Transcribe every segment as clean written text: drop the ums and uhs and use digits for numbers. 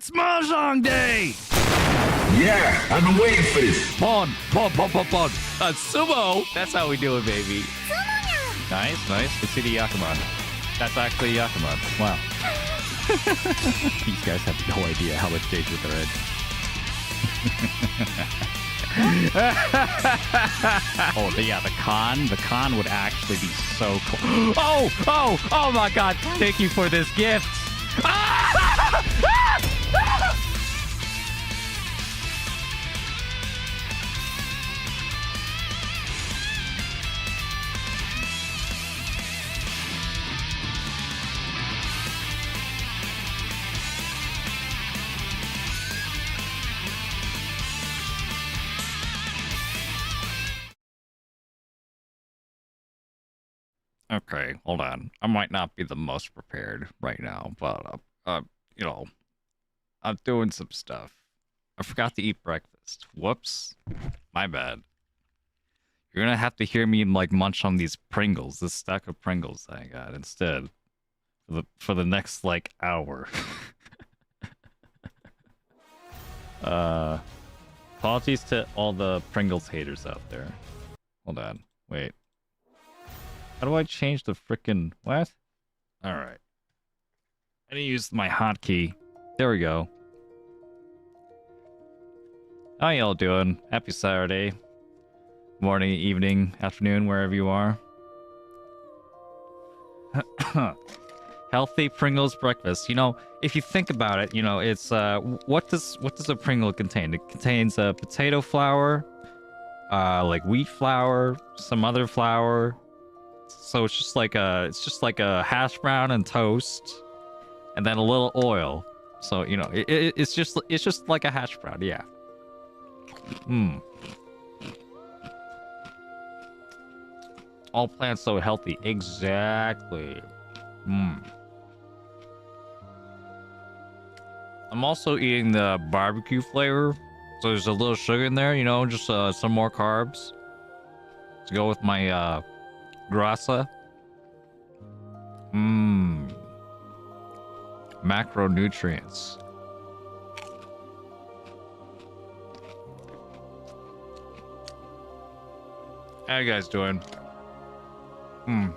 It's Mahjong Day! Yeah, I've been waiting for this. Pon. Sumo! That's how we do it, baby. Nice. Let's see the Yakuman. That's actually Yakuman. Wow. These guys have no idea how much danger they're in. Oh, yeah, the con would actually be so cool. Oh my god, thank you for this gift. Okay, hold on. I might not be the most prepared right now, but you know, I'm doing some stuff. I forgot to eat breakfast. Whoops. My bad. You're gonna have to hear me like munch on these Pringles, this stack of Pringles that I got instead. For the next like hour. Apologies to all the Pringles haters out there. Hold on. Wait. How do I change the frickin' what? Alright. I need to use my hotkey. There we go. How y'all doing? Happy Saturday. Morning, evening, afternoon, wherever you are. Healthy Pringles breakfast. You know, if you think about it, you know, it's what does a Pringle contain? It contains potato flour, like wheat flour, some other flour. So it's just like a hash brown and toast, and then a little oil. So you know, it's just like a hash brown, yeah. All plants so healthy, exactly. I'm also eating the barbecue flavor, so there's a little sugar in there. You know, just some more carbs to go with my grasa. Macronutrients. How you guys doing? I'd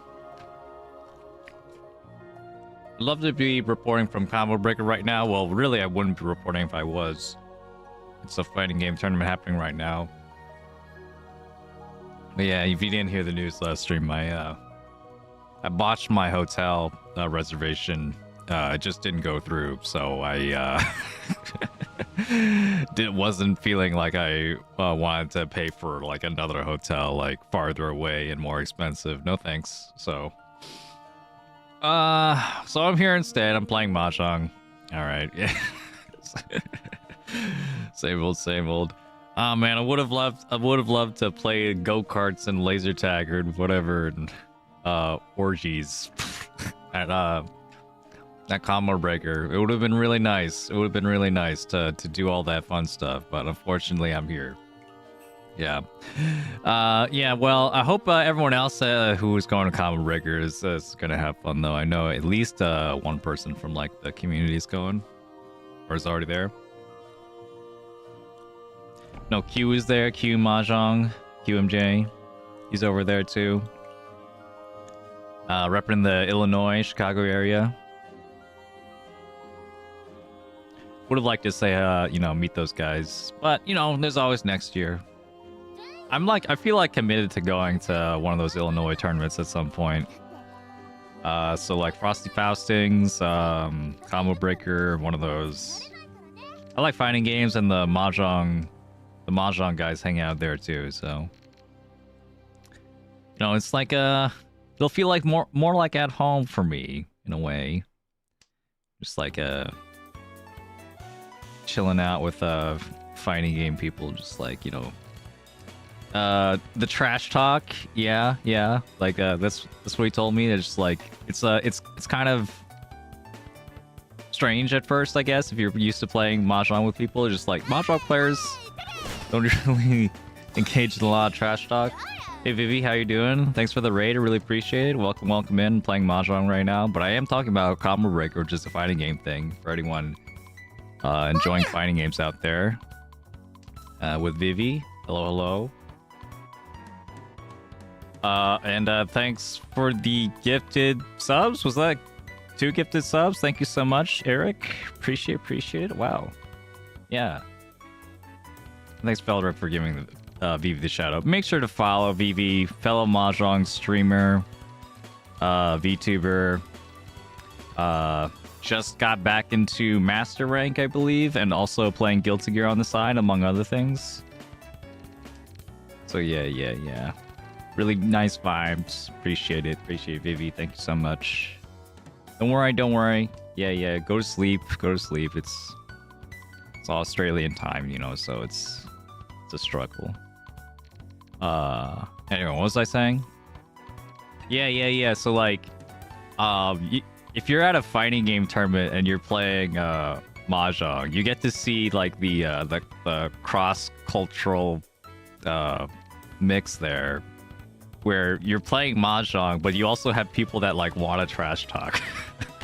love to be reporting from Combo Breaker right now. Well, really, I wouldn't be reporting if I was. It's a fighting game tournament happening right now. But yeah, if you didn't hear the news last stream, I botched my hotel reservation. It just didn't go through, so I wasn't feeling like I wanted to pay for like another hotel like farther away and more expensive. No thanks. So I'm here instead. I'm playing Mahjong. All right. Yeah. Same old. Oh man, I would have loved to play go-karts and laser tag or whatever, and orgies at Combo Breaker. It would have been really nice. It would have been really nice to do all that fun stuff, but unfortunately I'm here. Yeah. Yeah, well, I hope everyone else who is going to Combo Breaker is gonna have fun though. I know at least one person from like the community is going, or is already there. No, Q is there. Q Mahjong, QMJ. He's over there too. Repping the Illinois, Chicago area. Would have liked to say, you know, meet those guys, but you know, there's always next year. I feel like committed to going to one of those Illinois tournaments at some point. So like Frosty Faustings, Combo Breaker, one of those. I like fighting games, and the Mahjong guys hang out there too. So, you know, it's like it'll feel like more like at home for me in a way. Just like chilling out with fighting game people, just like, you know, the trash talk. Yeah, like that's what he told me. It's just like it's kind of strange at first, I guess, if you're used to playing Mahjong with people. It's just like Mahjong players don't really engage in a lot of trash talk. Hey Vivi, how you doing? Thanks for the raid, I really appreciate it. Welcome in. I'm playing Mahjong right now, but I am talking about Combo Breaker, which is a fighting game thing for anyone Enjoying fighting games out there. With Vivi. Hello, hello. And thanks for the gifted subs. Was that 2 gifted subs? Thank you so much, Eric. Appreciate it. Wow. Yeah. Thanks, Felder, for giving Vivi the shout out. Make sure to follow Vivi, fellow Mahjong streamer, VTuber. Just got back into Master Rank, I believe, and also playing Guilty Gear on the side, among other things. So yeah. Really nice vibes. Appreciate it. Appreciate Vivi. Thank you so much. Don't worry. Yeah. Go to sleep. It's Australian time, you know, so it's a struggle. Anyway, what was I saying? Yeah. So like, if you're at a fighting game tournament and you're playing Mahjong, you get to see like the cross-cultural mix there, where you're playing Mahjong, but you also have people that like want to trash talk.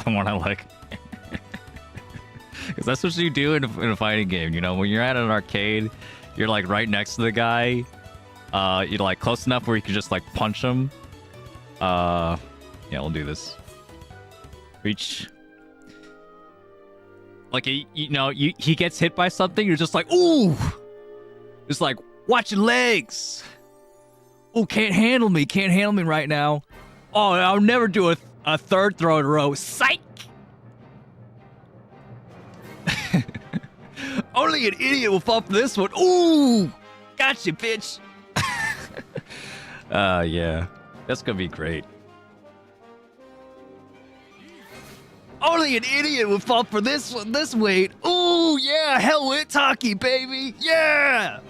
Want to like, because that's what you do in a fighting game. You know, when you're at an arcade, you're like right next to the guy. You're like close enough where you can just like punch him. Yeah, we'll do this. Reach. Like, he gets hit by something, you're just like, ooh! Just like, watch your legs! Oh, can't handle me right now. Oh, I'll never do a third throw in a row. Psych! Only an idiot will fall for this one. Ooh! Gotcha, bitch! Yeah. That's gonna be great. Only an idiot would fall for this one, this weight. Ooh, yeah, hell with Taki, baby. Yeah.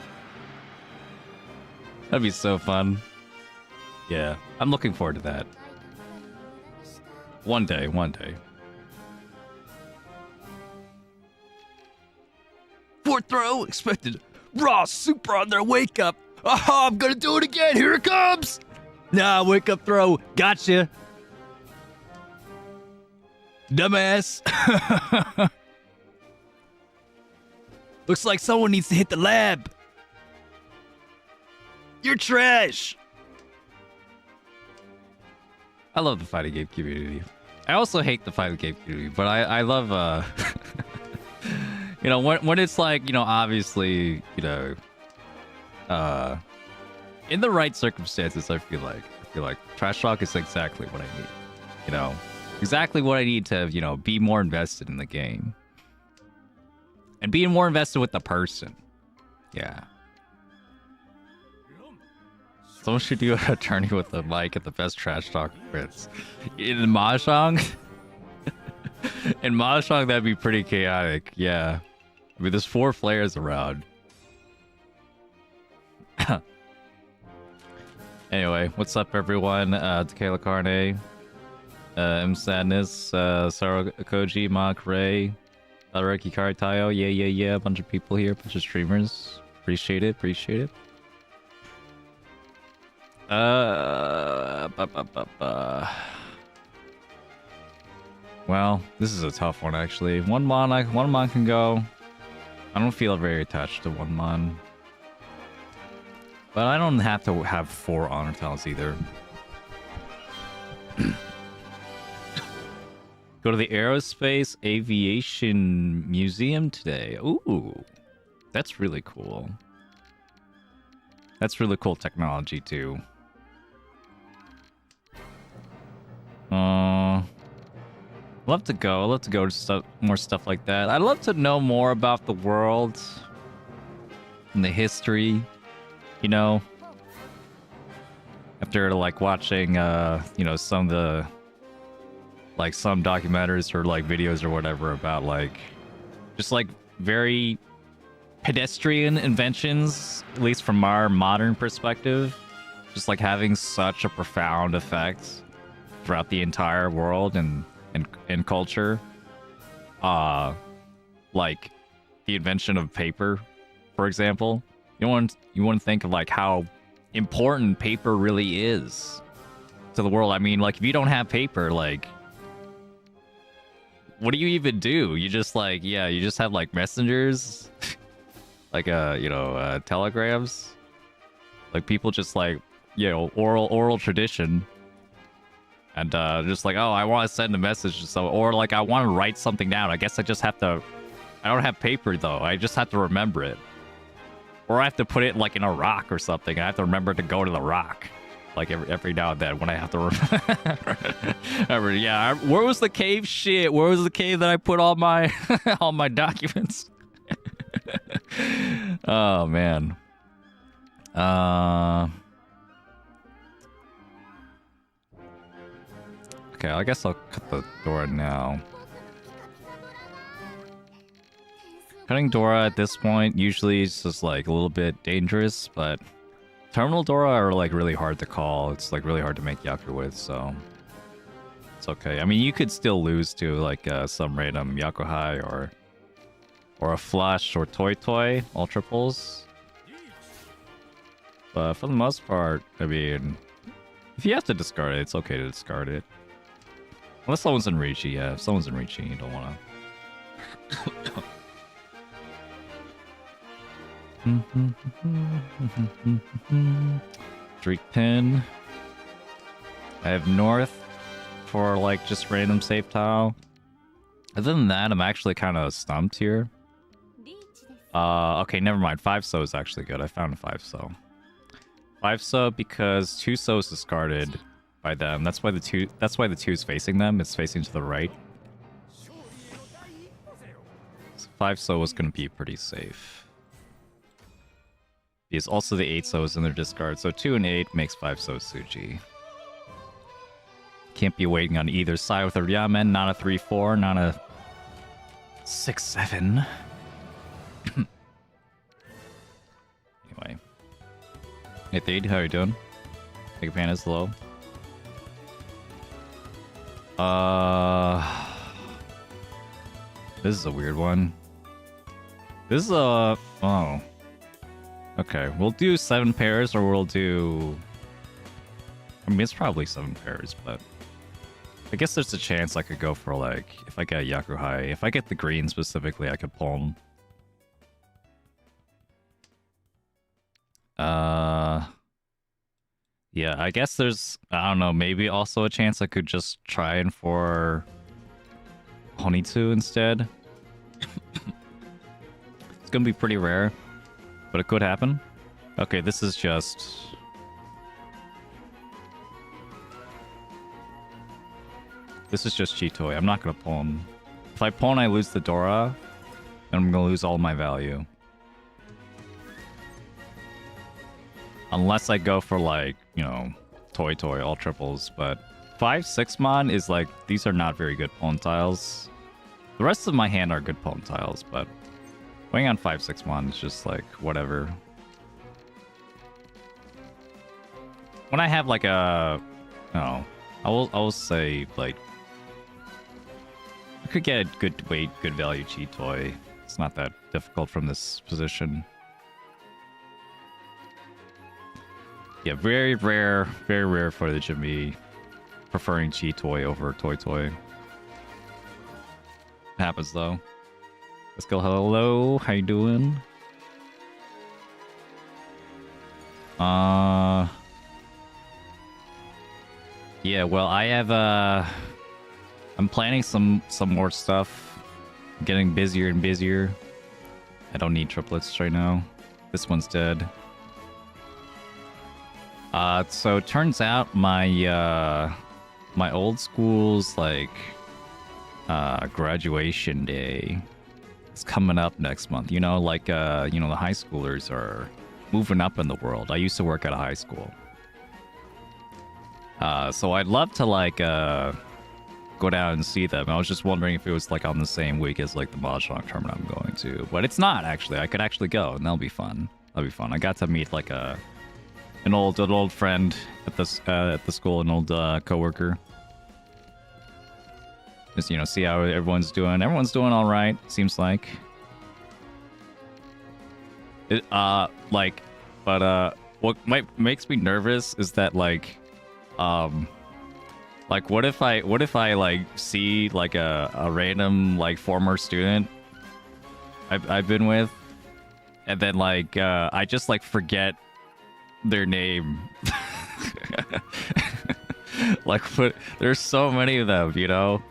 That'd be so fun. Yeah, I'm looking forward to that. One day. Fourth throw, expected raw super on their wake up. Oh, I'm gonna do it again. Here it comes. Nah, wake up throw. Gotcha. Dumbass. Looks like someone needs to hit the lab. You're trash. I love the fighting game community. I also hate the fighting game community, but I love you know, when it's like, you know, obviously, you know, in the right circumstances, I feel like trash talk is exactly what I need. You know, exactly what I need to, you know, be more invested in the game. And being more invested with the person. Yeah. Someone should do a tourney with the mic at the best trash talk wins. In Mahjong? In Mahjong, that'd be pretty chaotic. Yeah. I mean, there's 4 players around. Anyway, what's up, everyone? Tequila Carne, M Sadness, Saro Koji, Mark Ray, Alreki Karitayo. Yeah. A bunch of people here, a bunch of streamers. Appreciate it. Well, this is a tough one, actually. One mon can go. I don't feel very attached to one mon. But I don't have to have 4 honor talents either. Go to the Aerospace Aviation Museum today. Ooh, that's really cool. That's really cool technology, too. Love to go to more stuff like that. I'd love to know more about the world and the history, you know. After like watching you know, some of the like some documentaries or like videos or whatever about like just like very pedestrian inventions, at least from our modern perspective, just like having such a profound effect throughout the entire world and culture. Like the invention of paper, for example. You want to think of like how important paper really is to the world. I mean, like if you don't have paper, like what do you even do? You just like, yeah, you just have like messengers, like telegrams, like people just like, oral tradition, and just like, oh, I want to send a message, so, or like I want to write something down. I guess I just have to. I don't have paper though. I just have to remember it, or I have to put it like in a rock or something. I have to remember to go to the rock. Like every now and then when I have to remember. Yeah, where was the cave shit? Where was the cave that I put all my all my documents? Oh man. Okay, I guess I'll cut the door now. Cutting Dora at this point usually is just like a little bit dangerous, but Terminal Dora are like really hard to call. It's like really hard to make Yaku with, so it's okay. I mean, you could still lose to like some random Yakuhai or a Flush or Toy all triples. But for the most part, I mean, if you have to discard it, it's okay to discard it. Unless someone's in Riichi, yeah. If someone's in Riichi, you don't want to. Street pin. I have north for like just random safe tile. Other than that, I'm actually kind of stumped here. Okay, never mind. 5-so is actually good. I found a 5-so. 5-so because 2-so is discarded by them. That's why the 2 is facing them. It's facing to the right. So 5-so was gonna be pretty safe. Because also the 8-so is in their discard, so 2 and 8 makes 5-so Tsuji. Can't be waiting on either side with a Ryamen, not a 3-4, not a 6-7. Anyway. Hey Thade, how you doing? Big Pan is low. This is a weird one. This is a... Oh. Okay, we'll do 7 pairs, or we'll do... I mean, it's probably 7 pairs, but... I guess there's a chance I could go for, like, if I get Yakuhai. If I get the green specifically, I could pull him. Yeah, I guess there's... I don't know, maybe also a chance I could just try and for... Honitsu instead. It's gonna be pretty rare. But it could happen. Okay, this is just... This is just Chitoi. I'm not gonna pull him. If I pull and I lose the Dora, then I'm gonna lose all my value. Unless I go for like, Toy, all triples. But 5-6 mon is like, these are not very good pawn tiles. The rest of my hand are good pawn tiles, but... Going on 5-6 mon is just like whatever. When I have like a, I will say like I could get a good weight, good value Chitoi. It's not that difficult from this position. Yeah, very rare footage of me preferring Chitoi over Toy. Happens though. Let's go. Hello, how you doing? Yeah, well, I have I'm planning some more stuff. I'm getting busier and busier. I don't need triplets right now. This one's dead. So it turns out my my old school's like graduation day. It's coming up next month. The high schoolers are moving up in the world. I used to work at a high school. So I'd love to like go down and see them. I was just wondering if it was like on the same week as like the Mahjong tournament I'm going to. But it's not actually. I could actually go and that'll be fun. That'll be fun. I got to meet like an old friend at the school, an old coworker. Just, see how everyone's doing. Everyone's doing all right, seems like. What makes me nervous is that, like, Like, what if I like see like a random like former student I've been with, and then like I just like forget their name. Like, there's so many of them, you know.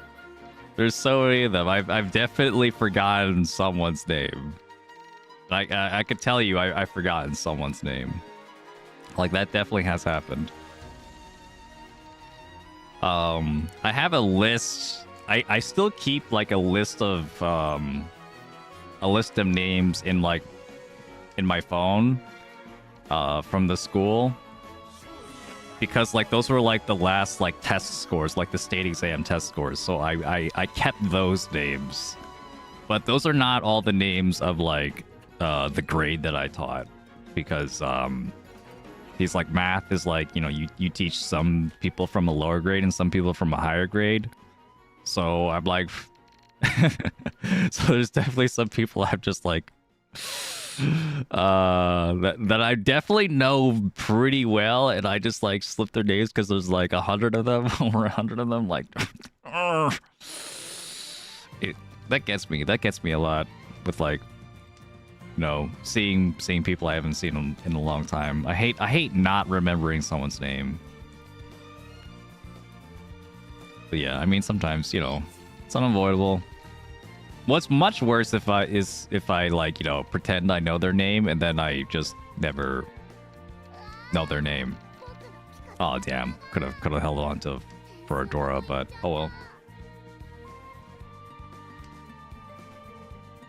There's so many of them. I've definitely forgotten someone's name. Like I could tell you I've forgotten someone's name. Like that definitely has happened. I have a list. I still keep like a list of names in like in my phone from the school, because like those were like the last like test scores, like the state exam test scores. So I kept those names, but those are not all the names of like the grade that I taught, because he's like math is like, you know, you teach some people from a lower grade and some people from a higher grade. So I'm like, so there's definitely some people I'm just like, that I definitely know pretty well, and I just like slip their names because there's like 100 of them, over 100 of them. Like, that gets me a lot with like, you know, seeing people I haven't seen in a long time. I hate not remembering someone's name. But yeah, I mean, sometimes, you know, it's unavoidable. What's much worse if I like, you know, pretend I know their name and then I just never know their name. Oh damn, could have held on to for Adora, but oh well.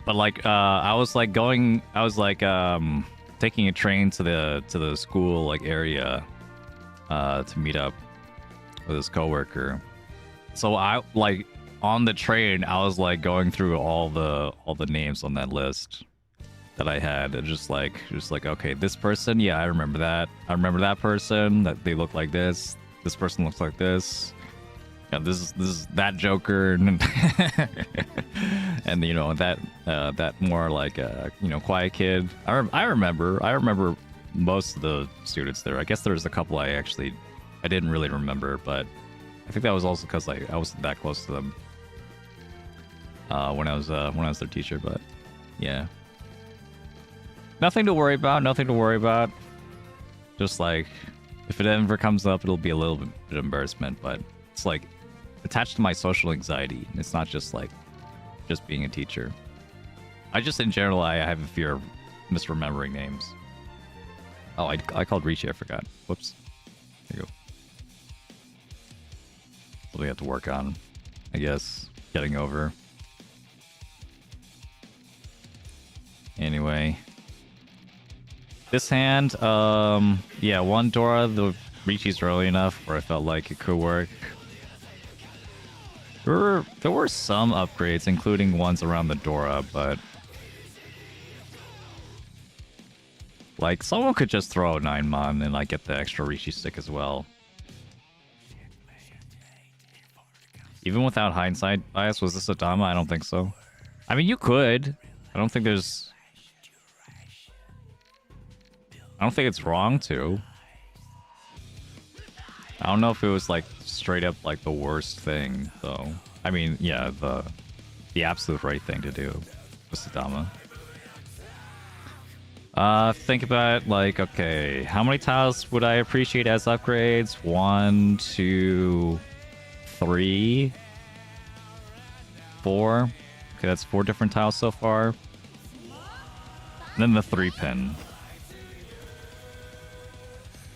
But like I was taking a train to the school like area to meet up with his coworker. So I like on the train I was like going through all the names on that list that I had, and just like okay, this person, yeah, I remember that. I remember that person, that they look like this. This person looks like this. Yeah, this is that Joker, and and you know that more like you know, quiet kid. I remember most of the students there. I guess there's a couple I didn't really remember, but I think that was also because I wasn't that close to them when I was their teacher. But yeah, nothing to worry about. Just like if it ever comes up, it'll be a little bit of embarrassment, but it's like attached to my social anxiety. It's not just like just being a teacher. I just in general I have a fear of misremembering names. Oh, I called Richie, I forgot. Whoops. There you go. What we have to work on, I guess, getting over. Anyway, this hand, yeah, one Dora, the Richi's early enough where I felt like it could work. There were some upgrades, including ones around the Dora, but like someone could just throw a 9-mon and like get the extra Rishi stick as well. Even without hindsight bias, was this a Dama? I don't think so. I mean, you could. I don't think it's wrong to. I don't know if it was like straight up like the worst thing though. I mean, yeah, the absolute right thing to do was the Dama. Think about it like, okay, how many tiles would I appreciate as upgrades? 1, 2, 3, 4. Okay, that's 4 different tiles so far. And then the 3-pin.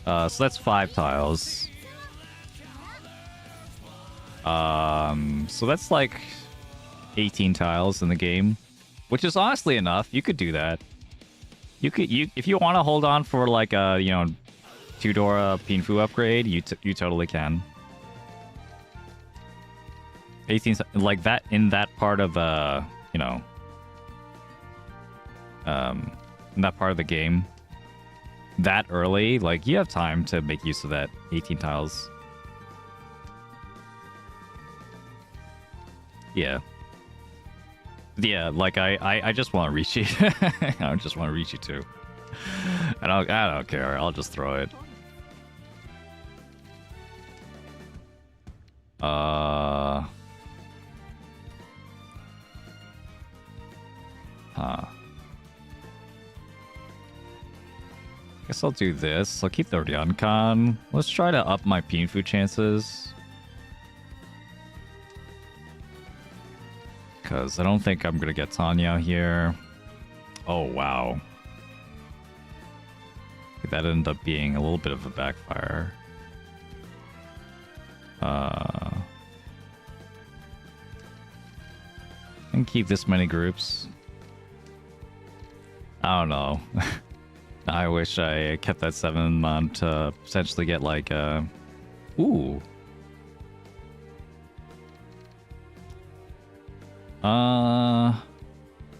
So that's 5 tiles. So that's like 18 tiles in the game, which is honestly enough. You could do that. If you want to hold on for like a, you know, 2 Dora Pinfu upgrade, you totally can. 18 like that in that part of the, you know, in that part of the game, that early, like you have time to make use of that 18 tiles. Yeah. Yeah, like I just want to reach you. I just want to reach you too. I don't care. I'll just throw it. Huh. Guess I'll do this. I'll keep the Ryankan. Let's try to up my Pinfu chances. Because I don't think I'm going to get Tanya here. Oh, wow. That ended up being a little bit of a backfire. And keep this many groups. I don't know. I wish I kept that 7 month to potentially get like ooh.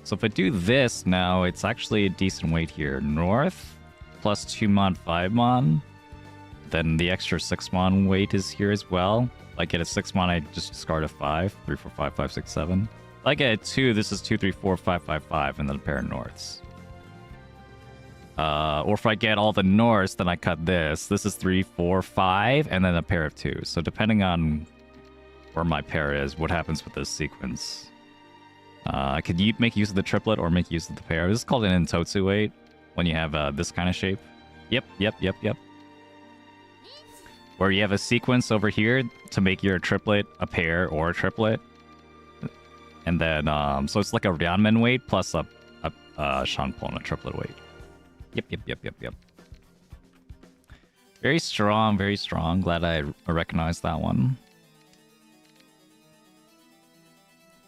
So if I do this now, it's actually a decent weight here. North plus 2 mon, 5 mon. Then the extra 6 mon weight is here as well. I get a 6 mon, I just discard a 5. 3, 4, 5, 5, 6, 7. If I get a 2, this is 2, 3, 4, 5, 5, 5, and then a pair of norths. Or if I get all the norths, then I cut this. This is 3, 4, 5, and then a pair of 2. So depending on where my pair is, what happens with this sequence. I could make use of the triplet or make use of the pair. This is called an intotsu weight when you have this kind of shape. Yep. Where you have a sequence over here to make your triplet a pair or a triplet. And then, so it's like a Ryanmen weight plus a Shanpon, a triplet weight. Yep. Very strong, very strong. Glad I recognized that one.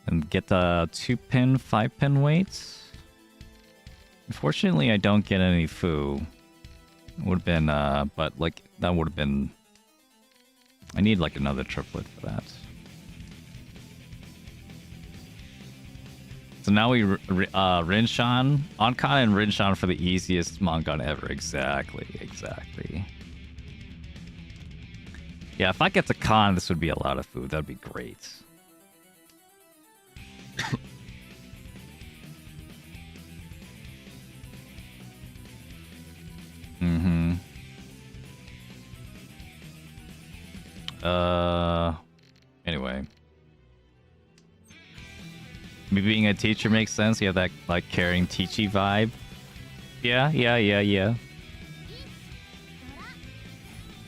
And get the 2-pin, 5-pin weights. Unfortunately, I don't get any Fu. Would have been, but like, that would have been... I need like another triplet for that. So now we Rinshan, Onkan and Rinshan for the easiest Mongon ever. Exactly. Yeah, if I get to Khan, this would be a lot of food. That'd be great. Anyway. Me being a teacher makes sense. You have that, like, caring teachy vibe. Yeah.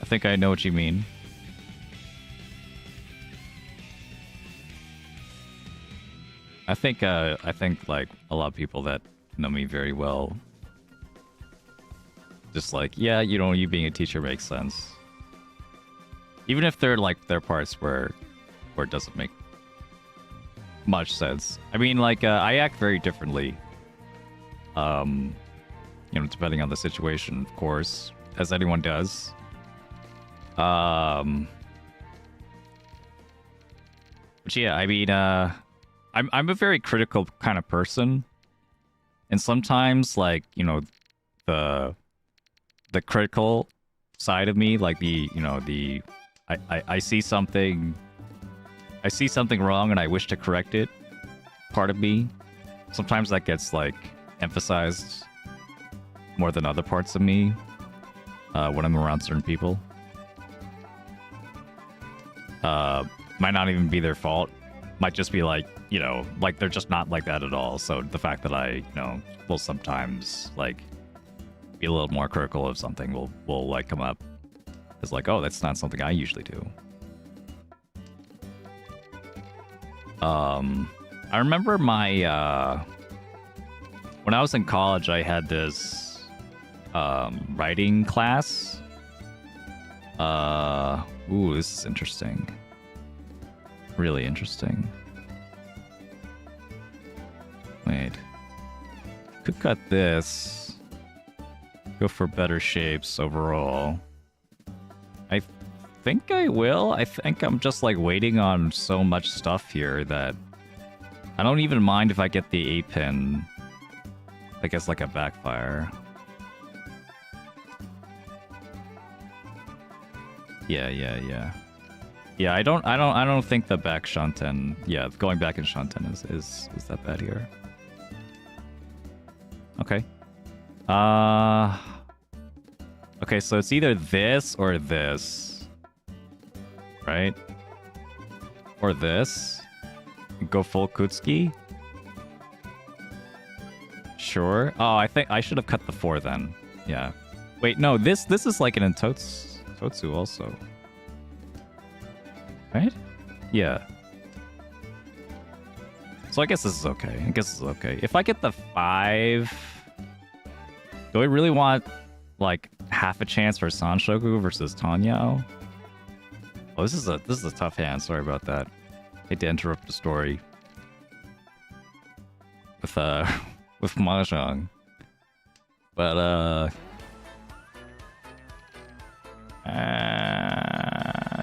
I think I know what you mean. I think like a lot of people that know me very well, just like, yeah, you being a teacher makes sense. Even if they're like their parts where it doesn't make much sense. I mean, like, I act very differently. Depending on the situation, of course, as anyone does. But yeah, I mean, I'm a very critical kind of person, and sometimes, like, the critical side of me, like I see something wrong and I wish to correct it. Part of me, sometimes that gets like emphasized more than other parts of me when I'm around certain people. Might not even be their fault. Might just be like, like they're just not like that at all. So the fact that I, will sometimes like be a little more critical of something will like come up as like, oh, that's not something I usually do. I remember my when I was in college, I had this writing class. Ooh, this is interesting. Really interesting. Wait. Could cut this. Go for better shapes overall. I think I will. I think I'm just like waiting on so much stuff here that I don't even mind if I get the 8-pin. I guess like a backfire. Yeah. Yeah, I don't think the back Shanten. Yeah, going back in Shanten is that bad here. Okay. Okay, so it's either this or this. Right? Or this. Go full Kutsuki. Sure. Oh, I think I should have cut the 4 then. Yeah. Wait, no, this is like an Totsu also. Right? Yeah. So I guess this is okay. I guess this is okay. If I get the 5... Do I really want, like, half a chance for Sanshoku versus Tanyao? Oh, this is a tough hand. Sorry about that. Hate to interrupt the story. With Mahjong. But,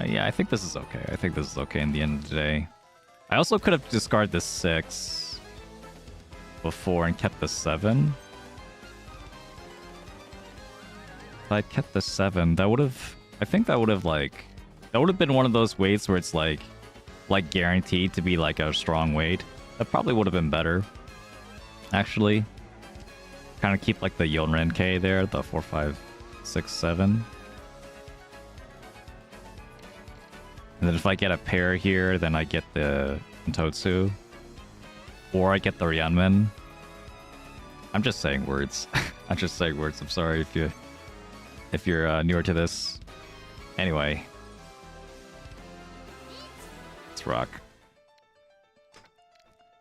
yeah, I think this is okay. I think this is okay in the end of the day. I also could have discarded the 6 before and kept the 7. If I'd kept the 7, that would have... I think that would have, like... That would have been one of those weights where it's, like guaranteed to be, like, a strong weight. That probably would have been better. Actually. Kind of keep, like, the Yonrenke there. The 4, 5, 6, 7. And then if I get a pair here, then I get the Totsu. Or I get the Ryanmen. I'm just saying words. I'm just saying words. I'm sorry if you're newer to this. Anyway. Let's rock.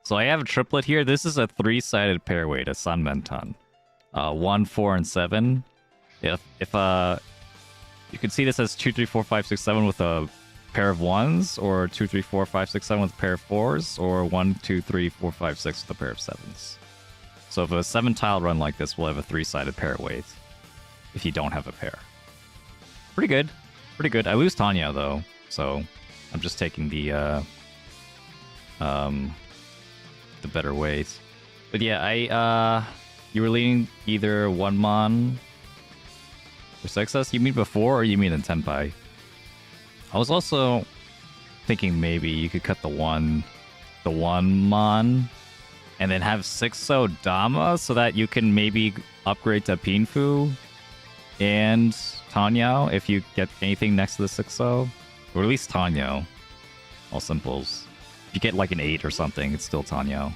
So I have a triplet here. This is a 3-sided pair weight, a Sanmentan. 1, 4, and 7. If you can see this as 2, 3, 4, 5, 6, 7 with a pair of 1s, or 2, 3, 4, 5, 6, 7 with a pair of 4s, or 1, 2, 3, 4, 5, 6 with a pair of 7s. So if a 7-tile run like this, we'll have a 3-sided pair weight. If you don't have a pair. Pretty good. Pretty good. I lose Tanya though, so I'm just taking the better weight. But yeah, you were leaning either 1 mon or 6S? You mean before or you mean in Tenpai? I was also thinking maybe you could cut the 1 mon and then have 6-so Dama so that you can maybe upgrade to Pinfu and Tanyao if you get anything next to the 6-so. Or at least Tanyao. All simples. If you get like an 8 or something, it's still Tanyao.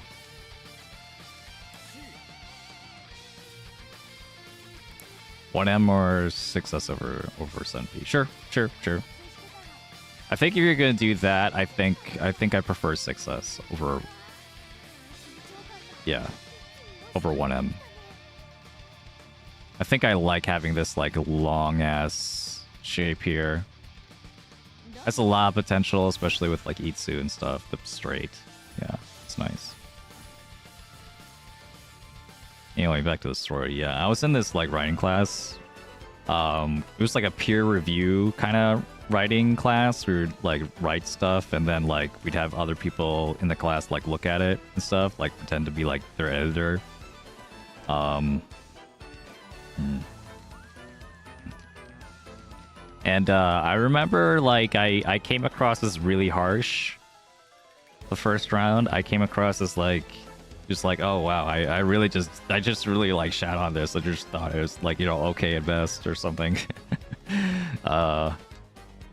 One M or 6S over 7P. Sure. I think if you're gonna do that, I think I prefer 6S over, yeah, over 1M. I think I like having this like long ass shape here. Has a lot of potential, especially with like Itsu and stuff. The straight, yeah, it's nice. Anyway, back to the story. Yeah, I was in this like writing class. It was like a peer review kind of writing class. We would like write stuff, and then like we'd have other people in the class like look at it and stuff, like pretend to be like their editor. And I remember like I came across as really harsh the first round. I came across as like just like, oh wow, I just really like shat on this. I just thought it was like, you know, okay at best or something.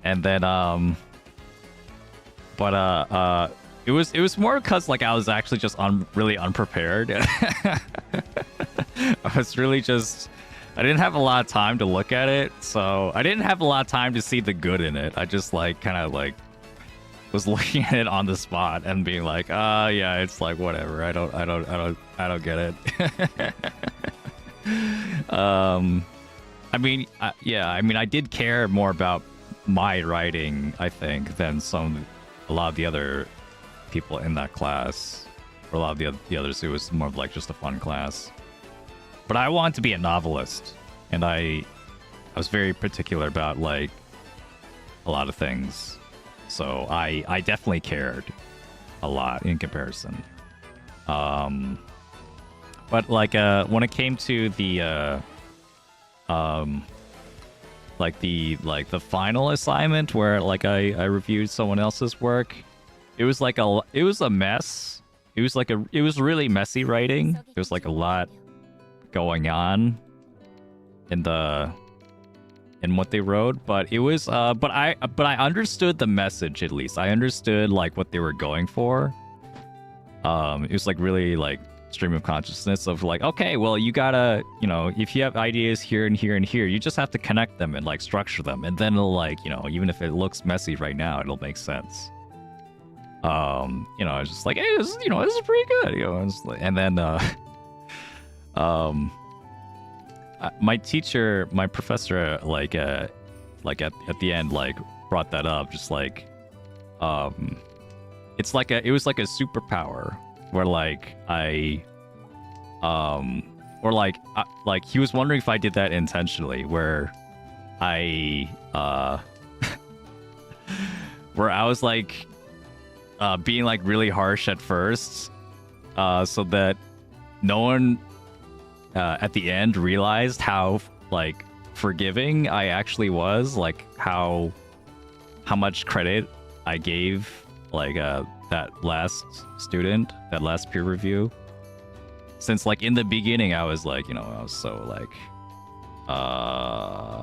And then it was more because like I was actually just really unprepared. I was really just, I didn't have a lot of time to look at it, so I didn't have a lot of time to see the good in it. I just like kind of like was looking at it on the spot and being like, yeah, it's like whatever. I don't get it. I mean, yeah, I mean, I did care more about my writing, I think, than a lot of the other people in that class, or a lot of the others. It was more of like just a fun class. But I wanted to be a novelist, and I was very particular about like a lot of things. So I definitely cared a lot in comparison. But like when it came to the the final assignment where like I reviewed someone else's work, it was like it was a mess. It was really messy writing. It was like a lot going on in the in what they wrote, but it was but I understood the message at least. I understood like what they were going for. It was like really like stream of consciousness of like, okay, well, you gotta, you know, if you have ideas here and here and here, you just have to connect them and like structure them, and then it'll like, you know, even if it looks messy right now, it'll make sense. You know, I was just like, hey, this, you know, this is pretty good, you know, and then my teacher, my professor, like at the end, like brought that up, just like, it's like it was like a superpower where like or like he was wondering if I did that intentionally, where I where I was like being like really harsh at first, so that no one at the end realized how like forgiving I actually was, like how much credit I gave like that last student, that last peer review. Since like in the beginning I was like, you know, I was so like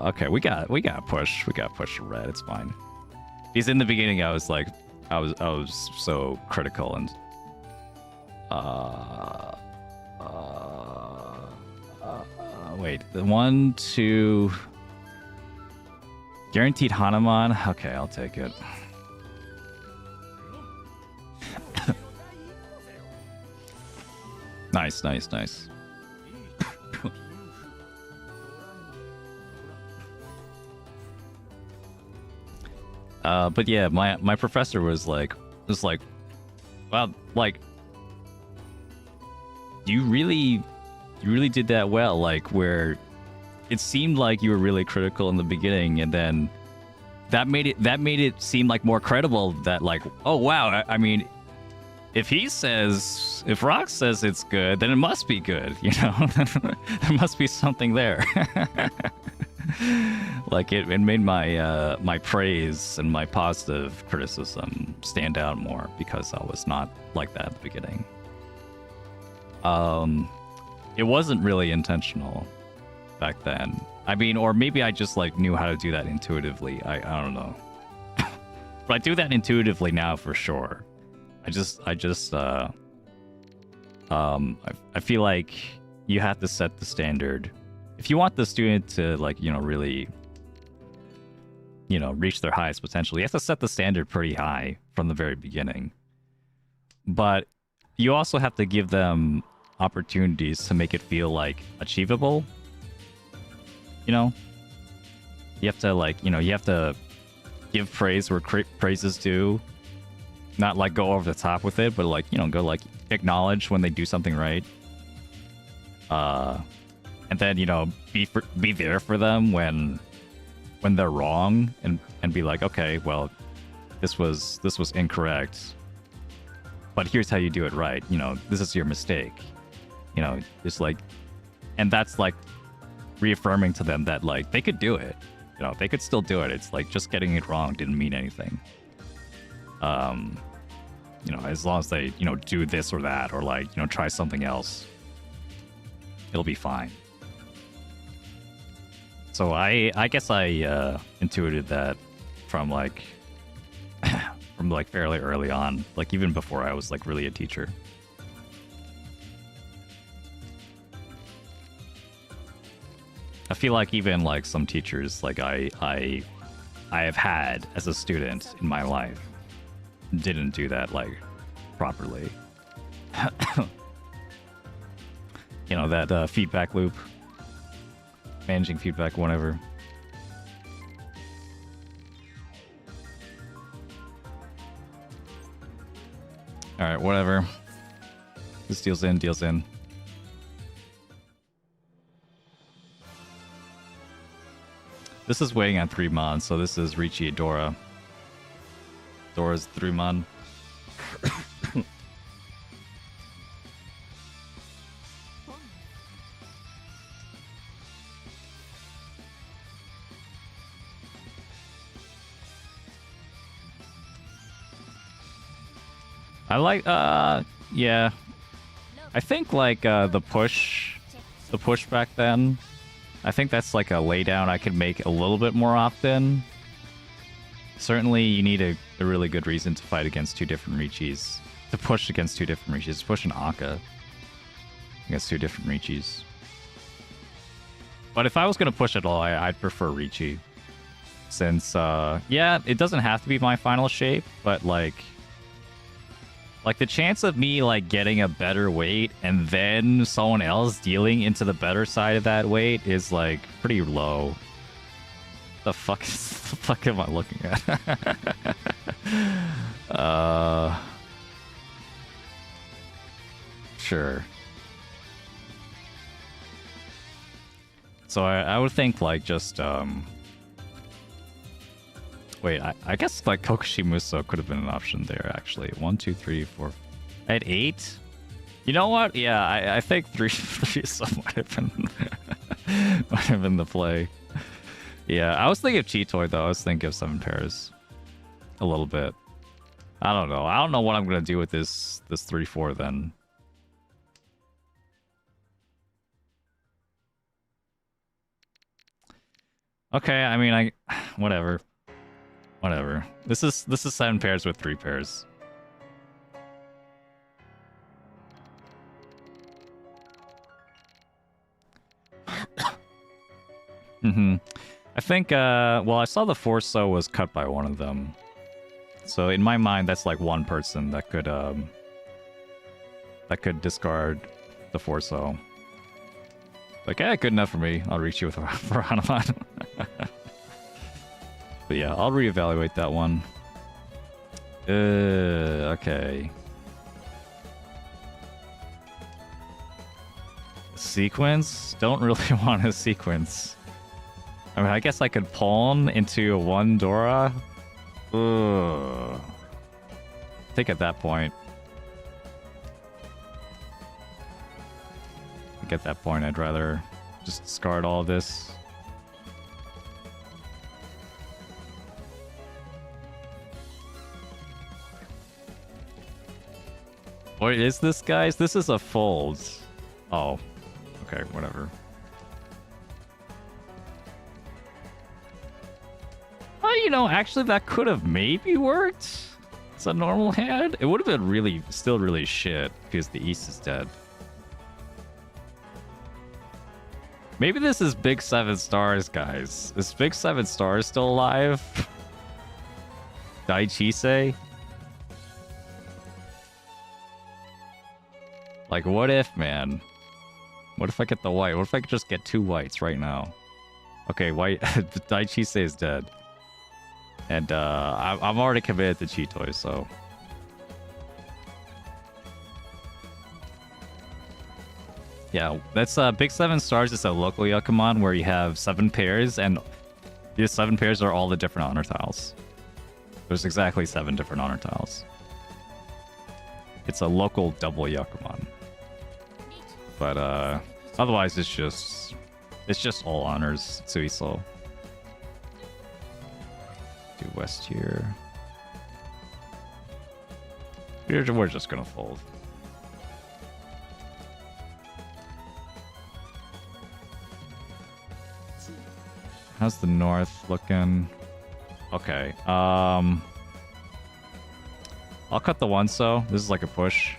okay, we got push red, it's fine. Because in the beginning I was like I was so critical and wait, the 1, 2 guaranteed Hanuman. Okay, I'll take it. Nice. But yeah, my professor was like, well, like, you really did that well, like, where it seemed like you were really critical in the beginning, and then that made it seem like more credible that like, oh wow, I mean, if Rock says it's good, then it must be good, you know. There must be something there. Like it made my my praise and my positive criticism stand out more, because I was not like that at the beginning. It wasn't really intentional back then. I mean, or maybe I just like knew how to do that intuitively. I don't know. But I do that intuitively now for sure. I feel like you have to set the standard. If you want the student to like, you know, really, you know, reach their highest potential, you have to set the standard pretty high from the very beginning. But you also have to give them opportunities to make it feel like achievable. You know, you have to like, you know, you have to give praise where praise is due. Not like go over the top with it, but like, you know, go like acknowledge when they do something right. And then, you know, be there for them when they're wrong, and be like, okay, well, this was incorrect, but here's how you do it right. You know, this is your mistake. You know, just like, and that's like reaffirming to them that like they could do it. You know, they could still do it. It's like just getting it wrong didn't mean anything. You know, as long as they, you know, do this or that, or like, you know, try something else, it'll be fine. So I guess I intuited that from like fairly early on, like even before I was like really a teacher. I feel like even like some teachers like I have had as a student in my life didn't do that like properly. You know, that feedback loop, managing feedback, whatever. All right, whatever. This deals in. This is waiting on 3 mon, so this is Richie Dora. Dora's 3 mon. I like, yeah. I think like the push back then, I think that's like a laydown I could make a little bit more often. Certainly, you need a really good reason to fight against two different Richis. To push against two different Richis. Push an Akka against two different Richis. But if I was going to push at all, I'd prefer Richi. Since, yeah, it doesn't have to be my final shape, but like the chance of me, like, getting a better weight and then someone else dealing into the better side of that weight is, like, pretty low. The fuck am I looking at? Sure. So I would think, like, just, wait, I guess, like, Kokushi Muso could have been an option there, actually. 1, 2, 3, 4... I had 8? You know what? Yeah, I think 3 so might have been the play. Yeah, I was thinking of Cheetoy, though. I was thinking of 7 pairs. A little bit. I don't know. I don't know what I'm going to do with this 3-4, then. Okay, I mean, whatever. Whatever. This is 7 pairs with 3 pairs. I think, well, I saw the Forso was cut by one of them. So in my mind, that's like one person that could discard the Forso. Like, yeah, good enough for me. I'll reach you with for Hanuman. But yeah, I'll reevaluate that one. Okay. Sequence? Don't really want a sequence. I mean, I guess I could pawn into a 1 Dora. Ugh. I think at that point... At that point, I'd rather just discard all of this. What is this, guys? This is a fold. Oh. Okay, whatever. Oh, you know, actually that could have maybe worked. It's a normal hand. It would have been still really shit because the East is dead. Maybe this is Big 7 Stars, guys. Is Big 7 Stars still alive? Daichise? Like, what if, man? What if I get the white? What if I could just get 2 whites right now? Okay, white. Daichise is dead. And, I'm already committed to Cheetoy, so... Yeah, that's Big 7 Stars is a local Yakuman where you have 7 pairs, and these 7 pairs are all the different honor tiles. There's exactly 7 different honor tiles. It's a local double Yakuman. But otherwise it's just all honors, Suiso. Do west here. We're just gonna fold. How's the north looking? Okay. I'll cut the 1-so. This is like a push.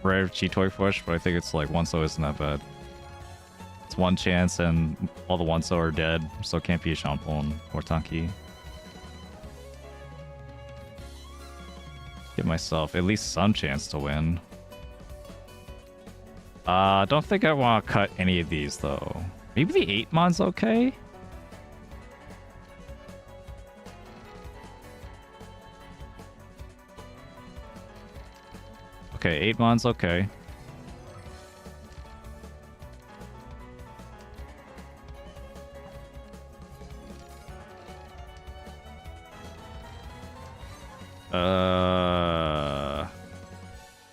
Rare Cheetoy push, but I think it's like 1-so isn't that bad. It's 1 chance and all the 1-so are dead, so it can't be a Shampoo or Tanki. Give myself at least some chance to win. Don't think I want to cut any of these though. Maybe the 8-mon's okay? Okay, 8-mon's okay.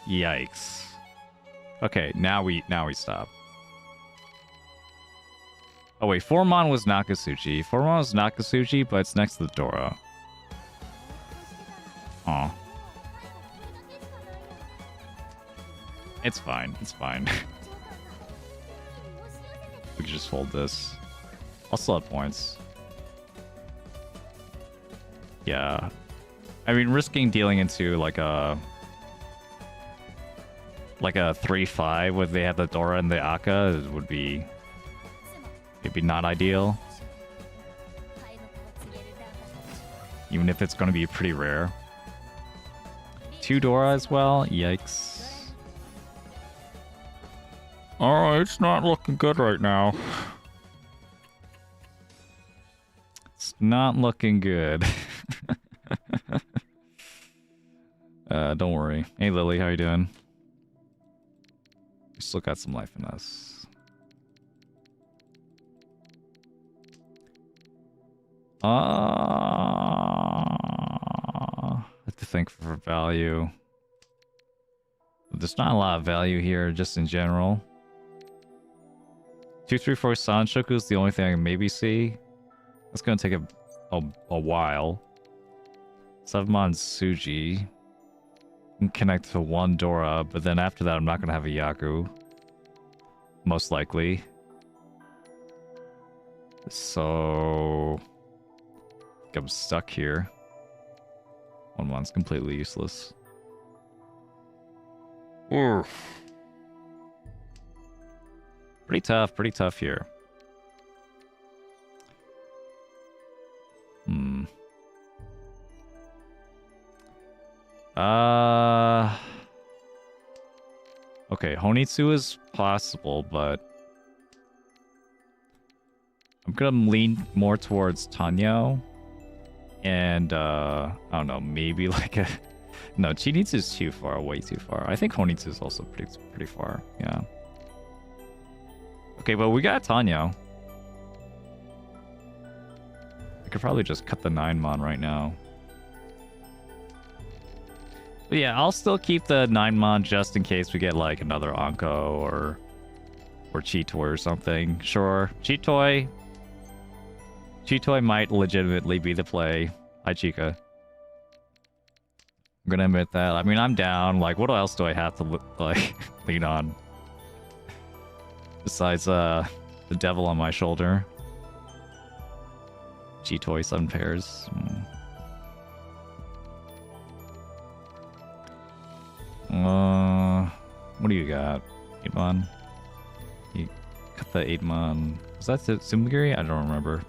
Yikes. Okay, now we stop. Oh wait, 4-mon was Nakasuchi. 4-mon was Nakasuchi, but it's next to the Dora. Aw. It's fine. It's fine. We could just fold this. I'll still have points. Yeah. I mean, risking dealing into like a 3-5 where they have the Dora and the Akka would be maybe not ideal. Even if it's going to be pretty rare. 2 Dora as well? Yikes. Oh, it's not looking good right now. It's not looking good. Don't worry. Hey Lily, how you doing? We still got some life in us. I have to think for value. There's not a lot of value here, just in general. 2, 3, 4 Sanshoku is the only thing I can maybe see. That's gonna take a while. 7-mon Suji. Can connect to 1 Dora, but then after that I'm not gonna have a Yaku. Most likely. So I think I'm stuck here. 1-mon's completely useless. Oof. Pretty tough here. Okay, Honitsu is possible, but I'm gonna lean more towards Tanyo. And I don't know, maybe like a no, Chinitsu is too far, way too far. I think Honitsu is also pretty far, yeah. Okay, but we got Tanyo. I could probably just cut the 9-mon right now. But yeah, I'll still keep the 9-mon just in case we get like another Anko or Chitoy or something. Sure, Chitoy might legitimately be the play. Hi, Chica. I'm gonna admit that. I mean, I'm down. Like, what else do I have to like lean on? Besides the devil on my shoulder. Chitoy 7 pairs. What do you got? 8-mon? You cut the 8-mon. Was that Sumagiri? I don't remember.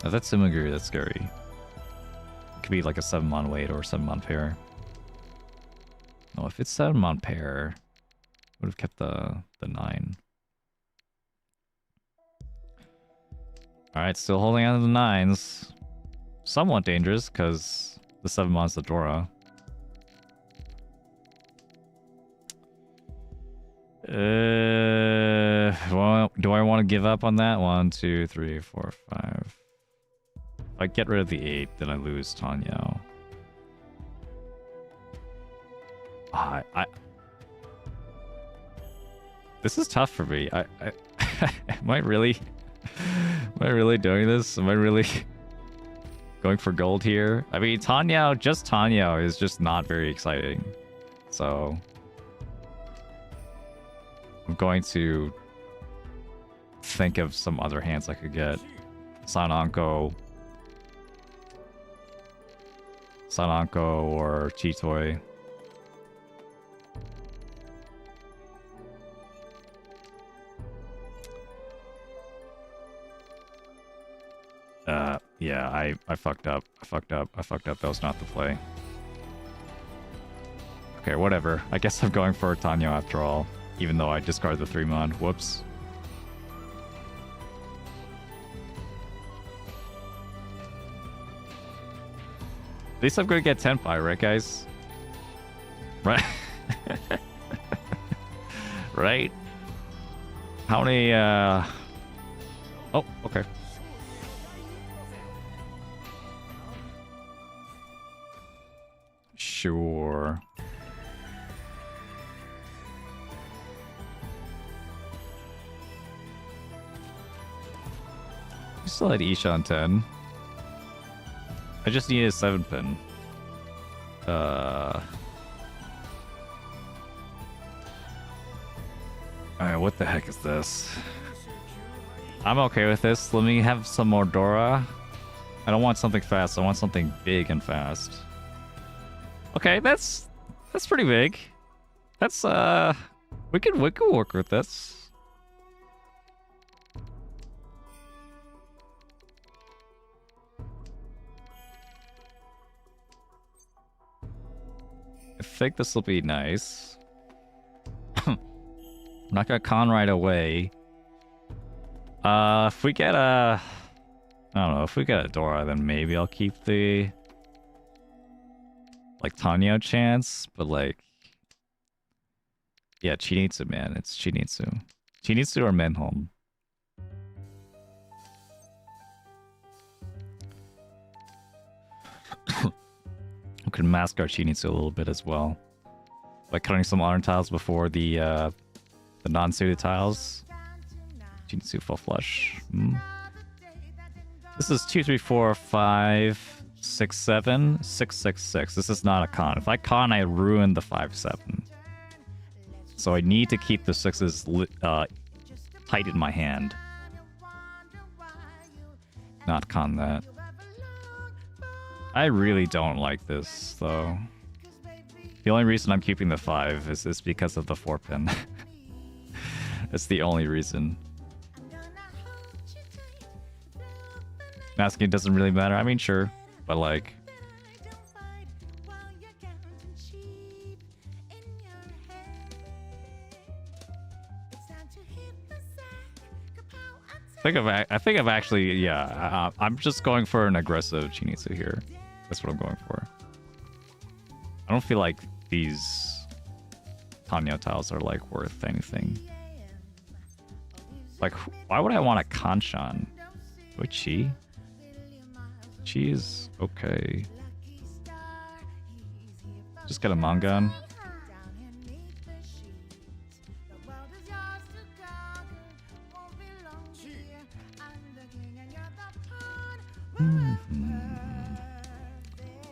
Oh, that's Sumagiri, that's scary. It could be like a 7-mon weight or a 7-mon pair. No, if it's 7-mon pair, would have kept the 9. Alright, still holding on to the 9s. Somewhat dangerous, because the 7-mon's the Dora. Well, do I want to give up on that? 1, 2, 3, 4, 5. If I get rid of the 8, then I lose Tanyo. This is tough for me. Am I really doing this? Am I really going for gold here? I mean, Tanyo is just not very exciting. So I'm going to think of some other hands I could get. Sananko or Chitoy. Yeah, I fucked up. That was not the play. Okay, whatever. I guess I'm going for Tanyo after all, even though I discard the 3-mon. Whoops. At least I'm gonna get Tenpai, right, guys? Right? Right? How many, Oh, okay. Sure. We still had Isha on 10. I just needed a 7-pin. Alright, what the heck is this? I'm okay with this. Let me have some more Dora. I don't want something fast. I want something big and fast. Okay, that's pretty big. That's we could work with this. I think this will be nice. I'm not gonna con right away. If we get a... I don't know, if we get a Dora, then maybe I'll keep the... like, Tanyo chance, but like... yeah, Chinitsu, man. It's Chinitsu. Chinitsu or Menhome. We can mask our Chinitsu a little bit as well. By cutting some honor tiles before the non-suited tiles. Chinitsu full flush. This is 2, 3, 4, 5, 6, 7, 6, 6, 6. This is not a con. If I con, I ruin the 5, 7. So I need to keep the 6s tight in my hand. Not con that. I really don't like this, though. The only reason I'm keeping the 5 is because of the 4-pin. That's the only reason. Masking doesn't really matter. I mean, sure, but like... I think I've actually, yeah, I'm just going for an aggressive Chinitsu here. That's what I'm going for. I don't feel like these Tanyo tiles are like worth anything. Like, why would I want a Kanchan? Do I Chi? Chi is okay. Just get a Mangan.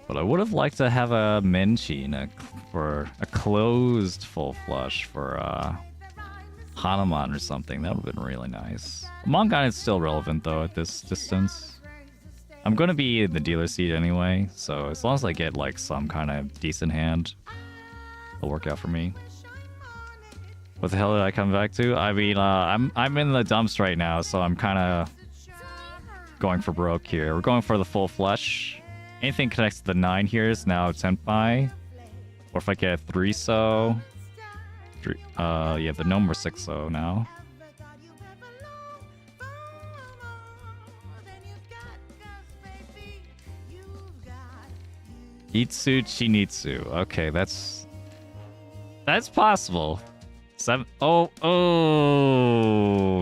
But I would have liked to have a Menchi for a closed full flush for Hanuman or something. That would have been really nice. Mangan is still relevant though at this distance. I'm going to be in the dealer seat anyway, so as long as I get like some kind of decent hand, it'll work out for me. What the hell did I come back to? I mean, I'm in the dumps right now, so I'm kind of going for broke here. We're going for the full flush. Anything connects to the 9 here is now Tenpai. Or if I get 3-so... yeah, the no more 6-so now. Itsu Chinitsu. Okay, that's possible. 7. Oh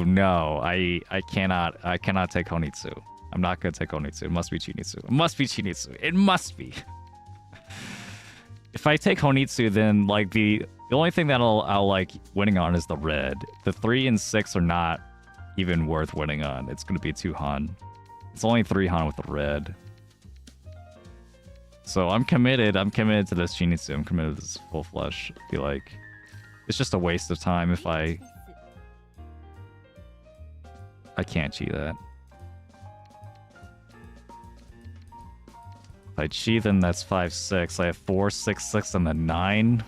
no. I cannot take Honitsu. I'm not gonna take Honitsu. It must be Chinitsu. It must be Chinitsu. It must be. If I take Honitsu, then like the only thing that I'll like winning on is the red. The 3 and 6 are not even worth winning on. It's gonna be 2 Han. It's only 3 Han with the red. So I'm committed. I'm committed to this Chinitsu. I'm committed to this full flush. I feel like it's just a waste of time if I can't cheat that. If I cheat, then that's 5, 6. I have 4, 6, 6, and then 9.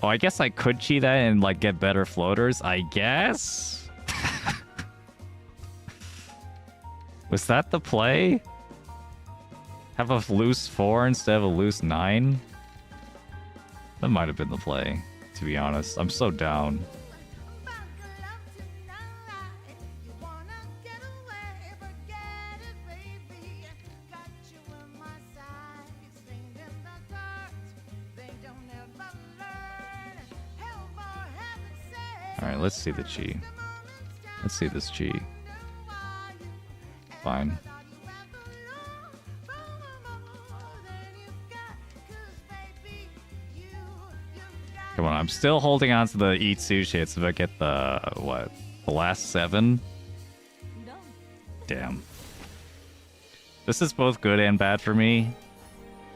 Oh, I guess I could cheat that and like get better floaters. I guess. Was that the play? Have a loose 4 instead of a loose 9? That might have been the play, to be honest. I'm so down. Alright, let's see the chi. Let's see this chi. Fine. Come on, I'm still holding on to the eat sushi. It's if I get the, what? The last 7? Damn. This is both good and bad for me.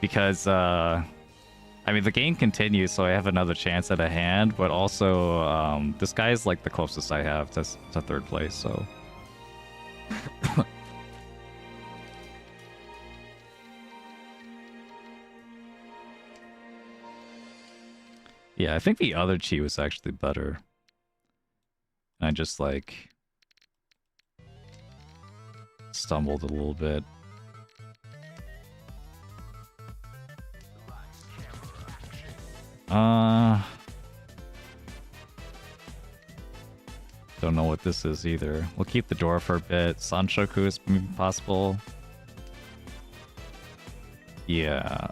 Because, I mean, the game continues, so I have another chance at a hand, but also, this guy is like the closest I have to third place, so. Yeah, I think the other chi was actually better. I just like stumbled a little bit. Don't know what this is either. We'll keep the door for a bit. Sanshoku is possible. Yeah.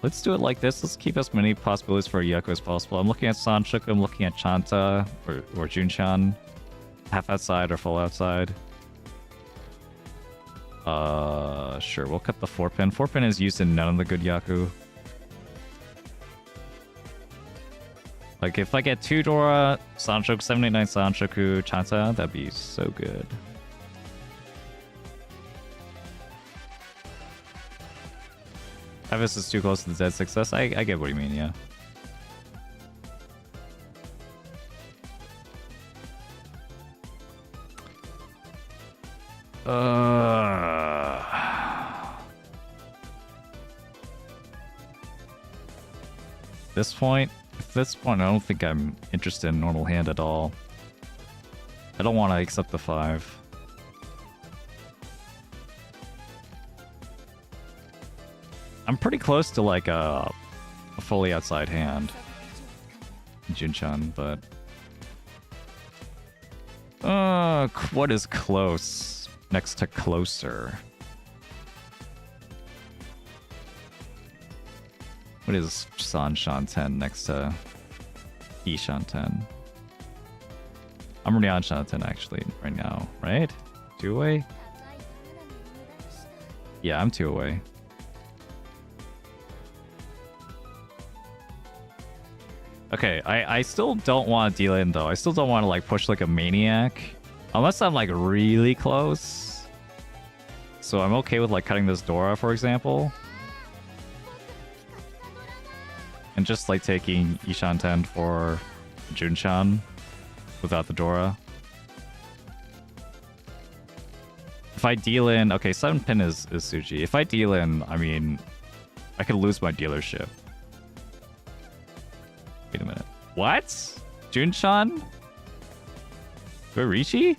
Let's do it like this. Let's keep as many possibilities for Yaku as possible. I'm looking at Sanshoku, I'm looking at Chanta or Junchan. Half outside or full outside. Sure, we'll cut the 4-pin. 4-pin is used in none of the good Yaku. Like, if I get 2 Dora, Sanshoku, 789 Sanshoku, Chanta, that'd be so good. Travis is too close to the dead success. I get what you mean, yeah. At this point, I don't think I'm interested in normal hand at all. I don't want to accept the 5. I'm pretty close to like a fully outside hand, Junchan, but what is close next to closer? What is Sanshan 10 next to Ishan 10? I'm Ryanshan 10 actually right now, right? 2 away? Yeah, I'm 2 away. Okay, I still don't want to deal in though. I still don't want to like push like a maniac. Unless I'm like really close. So I'm okay with like cutting this Dora, for example. And just like taking Ishan 10 for Junchan without the Dora. If I deal in... Okay, 7-pin is Suji. If I deal in, I mean, I could lose my dealership. Wait a minute. What? Junchan? Gorichi?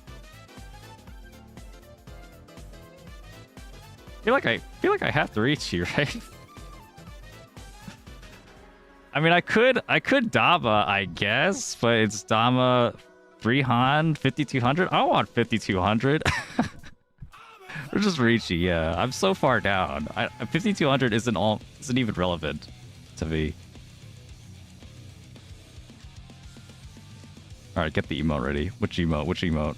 I feel like I have to reach you, right? I mean, I could Dama, I guess, but it's Dama 300, 5200. I don't want 5200. Or just Riichi, yeah. I'm so far down. 5200 isn't even relevant to me. All right, get the emote ready. Which emote? Which emote?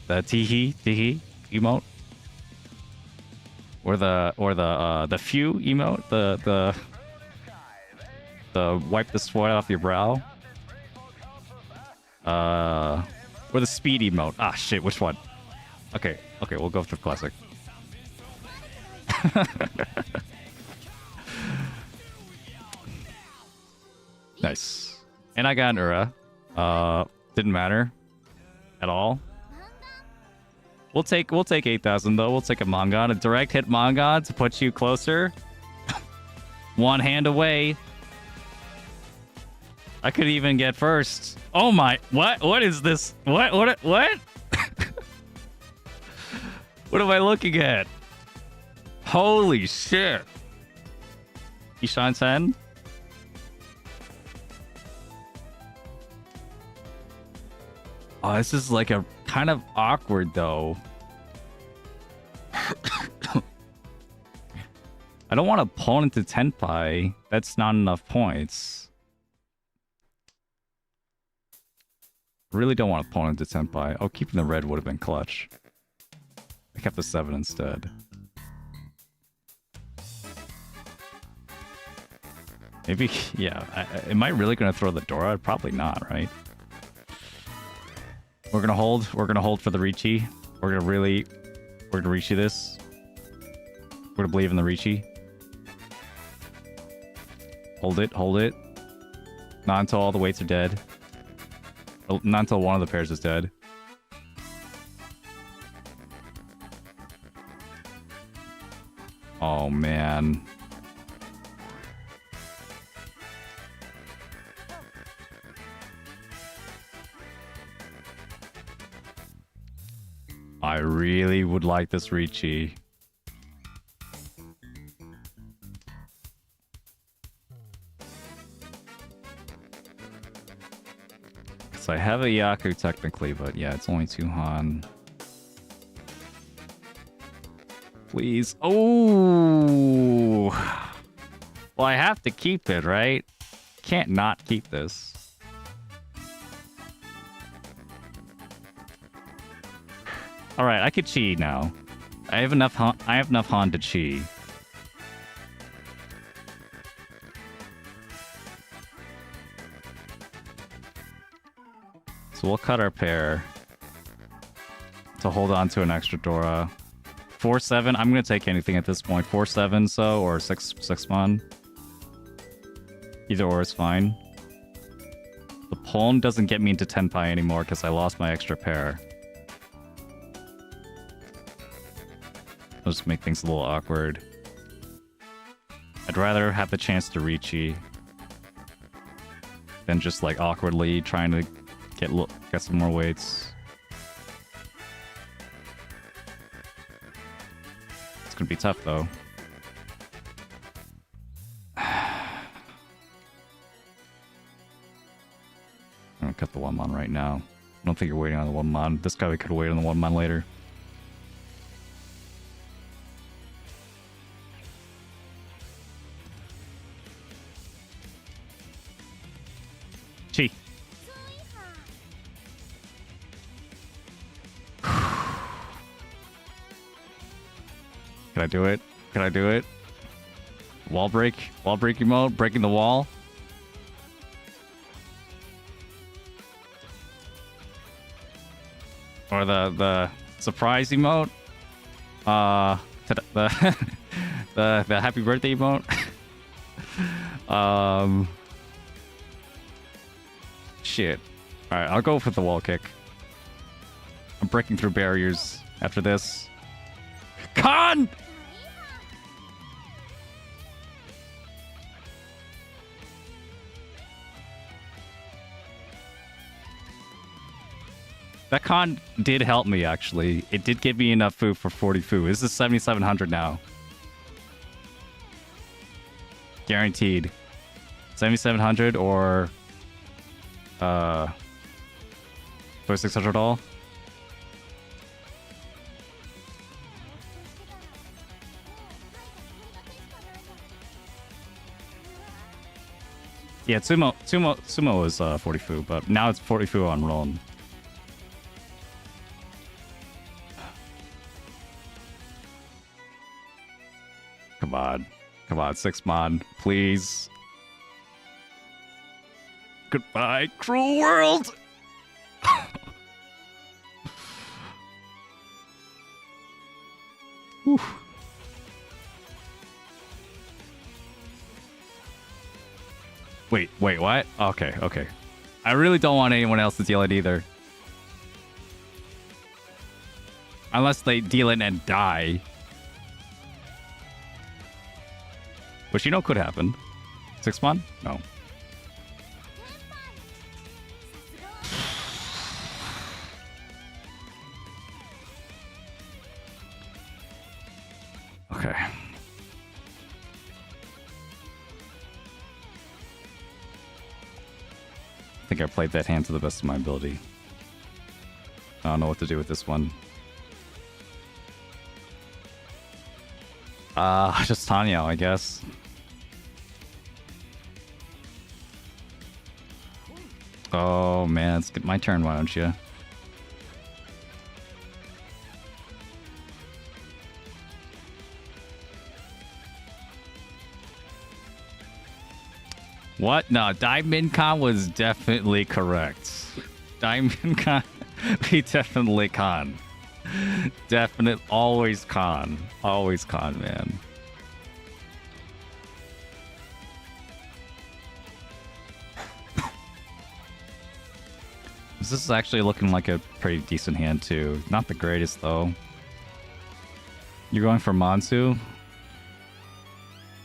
The teehee emote, or the few emote, the wipe the sweat off your brow, or the speed emote. Ah, shit, which one? Okay, we'll go for the classic. Nice. And I got an Ura. Didn't matter at all. We'll take 8,000 though. We'll take a Mongon, a direct hit Mongon to put you closer. One hand away. I could even get first. Oh my! What is this? What? What am I looking at? Holy shit! Ishan 10. Oh, this is like a kind of awkward though. I don't want opponent to Tenpai. That's not enough points. Really don't want opponent to Tenpai. Oh, keeping the red would have been clutch. I kept the 7 instead. Maybe, yeah. Am I really going to throw the Dora? Probably not, right? We're gonna hold. We're gonna hold for the Riichi. We're gonna really We're gonna Rishi this. We're gonna believe in the Rishi. Hold it, hold it. Not until all the weights are dead. Not until one of the pairs is dead. Oh, man. I really would like this Ricci. Because I have a Yaku technically, but yeah, it's only 2 Han. Please. Oh! Well, I have to keep it, right? Can't not keep this. All right, I could chi now. I have enough Han to chi. So we'll cut our pair to hold on to an extra Dora. 4-7. I'm gonna take anything at this point. 4-7, so or 6 mon. Either or is fine. The pawn doesn't get me into Tenpai anymore because I lost my extra pair. It'll just make things a little awkward. I'd rather have the chance to Ricci than just like awkwardly trying to get some more weights. It's gonna be tough though. I'm gonna cut the 1 mon right now. I don't think you're waiting on the 1 mon. This guy we could wait on the 1 mon later. Chi. Can I do it? Can I do it? Wall break? Wall breaking mode? Breaking the wall? Or the surprise emote? The the happy birthday emote? Shit. Alright, I'll go for the wall kick. I'm breaking through barriers after this. Con! That con did help me, actually. It did give me enough food for 40 food. This is 7,700 now. Guaranteed. 7,700 or... 2,600 all? Yeah, Sumo is 40 fu, but now it's 40 fu on Roll. Come on. Come on, 6 mon, please. Goodbye, cruel world! Whew. Wait, what? Okay. I really don't want anyone else to deal it either. Unless they deal it and die. Which you know could happen. 6 mon? No. Okay. I think I played that hand to the best of my ability. I don't know what to do with this one. Just Tanya, I guess. Oh man, it's my turn, why don't you? What? No, Diamond Con was definitely correct. Diamond Con, we definitely con. Definite, always con. Always con, man. This is actually looking like a pretty decent hand, too. Not the greatest, though. You're going for Mansu?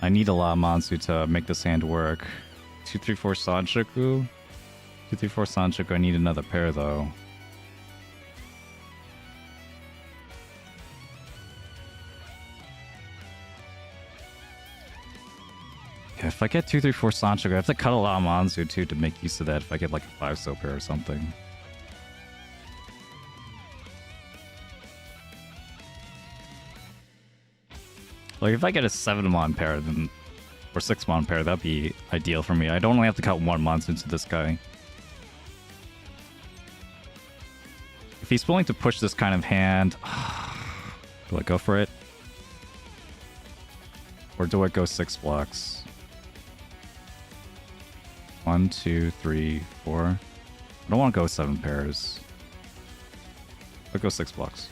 I need a lot of Mansu to make this hand work. 2, 3, 4 Sanchoku? 2, 3, 4 Sanchoku. I need another pair, though. Okay, if I get 2, 3, 4 Sanchoku, I have to cut a lot of Mansu, too, to make use of that if I get, like, a 5-so pair or something. Like, if I get a 7-mon pair, then, or 6-mon pair, that'd be ideal for me. I don't only have to cut 1 monster into this guy. If he's willing to push this kind of hand, do I go for it? Or do I go 6 blocks? 1, 2, 3, 4. I don't want to go 7 pairs. I'll go 6 blocks.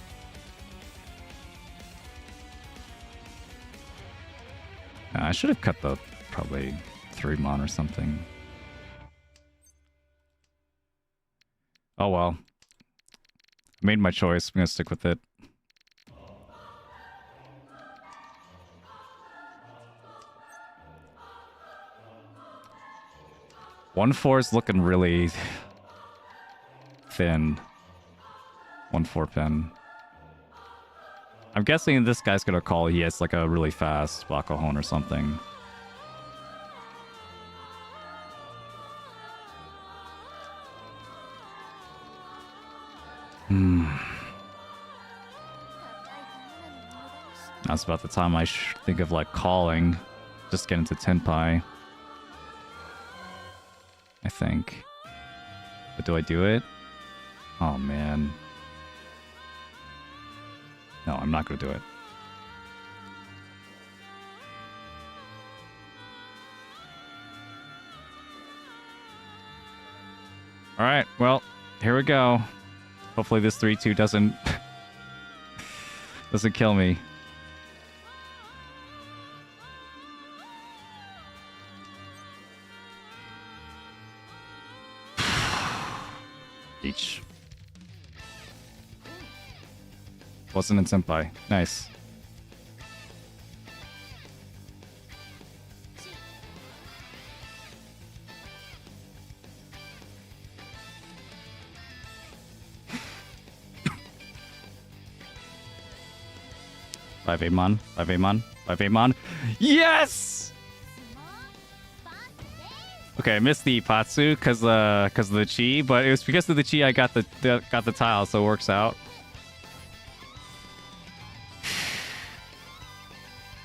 I should have cut the probably 3-mon or something. Oh well. I made my choice. I'm gonna stick with it. One 4 is looking really thin. 1-4 pin. I'm guessing this guy's gonna call. He has like a really fast Bakuhon or something. That's about the time I think of like calling. Just get into Tenpai. I think. But do I do it? Oh man. No, I'm not going to do it. Alright, well, here we go. Hopefully this 3-2 doesn't... doesn't kill me. Each. Wasn't in Senpai. Nice. Five Amon. 5 Amon. 5 Amon. Yes! Okay, I missed the Ipatsu because of the chi, but it was because of the chi I got the tile, so it works out.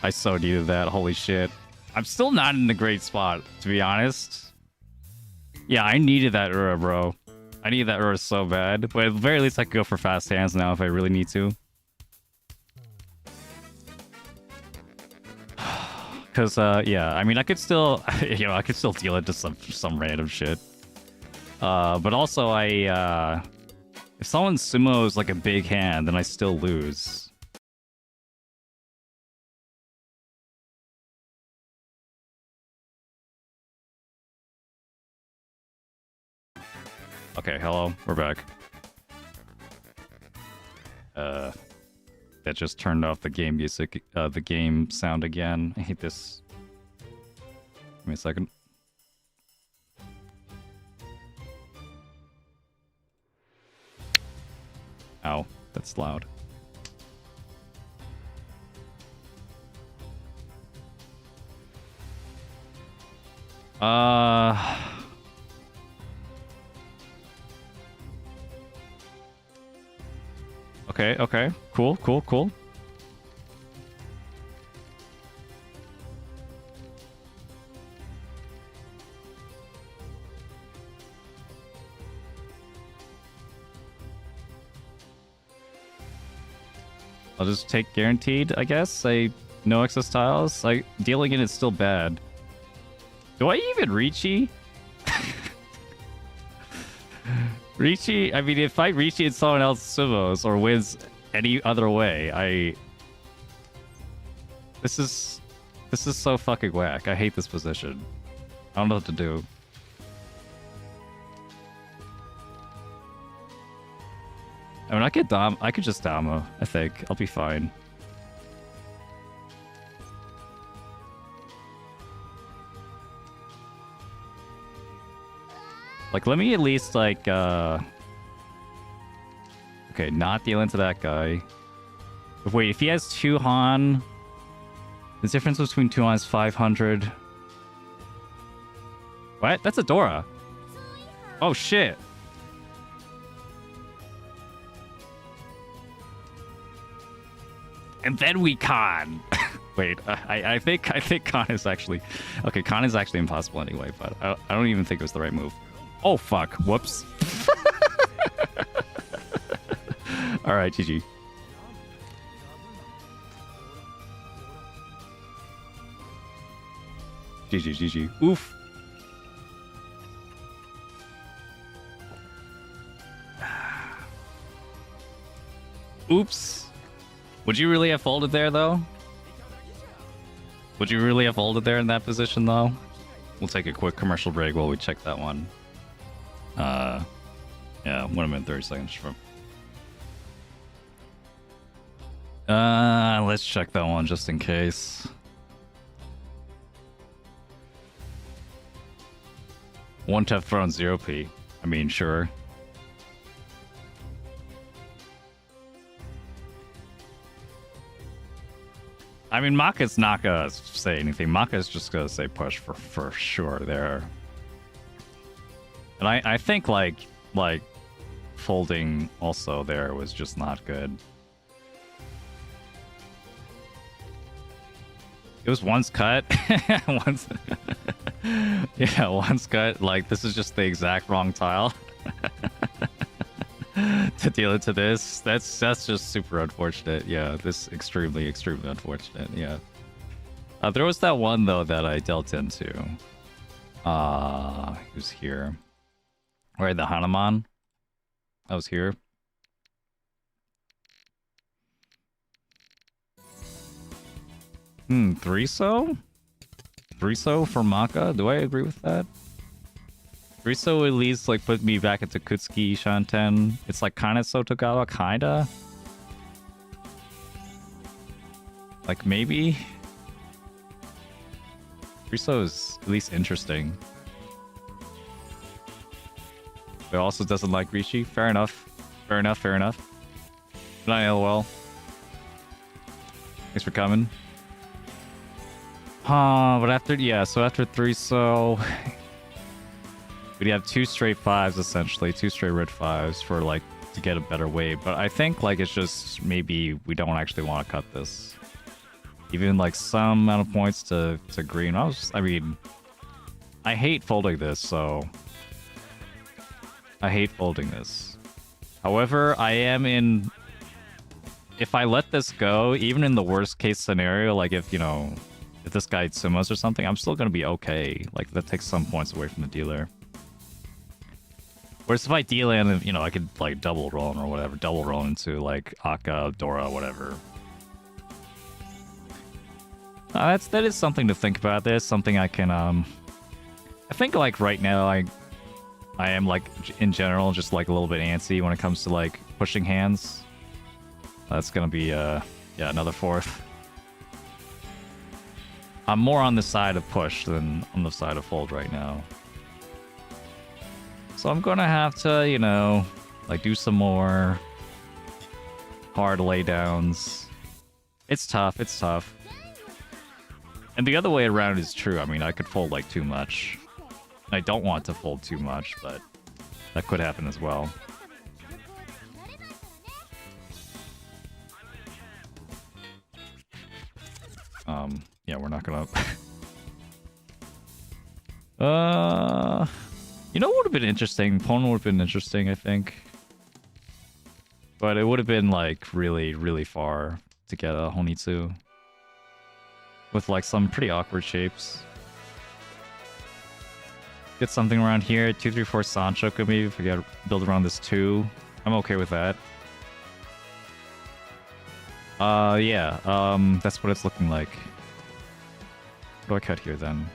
I so needed that. Holy shit. I'm still not in a great spot, to be honest. Yeah, I needed that Ura, bro. I needed that Ura so bad. But at the very least, I could go for fast hands now if I really need to. Because, yeah, I mean, I could still, I could still deal it to some random shit. But also, if someone sumos like a big hand, then I still lose. Okay, hello, we're back. That just turned off the game music, the game sound again. I hate this. Give me a second. Ow, that's loud. Okay. Cool. I'll just take guaranteed, I guess. No excess tiles. Dealing in is still bad. Do I even Richi? Richi, I mean, if I Richi and someone else sumos or wins any other way. This is so fucking whack. I hate this position. I don't know what to do. I mean, I could just Dama, I think. I'll be fine. Like, let me at least, like, okay, not deal into that guy. But wait, if he has 2 Han... The difference between 2 Han is 500. What? That's a Dora. Oh, shit. And then we con. Wait, I think con is actually... Okay, con is actually impossible anyway, but I don't even think it was the right move. Oh, fuck. Whoops. Alright, GG. GG. Oof. Oops. Would you really have folded there, though? Would you really have folded there in that position, though? We'll take a quick commercial break while we check that one. Yeah, 1 minute 30 seconds from. Let's check that one just in case. One tap thrown 0p. I mean, sure. I mean, Maka's not gonna say anything. Maka's just gonna say push for sure there. And I think like folding also there was just not good. It was once cut. once yeah, once cut. Like, this is just the exact wrong tile. To deal into this. That's just super unfortunate. Yeah, this extremely unfortunate. Yeah. There was that one though that I dealt into. Who's here? Right, the Hanuman. I was here. Threeso? Threeso for Maka? Do I agree with that? Threeso at least like put me back into Kutsuki Shanten. It's like kinda Sotogawa, kinda. Like maybe. Threeso is at least interesting. But also doesn't like Rishi. Fair enough. Fair enough. Good night, LOL. Thanks for coming. But after, yeah, so after 3-so... we'd have 2 straight 5s, essentially. 2 straight red 5s for, like, to get a better wave. But I think, like, it's just maybe we don't actually want to cut this. Even, like, some amount of points to green. I mean, I hate folding this, so... I hate folding this. However, I am in... If I let this go, even in the worst case scenario, like if, you know, if this guy sumos or something, I'm still going to be okay. Like, that takes some points away from the dealer. Whereas if I deal in, you know, I could, like, double roll him or whatever. Double roll into, like, Akka, Dora, whatever. That is something to think about. That is something I can, I think, like, right now, I am, like, in general, just, like, a little bit antsy when it comes to, like, pushing hands. That's gonna be, yeah, another 4th. I'm more on the side of push than on the side of fold right now. So I'm gonna have to, you know, like, do some more hard laydowns. It's tough. And the other way around is true. I mean, I could fold, like, too much. I don't want to fold too much, but that could happen as well. Yeah, we're not gonna... You know what would have been interesting? Pwn would have been interesting, I think. But it would have been, like, really far to get a Honitsu. With, like, some pretty awkward shapes. Get something around here. 2, 3, 4 Sancho could maybe build around this 2. I'm okay with that. Yeah. That's what it's looking like. What do I cut here then?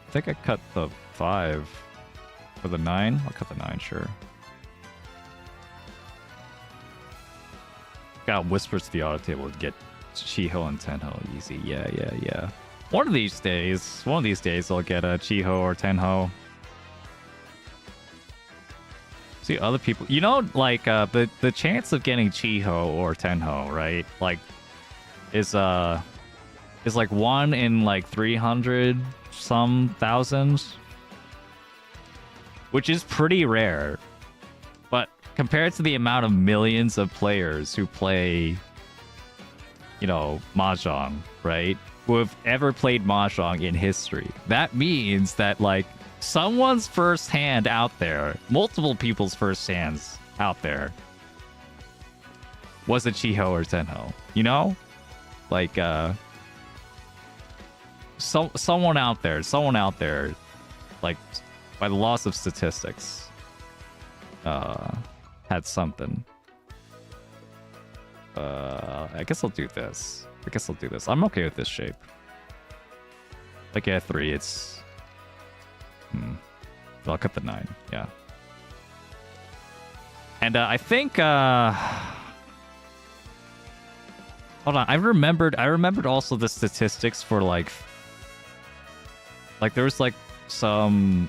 I think I cut the 5 for the 9. I'll cut the 9, sure. Got whispers to the auto table to get Chiho and Tenho easy. Yeah. One of these days I'll get a Chiho or Tenho. See other people, you know, like the chance of getting Chiho or Tenho, right? Like is like 1 in like 300 some thousand, which is pretty rare. But compared to the amount of millions of players who play, you know, Mahjong, right? Who have ever played Mahjong in history, that means that like someone's first hand out there, multiple people's first hands out there, was a Chiho or Tenho, you know? Like someone out there, like by the loss of statistics, had something. I guess I'll do this. I'm okay with this shape. Like at 3, it's I'll cut the 9, yeah. And I think hold on, I remembered also the statistics for like there was like some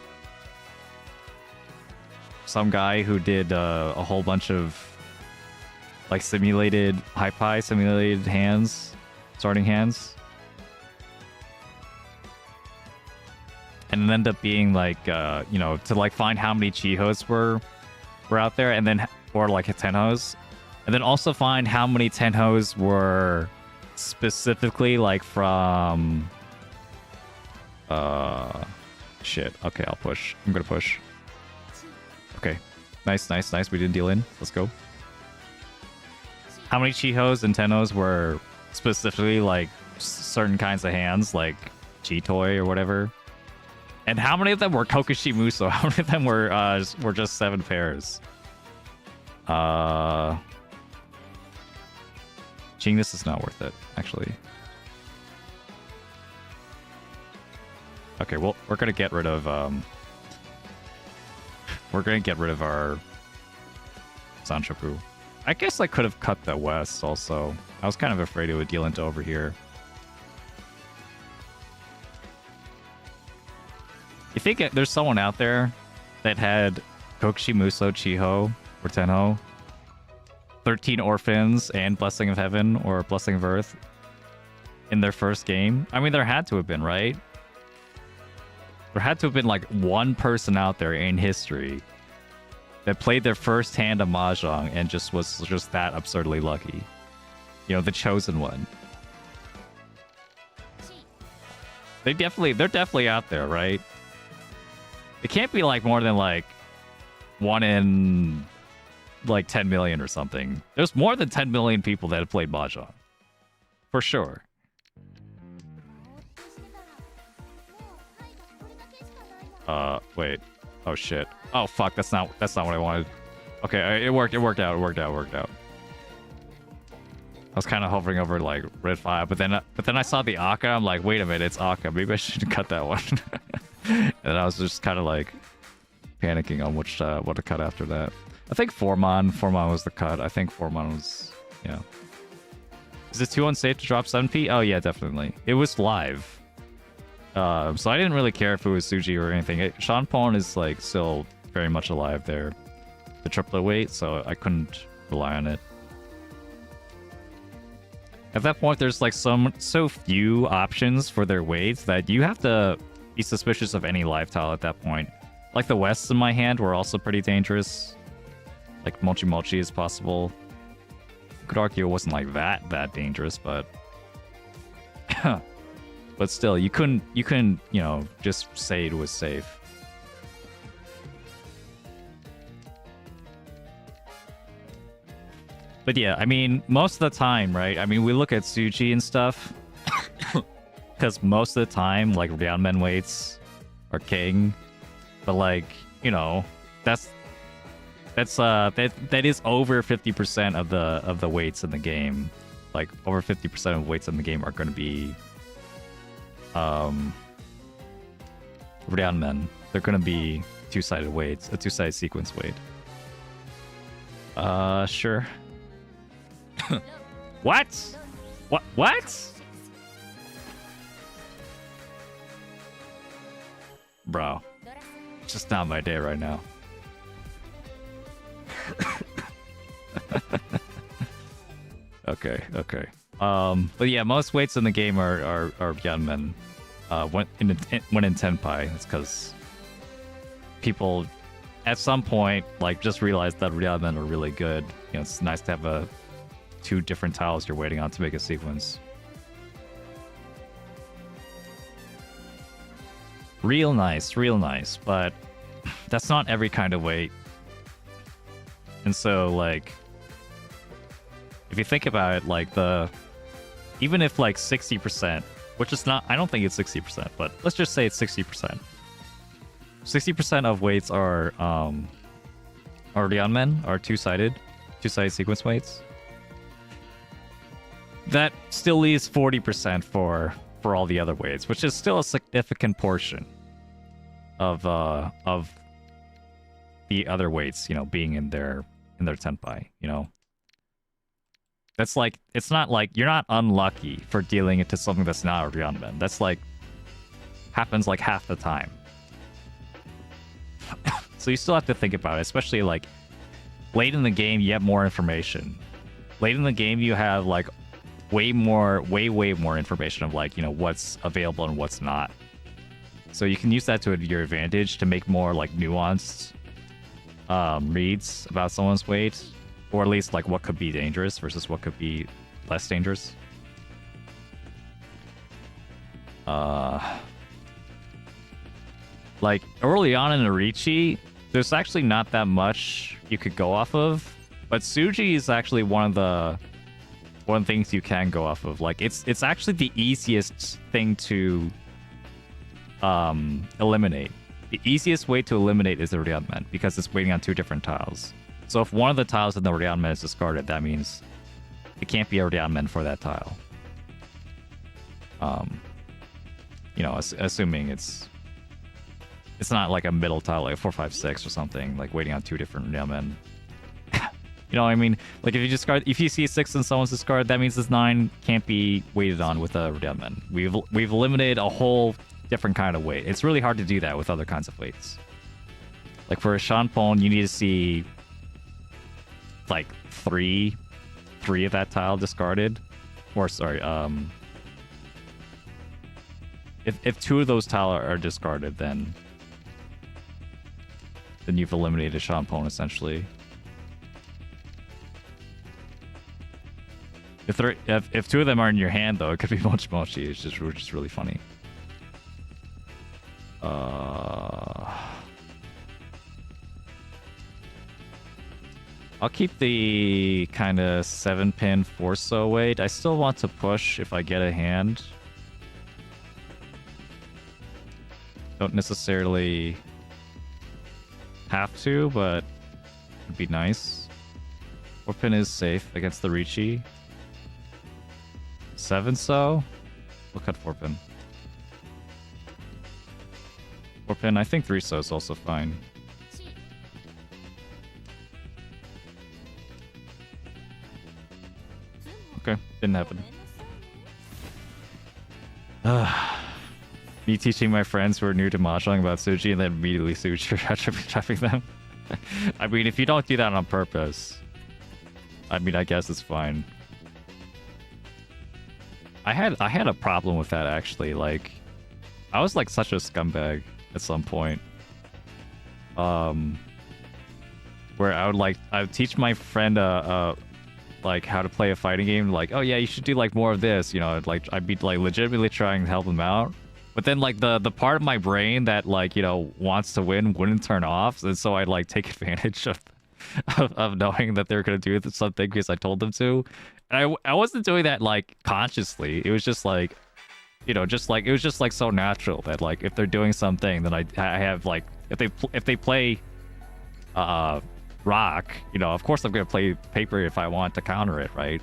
guy who did a whole bunch of like simulated hands, starting hands, and it ended up being like you know, to like find how many Chihos were out there, and then or like Tenhos, and then also find how many Tenhos were specifically like from shit. Okay, I'll push. I'm gonna push. Okay, nice. We didn't deal in. Let's go. How many Chihos and Tenhos were specifically like certain kinds of hands, like Chitoi or whatever? And how many of them were Kokushi Muso? How many of them were just 7 pairs? Ching, this is not worth it, actually. Okay, well, we're gonna get rid of our Sanchoku. I guess I could have cut the west also. I was kind of afraid it would deal into over here. You think there's someone out there that had Kokushi Muso, Chiho, or Tenho, 13 Orphans, and Blessing of Heaven or Blessing of Earth in their first game? I mean, there had to have been, right? There had to have been like one person out there in history that played their first hand of Mahjong and was just that absurdly lucky. You know, the chosen one. They're definitely out there, right? It can't be like more than like 1 in like 10 million or something. There's more than 10 million people that have played Mahjong. For sure. Wait. Oh shit. Oh fuck, that's not what I wanted. Okay, it worked out. I was kind of hovering over like red 5, but then I saw the Akka. I'm like, wait a minute, it's Akka. Maybe I should cut that one. And I was just kind of like panicking on what to cut after that. I think Formon was the cut. I think Formon was, yeah. Is it too unsafe to drop 7p? Oh yeah, definitely. It was live. So I didn't really care if it was Suji or anything. Sean Pon is like still very much alive there. The triplet weight, so I couldn't rely on it. At that point, there's like so few options for their weights that you have to be suspicious of any live tile at that point. Like the Wests in my hand were also pretty dangerous. Like Mochi Mochi is possible. You could argue it wasn't like that dangerous, but but still, you couldn't, you know, just say it was safe. But yeah, I mean, most of the time, right? I mean, we look at Suji and stuff, because most of the time, like, Ryanmen weights are king. But, like, you know, that's that is over 50% of the weights in the game. Like over 50% of weights in the game are going to be Ryanmen. They're going to be two-sided weights, a two-sided sequence weight. Sure. What? What? Bro, it's just not my day right now. Okay. But yeah, most weights in the game are Yanmen. When in Tenpai, it's because people at some point like just realized that Yanmen are really good. You know, it's nice to have two different tiles you're waiting on to make a sequence. Real nice, but that's not every kind of weight. And so, like, if you think about it, like even if like 60%, which is not, I don't think it's 60%, but let's just say it's 60%. 60% of weights are Ryanmen, are two-sided sequence weights. That still leaves 40% for all the other weights, which is still a significant portion of the other weights, you know, being in their tenpai, you know. That's like, it's not like you're not unlucky for dealing into something that's not a Ryanmen. That's like happens like half the time. So you still have to think about it, especially like late in the game you have more information. Late in the game you have like way more information of like, you know, what's available and what's not. So you can use that to your advantage to make more like nuanced reads about someone's weight, or at least like what could be dangerous versus what could be less dangerous. Like early on in Arichi, there's actually not that much you could go off of, but Suji is actually one of the things you can go off of. Like it's actually the easiest thing to eliminate. The easiest way to eliminate is the Ryanmen because it's waiting on two different tiles. So if one of the tiles in the Ryanmen is discarded, that means it can't be a Ryanmen for that tile. You know, assuming it's not like a middle tile, like a 4, 5, 6 or something, like waiting on two different Ryanmen. You know what I mean? Like if you see a 6 and someone's discarded, that means this 9 can't be waited on with a Ryanmen. We've eliminated a whole different kind of weight. It's really hard to do that with other kinds of weights. Like for a Shanpon, you need to see like three of that tile discarded. Or sorry, if 2 of those tiles are discarded, then you've eliminated Shanpon essentially. If 2 of them are in your hand, though, it could be Mochi Mochi. It's just really funny. I'll keep the kind of 7-pin Forso weight. I still want to push if I get a hand. Don't necessarily have to, but it'd be nice. 4-pin is safe against the Richi. 7-so? We'll cut 4-pin. 4-pin, I think 3-so is also fine. Okay, didn't happen. Me teaching my friends who are new to Mahjong about Suji and then immediately Suji trapping them. I mean, if you don't do that on purpose, I mean, I guess it's fine. I had a problem with that actually. Like, I was like such a scumbag at some point. Where I would teach my friend like how to play a fighting game. Like, oh yeah, you should do like more of this. You know, like I'd be like legitimately trying to help him out. But then like the part of my brain that like, you know, wants to win wouldn't turn off, and so I'd like take advantage of knowing that they're gonna do something because I told them to. And I wasn't doing that like consciously. It was just like, you know, just like it was just like so natural that like if they're doing something, then I have like if they play rock, you know, of course I'm gonna play paper if I want to counter it, right?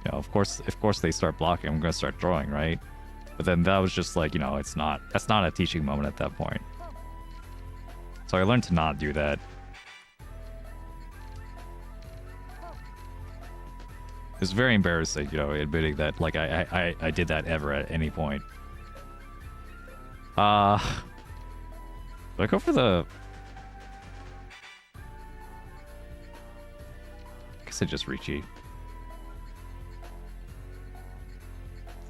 You know, of course they start blocking, I'm gonna start throwing, right? But then that was just like, you know, that's not a teaching moment at that point. So I learned to not do that. It's very embarrassing, you know, admitting that like I did that ever at any point. Do I go for the... I guess I just reachy.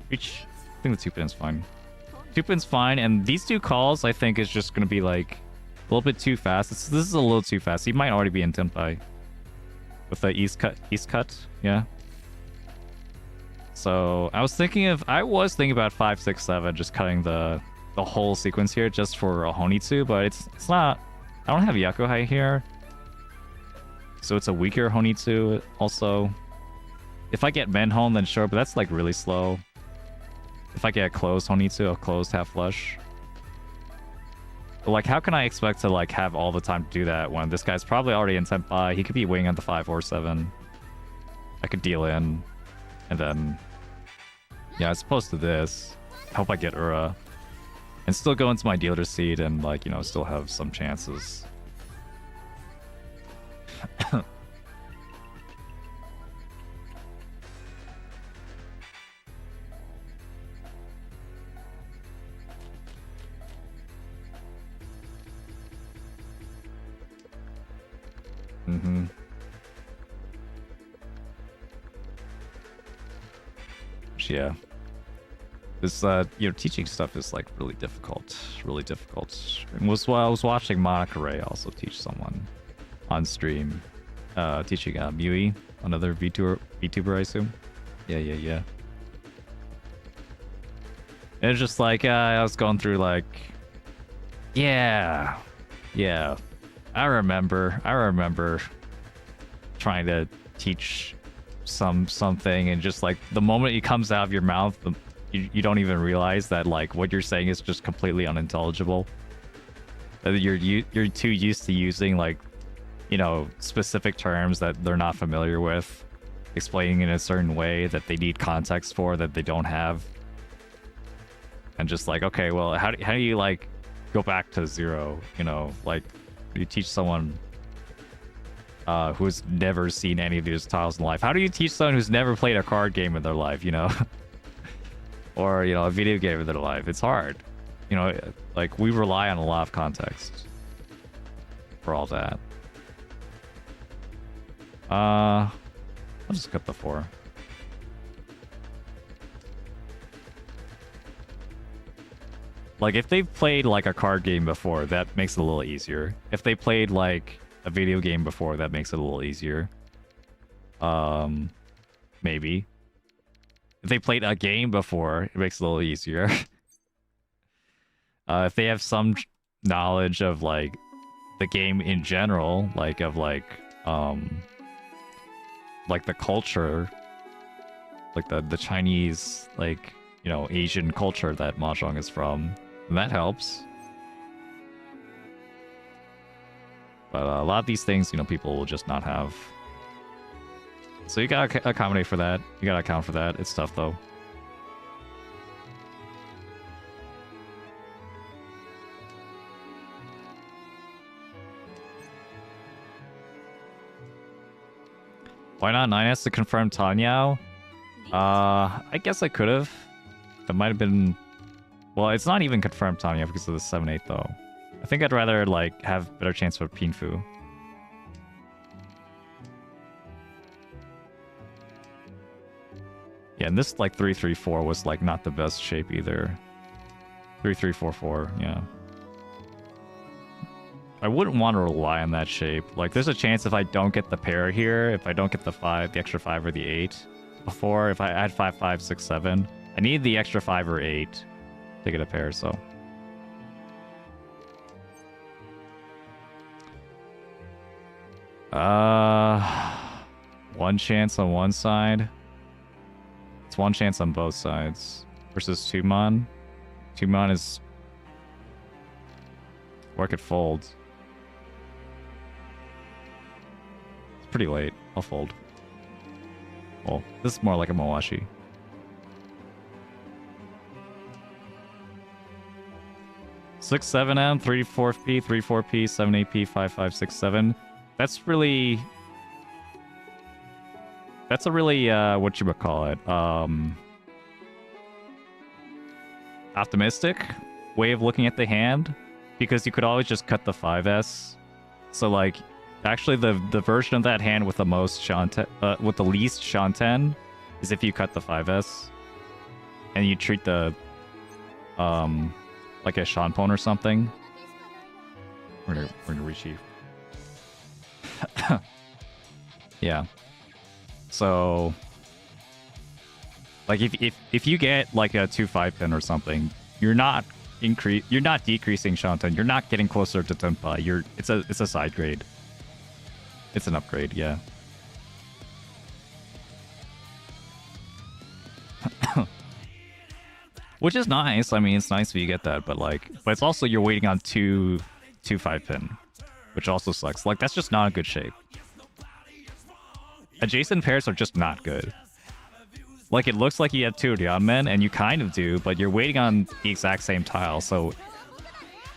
Reach. I think the 2-pin's fine. 2-pin's fine, and these 2 calls I think is just gonna be like a little bit too fast. This is a little too fast. He might already be in Tenpai. With the east cut, yeah. So I was thinking about 5, 6, 7, just cutting the whole sequence here just for a Honitsu, but it's not. I don't have Yakuhai here, so it's a weaker Honitsu. Also, if I get Menhon, then sure, but that's like really slow. If I get a closed Honitsu, a closed half flush. But like, how can I expect to like have all the time to do that when this guy's probably already in Senpai? He could be wing on the 5 or 7. I could deal in, and then yeah, as opposed to this, I hope I get Ura. And still go into my dealer seat and, like, you know, still have some chances. Mm-hmm. Yeah. This, you know, teaching stuff is, like, really difficult. Really difficult. I was watching Monica Ray also teach someone on stream. Teaching Mui, another VTuber, I assume. Yeah. And it's just like, I was going through, like... Yeah. I remember trying to teach something, and just, like, the moment it comes out of your mouth... You don't even realize that like what you're saying is just completely unintelligible. You're too used to using like, you know, specific terms that they're not familiar with, explaining in a certain way that they need context for that they don't have, and just like, okay, well, how do you like go back to zero? You know, like you teach someone who's never seen any of these styles in life. How do you teach someone who's never played a card game in their life? You know. Or, you know, a video game in their life. It's hard. You know, like, we rely on a lot of context for all that. I'll just cut the 4. Like, if they've played, like, a card game before, that makes it a little easier. If they played, like, a video game before, that makes it a little easier. Maybe. If they played a game before, it makes it a little easier. If they have some knowledge of, like, the game in general, like, of, like the culture, like, the Chinese, like, you know, Asian culture that Mahjong is from, and that helps. But a lot of these things, you know, people will just not have. So you gotta accommodate for that. You gotta account for that. It's tough, though. Why not 9S to confirm Tanyao? I guess I could have. That might have been... Well, it's not even confirmed Tanyao because of the 7-8, though. I think I'd rather, like, have better chance for Pinfu. Yeah, and this, like, 3-3-4 was, like, not the best shape either. 3-3-4-4, yeah. I wouldn't want to rely on that shape. Like, there's a chance if I don't get the pair here, if I don't get the 5, the extra 5 or the 8 before, if I add 5, 5, 6, 7, I need the extra 5 or 8 to get a pair, so. One chance on one side. It's one chance on both sides. Versus Tumon. Tumon is... Or I could fold. pretty late. I'll fold. Well, this is more like a Mawashi. Six 7M, 3 4P, 3 4P, 7 AP, 5 5 6 7. That's really. That's a really what you call it? Optimistic way of looking at the hand, because you could always just cut the 5S. So like, actually the version of that hand with the most with the least Shanten is if you cut the 5S and you treat the like a Shanpon or something. We're gonna rechieve. Yeah. So like if you get like a 2-5 pin or something, you're not decreasing Shanten. You're not getting closer to Tenpai. It's a side grade. It's an upgrade, yeah. Which is nice. I mean, it's nice if you get that, but it's also you're waiting on 2-5 pin, which also sucks. Like, that's just not a good shape. Adjacent pairs are just not good. Like, it looks like you have 2 Ryanmen, and you kind of do, but you're waiting on the exact same tile, so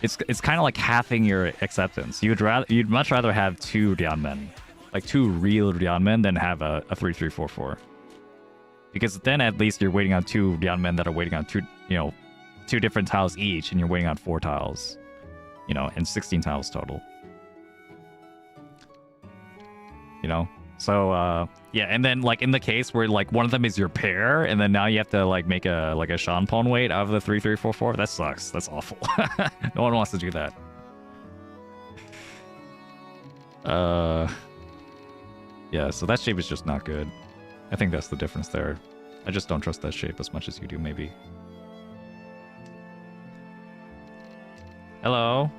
it's kind of like halving your acceptance. You'd much rather have 2 Ryanmen, like 2 real Ryanmen, than have a 3-3-4-4. Because then at least you're waiting on 2 Ryanmen that are waiting on 2 different tiles each, and you're waiting on 4 tiles, and 16 tiles total. So yeah, and then like in the case where like one of them is your pair, and then now you have to like make a Shanpon weight out of the 3-3-4-4. That sucks. That's awful. No one wants to do that. Yeah, so that shape is just not good. I think that's the difference there. I just don't trust that shape as much as you do, maybe. Hello?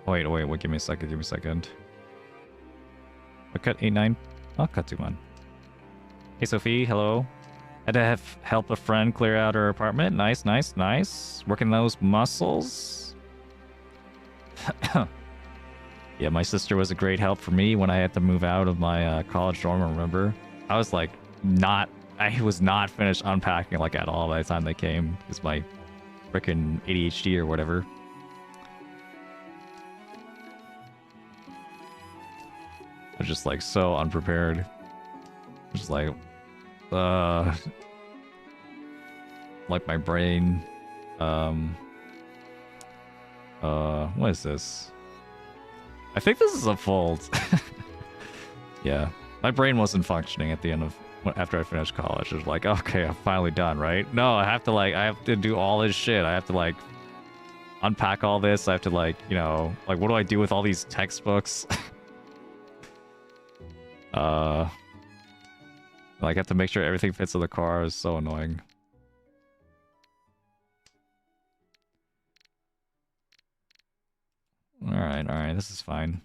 Wait, give me a second. I cut 8-9. I'll cut 2-1. Hey, Sophie, hello. Had to help a friend clear out her apartment. Nice. Working those muscles. Yeah, my sister was a great help for me when I had to move out of my college dorm, remember? I was not finished unpacking like at all by the time they came. It's my freaking ADHD or whatever. I was just like so unprepared. Just like my brain. What is this? I think this is a fold. Yeah, my brain wasn't functioning at the end of after I finished college. It was like, okay, I'm finally done, right? No, I have to do all this shit. I have to unpack all this. I have to what do I do with all these textbooks? I have to make sure everything fits in the car. It's so annoying. Alright, this is fine.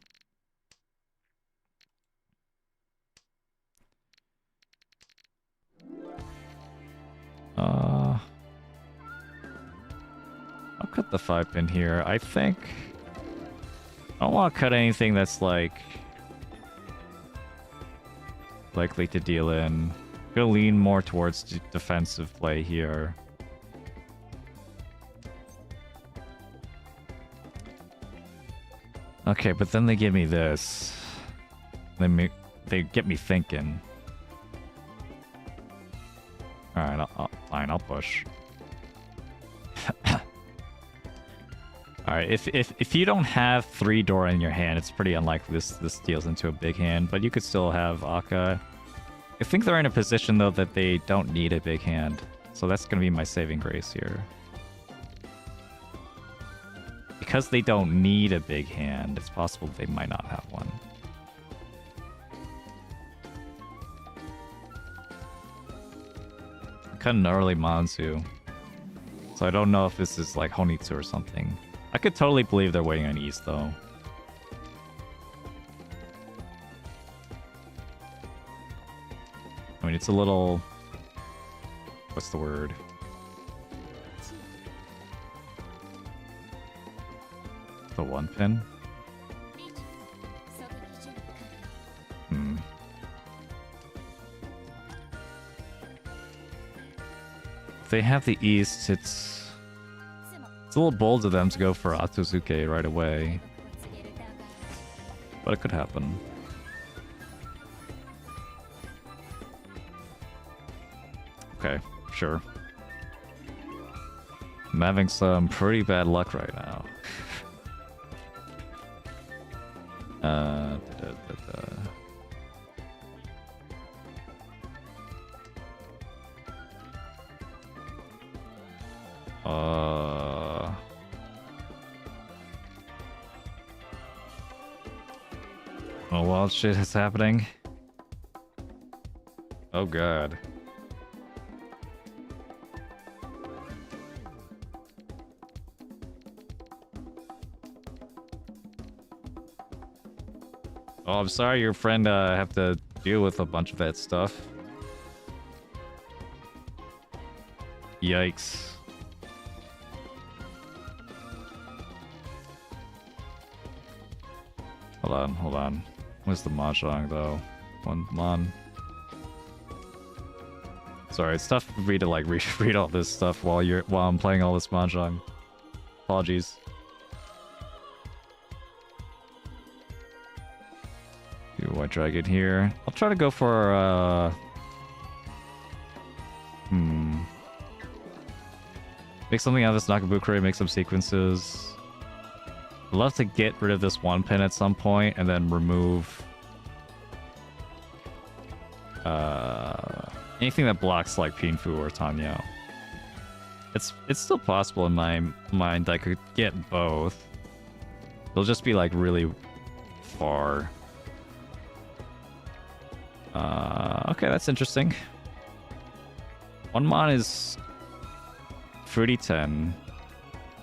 I'll cut the 5 pin here. I think I don't want to cut anything that's likely to deal in. Gonna lean more towards defensive play here. Okay, but then they give me this. They get me thinking. Alright, fine, I'll push. Alright, if you don't have 3 Dora in your hand, it's pretty unlikely this deals into a big hand, but you could still have Akka. I think they're in a position though that they don't need a big hand. So that's gonna be my saving grace here. Because they don't need a big hand, it's possible they might not have one. I cut an early Mansu, so I don't know if this is like Honitsu or something. I could totally believe they're waiting on East though. I mean, it's a little... What's the word? The 1 pin? they have the East, it's a little bold of them to go for Atuzuke right away. But it could happen. Okay, sure. I'm having some pretty bad luck right now. Oh, wild shit is happening. Oh god. Oh, I'm sorry your friend have to deal with a bunch of that stuff. Yikes. Hold on. Where's the Mahjong though? One Mon. Sorry, it's tough for me to like read all this stuff while I'm playing all this Mahjong. Apologies. Do White Dragon here. I'll try to go for make something out of this Nakabukure, make some sequences. I'd love to get rid of this one pin at some point and then remove anything that blocks like Pinfu or Tanyo. It's still possible in my mind that I could get both. They'll just be like really far. Okay, that's interesting. One Mon is Fruity 10.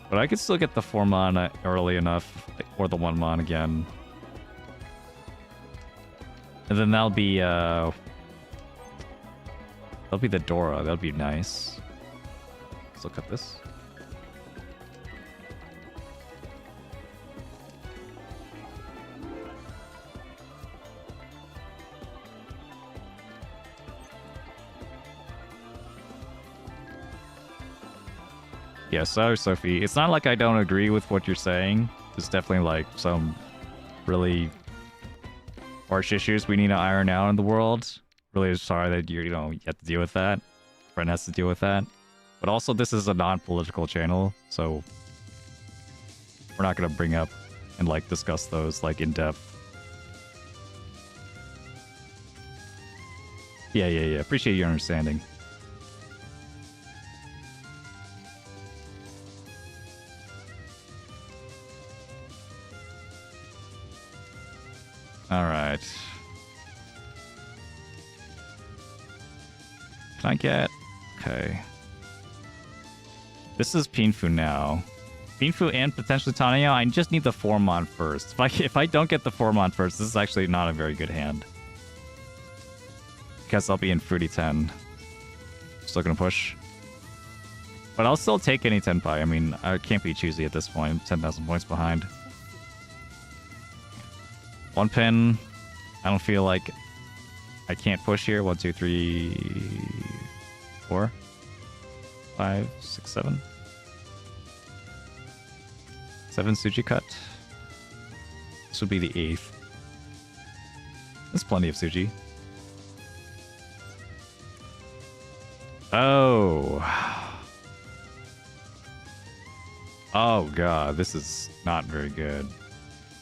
But I could still get the 4 Mon early enough, or the 1 Mon again. And then that'll be the Dora. That'll be nice. So cut this. Yeah, sorry, Sophie. It's not like I don't agree with what you're saying. There's definitely like some really harsh issues we need to iron out in the world. Really sorry that you have to deal with that. Friend has to deal with that. But also, this is a non-political channel, so we're not gonna bring up and like discuss those like in depth. Yeah. Appreciate your understanding. All right. Can I get... Okay. This is Pinfu now. Pinfu and potentially Taneo. I just need the 4 Mon first. If I don't get the 4 Mon first, this is actually not a very good hand. Because I'll be in Fruity 10. Still gonna push. But I'll still take any Tenpai. I mean, I can't be choosy at this point. I'm 10,000 points behind. 1 pin. I don't feel like I can't push here. 1, 2, 3, 4, 5, 6, 7. 7 Suji cut. This would be the 8th. There's plenty of Suji. Oh. Oh god, this is not very good.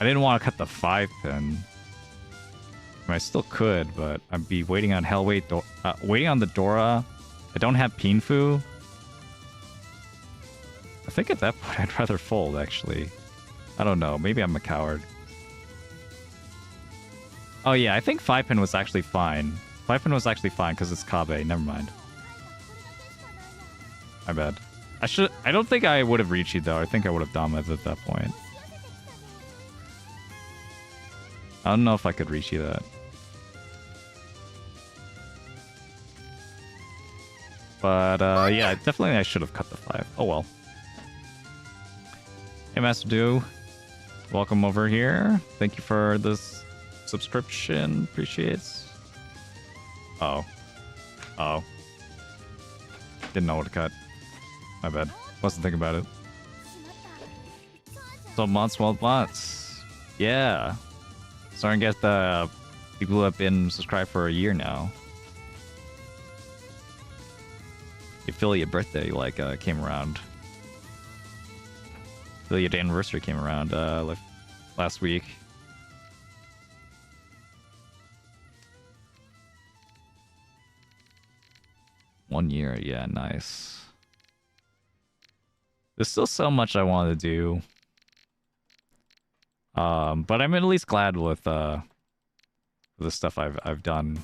I didn't want to cut the 5 pin. I mean, I still could, but I'd be waiting on waiting on the Dora. I don't have Pinfu. I think at that point I'd rather fold, actually. I don't know. Maybe I'm a coward. Oh yeah, I think 5 pin was actually fine. 5 pin was actually fine because it's Kabe. Never mind. My bad. I don't think I would have reached it though. I think I would have dominated at that point. I don't know if I could reach you that. But, yeah, definitely I should have cut the 5. Oh, well. Hey, Master Do. Welcome over here. Thank you for this subscription. Appreciates. Oh. Oh. Didn't know what to cut. My bad. Wasn't thinking about it. So months. Yeah. Starting to get the people who have been subscribed for a year now. Affiliate birthday came around. Affiliate anniversary came around last week. One year, yeah, nice. There's still so much I want to do. But I'm at least glad with the stuff I've done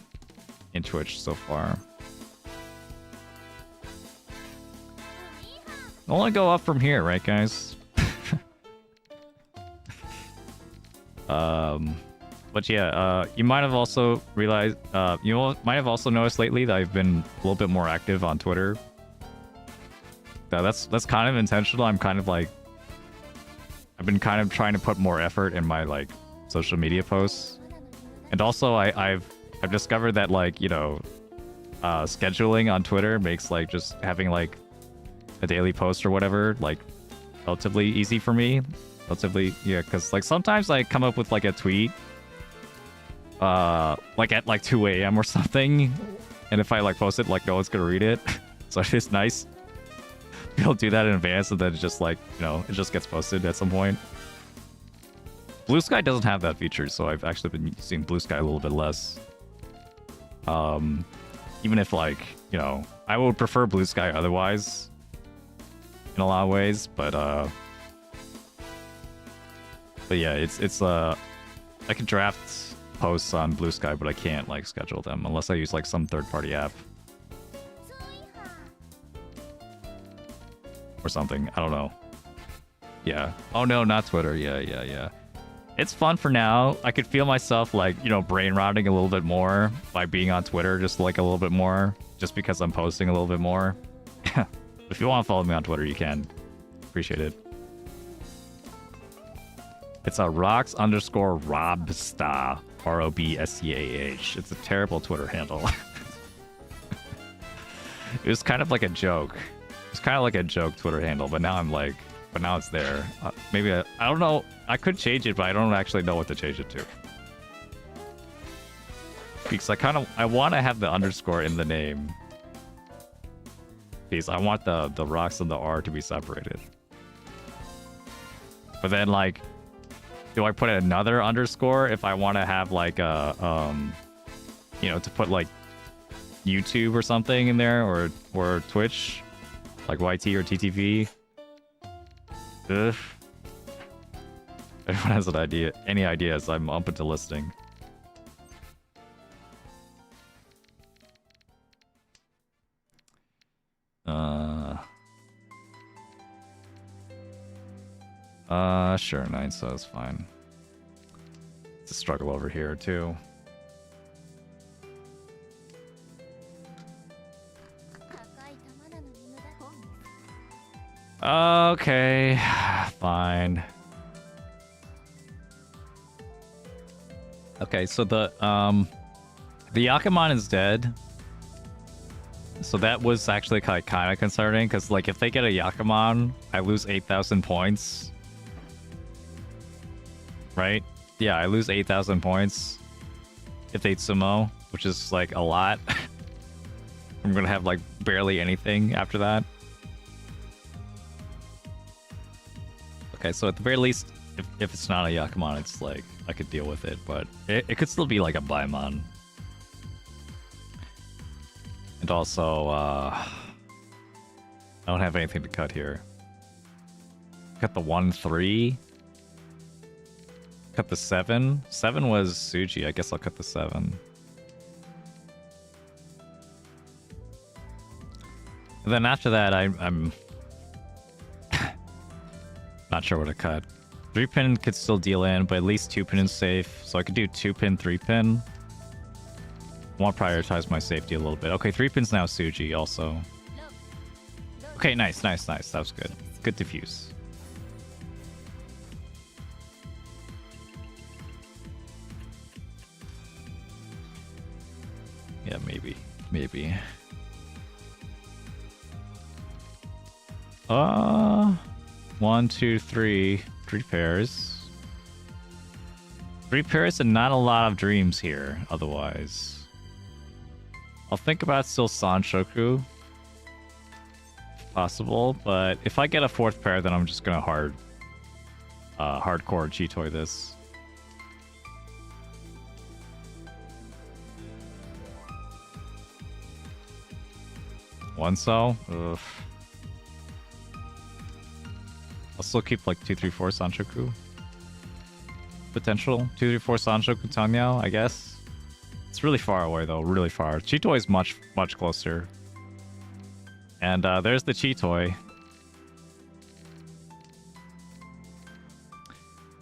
in Twitch so far. Only go up from here, right, guys? But yeah, you might have also realized, might have also noticed lately that I've been a little bit more active on Twitter. That's kind of intentional. I'm kind of like, I've been kind of trying to put more effort in my like social media posts, and also I've discovered that like scheduling on Twitter makes like just having like a daily post or whatever like relatively easy for me. Yeah, because like sometimes I come up with like a tweet like at like 2 a.m. or something, and if I like post it, like no one's gonna read it. So it's nice to be able to do that in advance, and then it just like it just gets posted at some point. Blue Sky doesn't have that feature, so I've actually been using Blue Sky a little bit less. Even if like I would prefer Blue Sky otherwise in a lot of ways, but yeah, it's I can draft posts on Blue Sky, but I can't like schedule them unless I use like some third-party app or something. I don't know. Yeah. Oh no, not Twitter. Yeah. It's fun for now. I could feel myself like brain rotting a little bit more by being on Twitter, just like a little bit more, just because I'm posting a little bit more. If you want to follow me on Twitter, you can. Appreciate it. It's a Rox_Robstah. ROBSTAH. It's a terrible Twitter handle. It was kind of like a joke. It's kind of like a joke Twitter handle, but now now it's there. Maybe I don't know. I could change it, but I don't actually know what to change it to. Because I want to have the underscore in the name. Because I want the rocks and the R to be separated. But then like, do I put another underscore if I want to have like a to put like YouTube or something in there, or Twitch, like YT or TTV? Ugh. Everyone has an idea. Any ideas? I'm open to listening. Sure, 9 so is fine. It's a struggle over here too. Okay, fine. Okay, so the Yakiman is dead. So that was actually kind of concerning, because like if they get a Yakiman, I lose 8,000 points. Right? Yeah, I lose 8,000 points if they sumo, which is like a lot. I'm gonna have like barely anything after that. Okay, so at the very least, if it's not a Yakiman, it's like I could deal with it, but it could still be like a Baimon. And also, I don't have anything to cut here. Cut the 1-3. Cut the 7. 7 was Suji. I guess I'll cut the 7. And then after that, I'm not sure what to cut. 3-pin could still deal in, but at least 2-pin is safe. So I could do 2-pin, 3-pin. I want to prioritize my safety a little bit. Okay, 3-pin's now Suji also. Okay, nice. That was good. Good diffuse. Yeah, maybe. 1, 2, 3. 3 pairs. 3 pairs and not a lot of dreams here, otherwise. I'll think about still Sanshoku. If possible, but if I get a 4th pair, then I'm just gonna hardcore Chitoy this. One cell? Ugh. I'll still keep like 2, 3, 4 Sanshoku. Potential 2, 3, 4 Sanshoku Tanyao, I guess. It's really far away though, really far. Chitoy is much closer. And there's the Chitoy.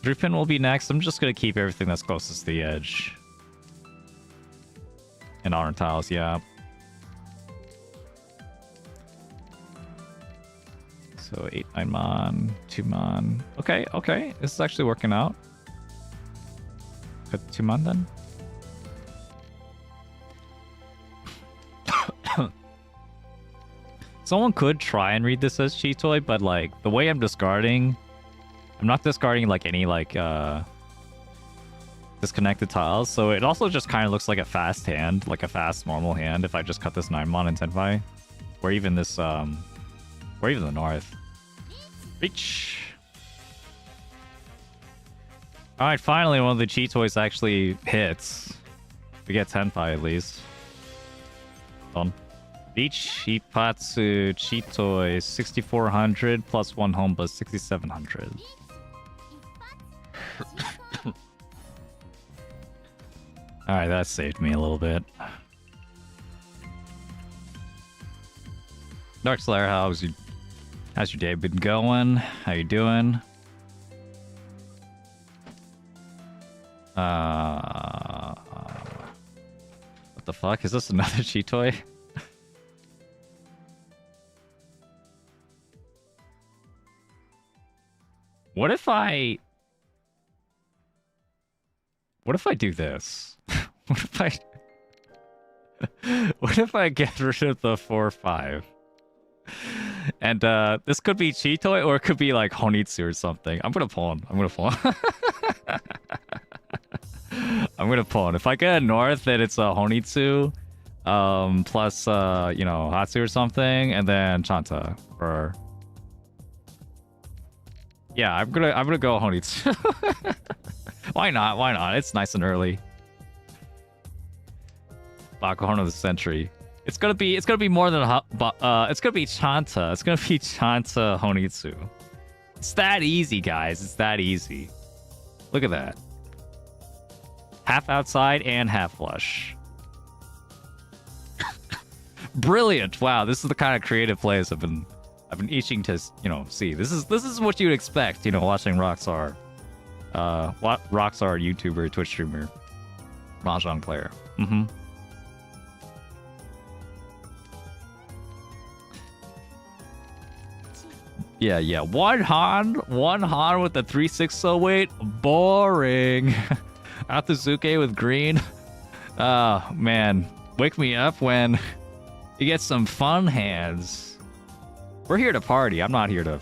3-pin will be next. I'm just gonna keep everything that's closest to the edge. And honor tiles, yeah. So 8, 9 mon, 2 mon. Okay, okay. This is actually working out. Cut 2 mon then. Someone could try and read this as Chitoy, but like the way I'm discarding, I'm not discarding like any like disconnected tiles, so it also just kind of looks like a fast hand, like a fast normal hand if I just cut this 9 mon and Tenpai. Or even this or even the north. Reach. Alright, finally one of the Chitoys actually hits. We get Tenpai at least. Done. Beach, Ipatsu, Chitoy, 6400 plus 1 Homba, 6700. Alright, that saved me a little bit. Dark Slayer, how's your day been going? How you doing? What the fuck? Is this another Chitoy? What if I do this? What if I get rid of the 4-5? And this could be Chitoy or it could be like Honitsu or something. I'm gonna pawn. I'm gonna pawn. I'm gonna pawn. If I get a north, then it's a Honitsu, plus you know, Hatsu or something, and then Chanta. Or yeah, I'm gonna go Honitsu. Why not? Why not? It's nice and early. Bakuhon of the Century. It's gonna be more than it's gonna be Chanta. It's gonna be Chanta Honitsu. It's that easy, guys. It's that easy. Look at that. Half outside and half flush. Brilliant! Wow, this is the kind of creative plays I've been itching to, you know, see. This is what you'd expect, you know, watching Rockstar. Rockstar YouTuber, Twitch streamer, Mahjong player. Mm-hmm. Yeah. One Han with the 3-6 weight. Boring. Atazuke with green. Oh man, wake me up when you get some fun hands. We're here to party. I'm not here to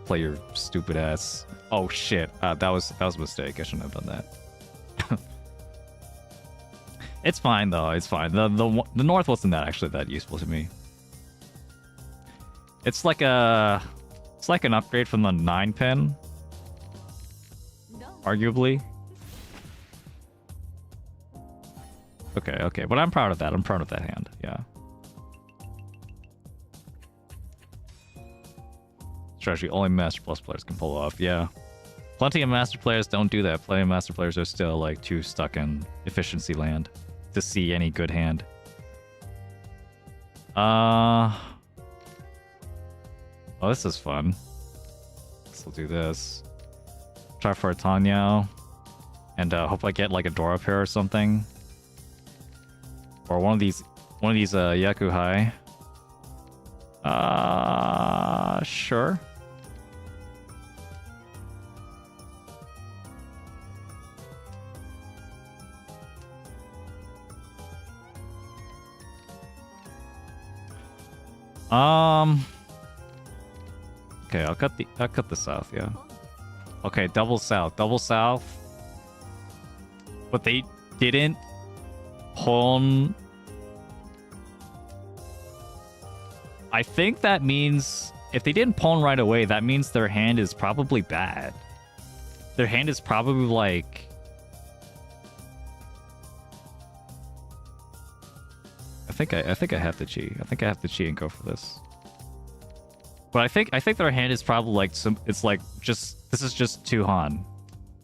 play your stupid ass. Oh shit, that was a mistake. I shouldn't have done that. It's fine though. It's fine. The north wasn't that useful to me. It's like an upgrade from the 9-pin, arguably. Okay, but I'm proud of that. I'm proud of that hand. Yeah. Strategy only Master Plus players can pull off. Yeah. Plenty of Master players don't do that. Plenty of Master players are still like too stuck in efficiency land to see any good hand. Oh, this is fun. So we'll do this. Try for a Tanyao. And hope I get like a Dora pair or something. Or one of these Yakuhai. Sure. Okay, I'll cut the south, yeah. Okay, double south. But they didn't pawn. I think that means if they didn't pawn right away, that means their hand is probably bad. Their hand is probably like, I think I have to cheat. I think I have to cheat and go for this. But I think their hand is probably like it's like just this is just two Han.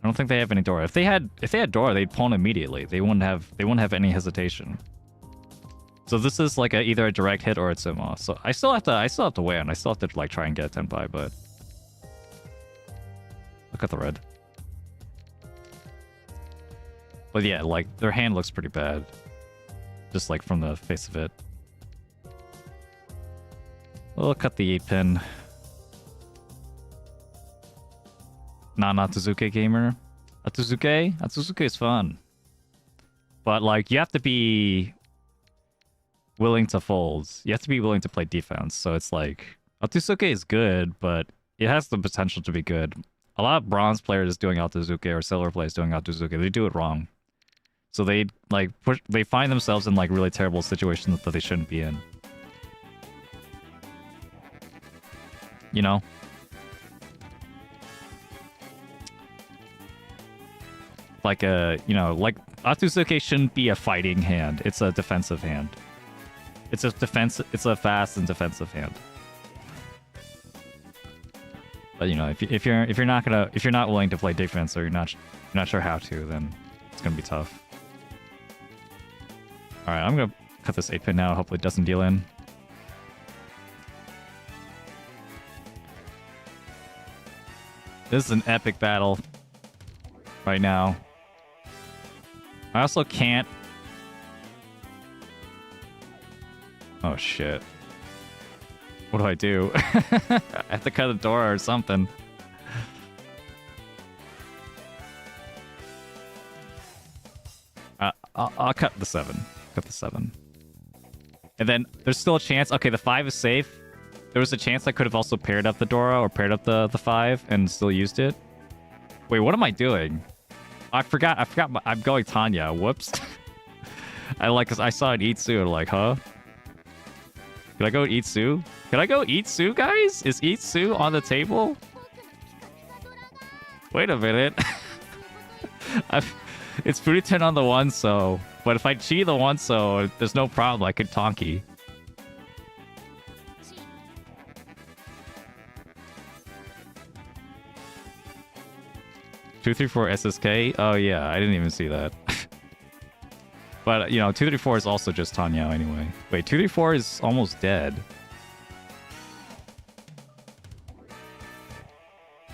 I don't think they have any Dora. If they had Dora, they'd pawn immediately. They wouldn't have any hesitation. So this is like either a direct hit or a Sima. So I still have to win. I still have to like try and get a Tenpai, but look at the red. But yeah, like their hand looks pretty bad. Just like from the face of it. We'll cut the 8-pin. Not Atsuzuke gamer. Atsuzuke is fun. But like you have to be willing to fold. You have to be willing to play defense. So it's like Atsuzuke is good, but it has the potential to be good. A lot of bronze players doing Atsuzuke or silver players doing Atsuzuke, they do it wrong. So they like they find themselves in like really terrible situations that they shouldn't be in. You know? Like like Atsuzuke shouldn't be a fighting hand. It's a defensive hand. It's a fast and defensive hand. But you know, if you're not willing to play defense or you're not sure how to, then it's gonna be tough. All right, I'm gonna cut this 8-pin now. Hopefully, it doesn't deal in. This is an epic battle right now. I also can't. Oh shit. What do I do? I have to cut a door or something. I'll cut the 7. Cut the 7. And then there's still a chance. Okay, the 5 is safe. There was a chance I could have also paired up the Dora or paired up the 5 and still used it. Wait, what am I doing? I forgot. I'm going Tanya. Whoops. Cause I saw an Itsu and like, huh? Can I go Itsu? Can I go Itsu, guys? Is Itsu on the table? Wait a minute. It's Furiten on the 1-so. But if I cheat the 1-so, there's no problem. I could Tonki. Two, 3, 4 SSK? Oh yeah, I didn't even see that. But, you know, 234 is also just Tanyao anyway. Wait, 234 is almost dead.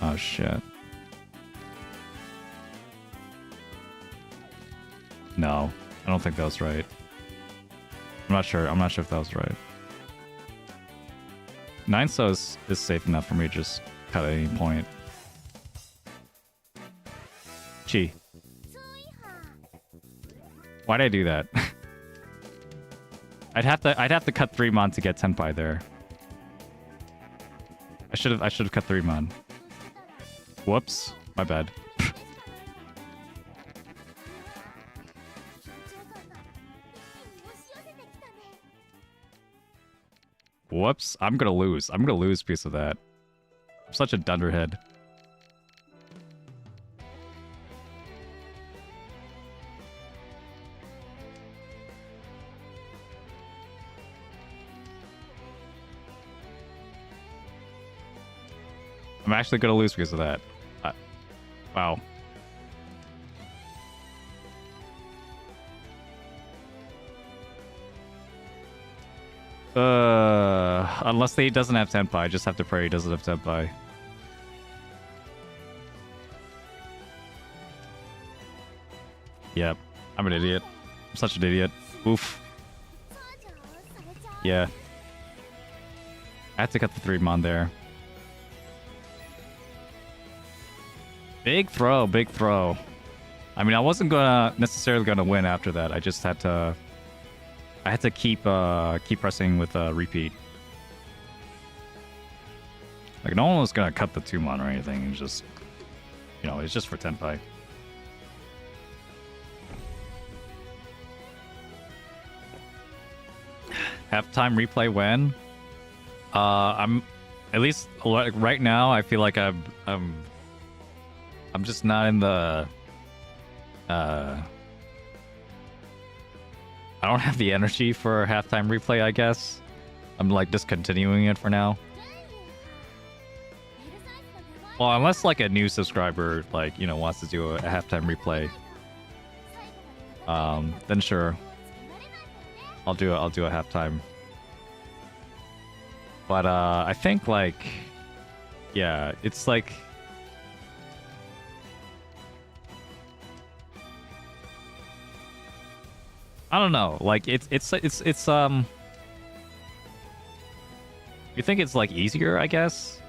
Oh, shit. No, I don't think that was right. I'm not sure if that was right. 9-so is safe enough for me to just cut at any point. Chi. Why'd I do that? I'd have to cut 3 mon to get Tenpai there. I should have cut 3 mon. Whoops, my bad. Whoops, I'm gonna lose. I'm gonna lose a piece of that. I'm such a dunderhead. I'm actually gonna lose because of that. Wow. Unless he doesn't have Tenpai, I just have to pray he doesn't have Tenpai. Yep, I'm an idiot. I'm such an idiot. Oof. Yeah. I had to cut the 3 mon there. Big throw, big throw. I mean, I wasn't necessarily gonna win after that. I just had to. I had to keep pressing with repeat. Like, no one was gonna cut the 2-mon or anything. It's just, you know, it's just for Tenpai. Halftime replay when? I'm at least like right now. I feel like I'm just not in the. I don't have the energy for halftime replay. I guess I'm like discontinuing it for now. Well, unless like a new subscriber like wants to do a halftime replay, then sure. I'll do a halftime. But I think like, yeah, it's like I don't know. Like it's you think it's like easier, I guess,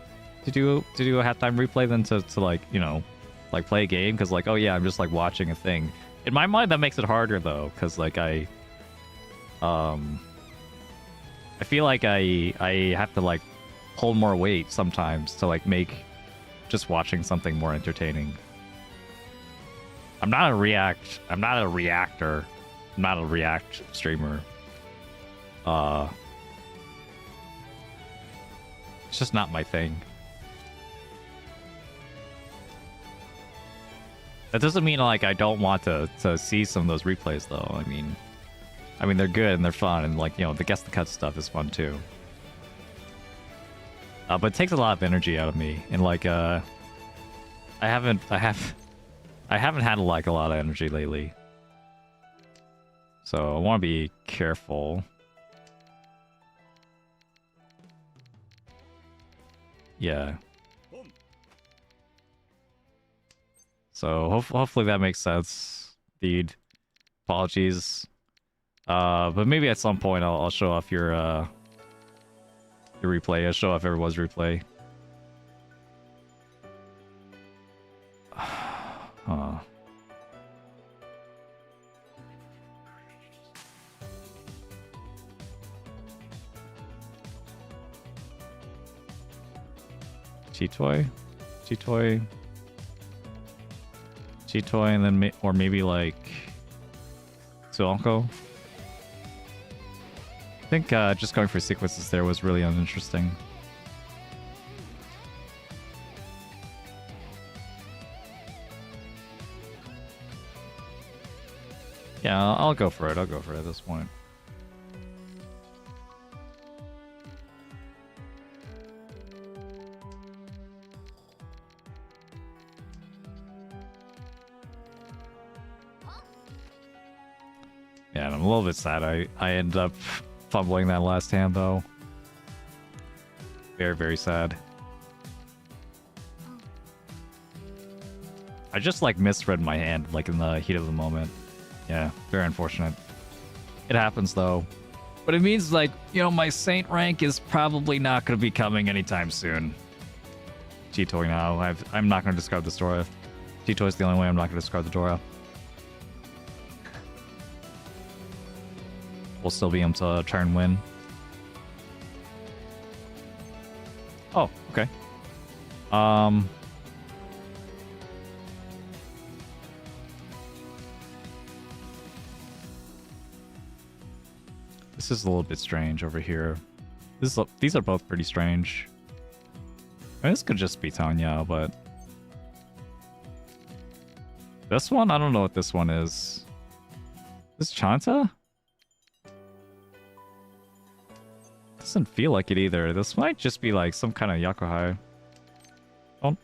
to do a halftime replay than to like like play a game, because like, oh yeah, I'm just like watching a thing. In my mind, that makes it harder though, because like I feel like I have to like hold more weight sometimes to like make just watching something more entertaining. I'm not a reactor. I'm not a react streamer. It's just not my thing. That doesn't mean like I don't want to see some of those replays though. I mean they're good and they're fun, and like the guess the cut stuff is fun too. But it takes a lot of energy out of me, and like I haven't had like a lot of energy lately, so I want to be careful. Yeah. So hopefully that makes sense. Indeed. Apologies. But maybe at some point I'll show off your replay. I'll show off everyone's replay. Huh. Chitoy, and then or maybe like Suonko. I think just going for sequences there was really uninteresting. Yeah, I'll go for it. I'll go for it at this point. Yeah, and I'm a little bit sad. I ended up fumbling that last hand though. Very, very sad. I just like misread my hand like in the heat of the moment. Yeah, very unfortunate. It happens though. But it means like, my Saint rank is probably not going to be coming anytime soon. Chitoy now. I'm not going to discard this Dora. Chitoy's the only way I'm not going to discard the Dora. We'll still be able to turn win. Oh, okay. This is a little bit strange over here. These are both pretty strange. I mean, this could just be Tanya, but this one, I don't know what this one is. This Chanta? Doesn't feel like it either. This might just be like some kind of Yakuhai. Oh.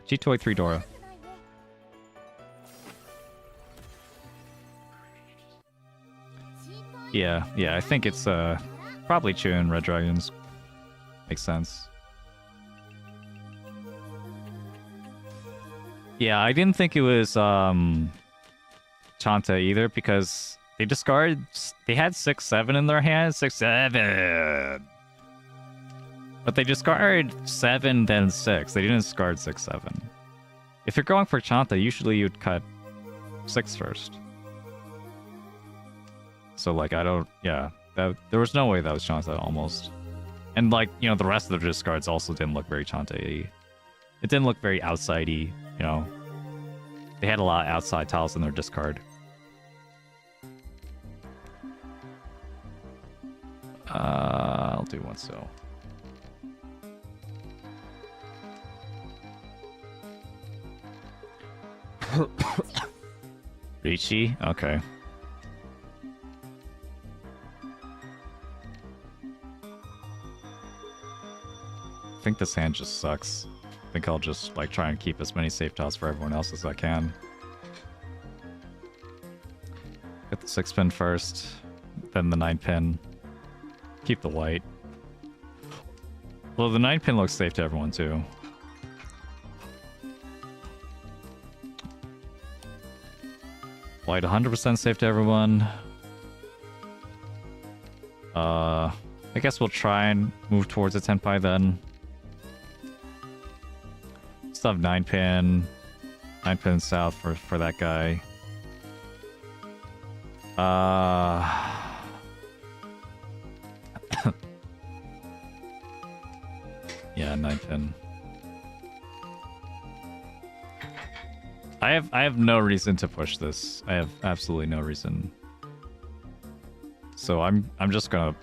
Chitoy 3 Dora. Yeah, I think it's probably Chun Red Dragons. Makes sense. Yeah, I didn't think it was Chanta either, because they had 6-7 in their hand. 6-7. But they discarded 7, then 6. They didn't discard 6-7. If you're going for Chanta, usually you'd cut 6 first. So like, I don't, yeah, there was no way that was Chanta almost. And like, you know, the rest of the discards also didn't look very Chante-y. It didn't look very outside-y, you know. They had a lot of outside tiles in their discard. I'll do one so. Richie? Okay. I think this hand just sucks. I think I'll just like try and keep as many safe tiles for everyone else as I can. Get the 6-pin first, then the 9-pin. Keep the white. Well, the 9-pin looks safe to everyone too. White 100% safe to everyone. I guess we'll try and move towards a Tenpai then. Still have 9-pin. 9-pin south for that guy. Yeah, 9-pin. I have no reason to push this. I have absolutely no reason. So I'm just gonna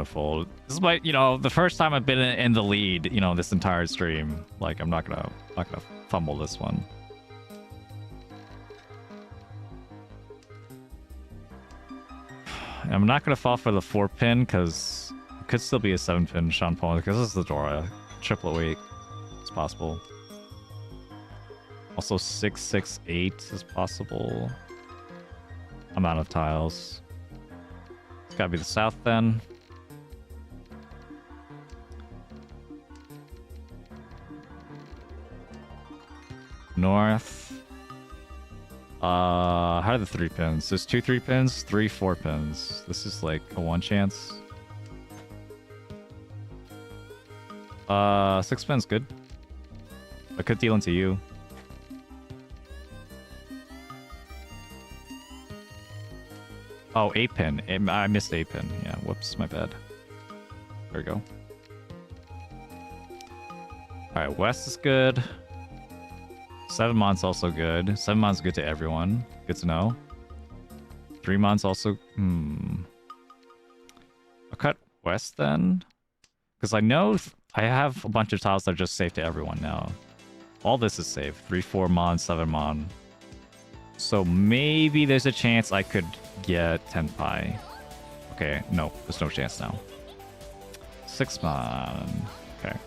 fold. This is my, you know, the first time I've been in the lead, you know, this entire stream. Like, I'm not gonna fumble this one. I'm not gonna fall for the 4-pin because it could still be a 7-pin Sean Paul because this is the Dora. Triplet weight. It's possible. Also 6, 6, 8 is possible. Amount of tiles. It's gotta be the south then. North. How are the 3 pins? There's 2 3 pins, 3 4 pins. This is like a 1 chance. 6 pins good. I could deal into you. Oh, 8 pin. I missed 8 pin. Yeah, whoops, my bad. There we go. Alright, west is good. 7 months also good. 7 months good to everyone. Good to know. 3 months also... I'll cut west then. Because I know I have a bunch of tiles that are just safe to everyone now. All this is safe. 3, 4 mon, 7 mon. So maybe there's a chance I could get Tenpai. Okay, no. There's no chance now. 6 mon. Okay.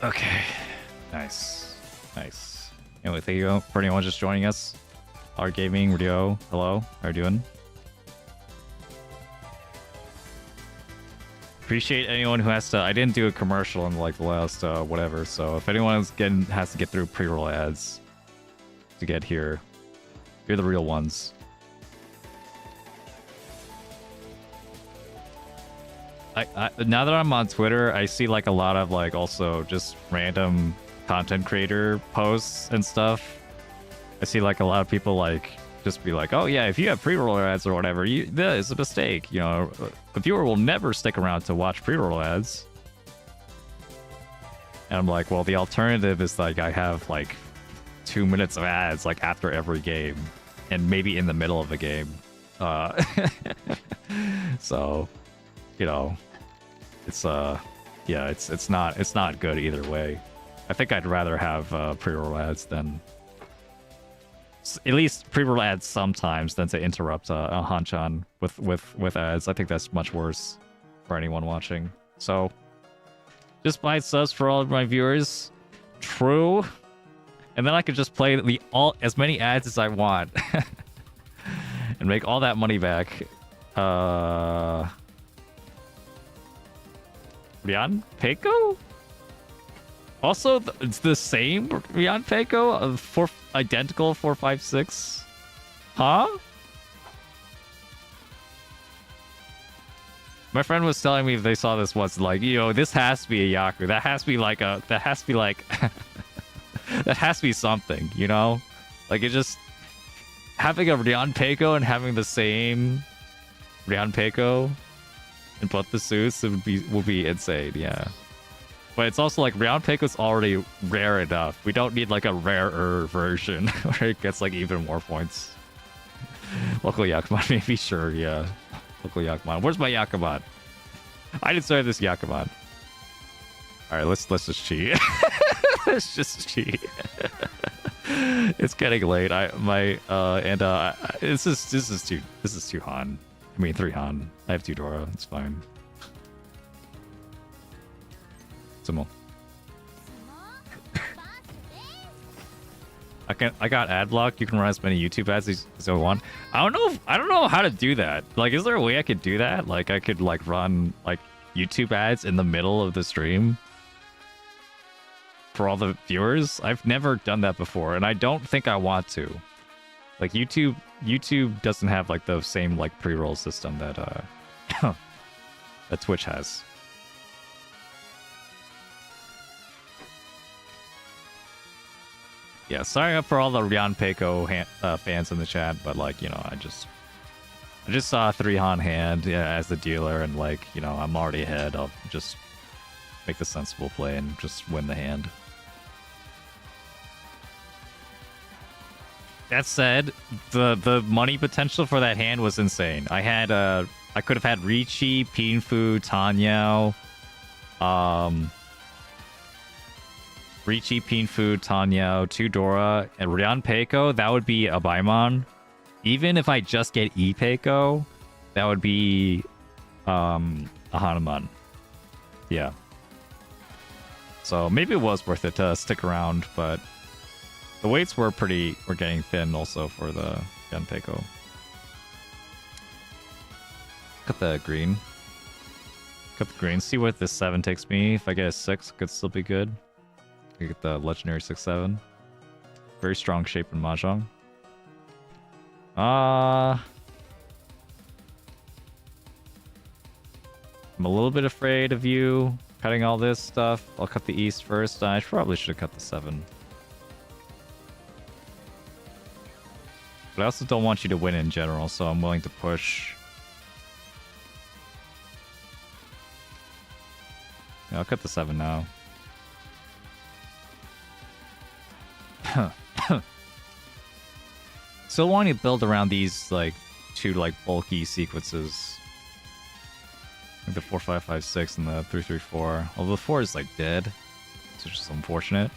Okay. Nice. Nice. Anyway, thank you for anyone just joining us. Our Gaming, Rio, hello. How are you doing? Appreciate anyone who has to... I didn't do a commercial in like the last whatever, so if anyone has to get through pre-roll ads to get here, you're the real ones. Now that I'm on Twitter, I see like a lot of like also just random content creator posts and stuff. I see like a lot of people like just be like, oh yeah, if you have pre-roll ads or whatever, that is a mistake. You know, a viewer will never stick around to watch pre-roll ads. And I'm like, well, the alternative is like I have like 2 minutes of ads like after every game, and maybe in the middle of the game. So, you know, it's yeah, it's not good either way. I think I'd rather have pre-roll ads than at least pre-roll ads sometimes than to interrupt a Hanchan with ads. I think that's much worse for anyone watching. So just buy subs for all of my viewers. True. And then I could just play as many ads as I want and make all that money back. Rian Peiko? Also, it's the same Rian Peiko of identical 456. Huh? My friend was telling me if they saw this once, like, yo, this has to be a Yaku. That has to be like that has to be something, you know? Like, it just having a Rian Peiko and having the same Rian Peiko in both the suits, it would be insane, yeah. But it's also like Rian Peiko's already rare enough. We don't need like a rarer version where it gets like even more points. Local Yakuman, maybe, sure, yeah. Local Yakuman. Where's my Yakuman? I didn't start this Yakuman. Alright, let's just cheat. Let's just cheat. It's getting late. This is two Han. I mean 3 Han. I have 2 Dora, it's fine. Simple. I got ad block. You can run as many YouTube ads as you want. I don't know how to do that. Like, is there a way I could do that? Like, I could like run like YouTube ads in the middle of the stream for all the viewers. I've never done that before, and I don't think I want to. Like, YouTube doesn't have like the same like pre-roll system that that Twitch has. Yeah, sorry up for all the Rian Peiko fans in the chat, but like, you know, I just saw a 3 Han hand, yeah, as the dealer, and like, you know, I'm already ahead. I'll just make the sensible play and just win the hand. That said, the money potential for that hand was insane. I could have had Ricci, Pinfu, Tanyao, Ricci, Pinfu, Tanyao, 2 Dora, and Rian Peiko. That would be a Baimon. Even if I just get E-Peiko, that would be a Hanuman. Yeah. So maybe it was worth it to stick around, but the weights were getting thin also for the Rian Peiko. Cut the green. Cut the green. See what this 7 takes me. If I get a 6, it could still be good. I get the legendary 6/7. Very strong shape in Mahjong. I'm a little bit afraid of you cutting all this stuff. I'll cut the east first. I probably should have cut the 7. But I also don't want you to win in general, so I'm willing to push. Yeah, I'll cut the 7 now. Still wanting to build around these like 2 like bulky sequences, like the 4 5 5 6 and the 3 3 4. Although the 4 is like dead, which is unfortunate.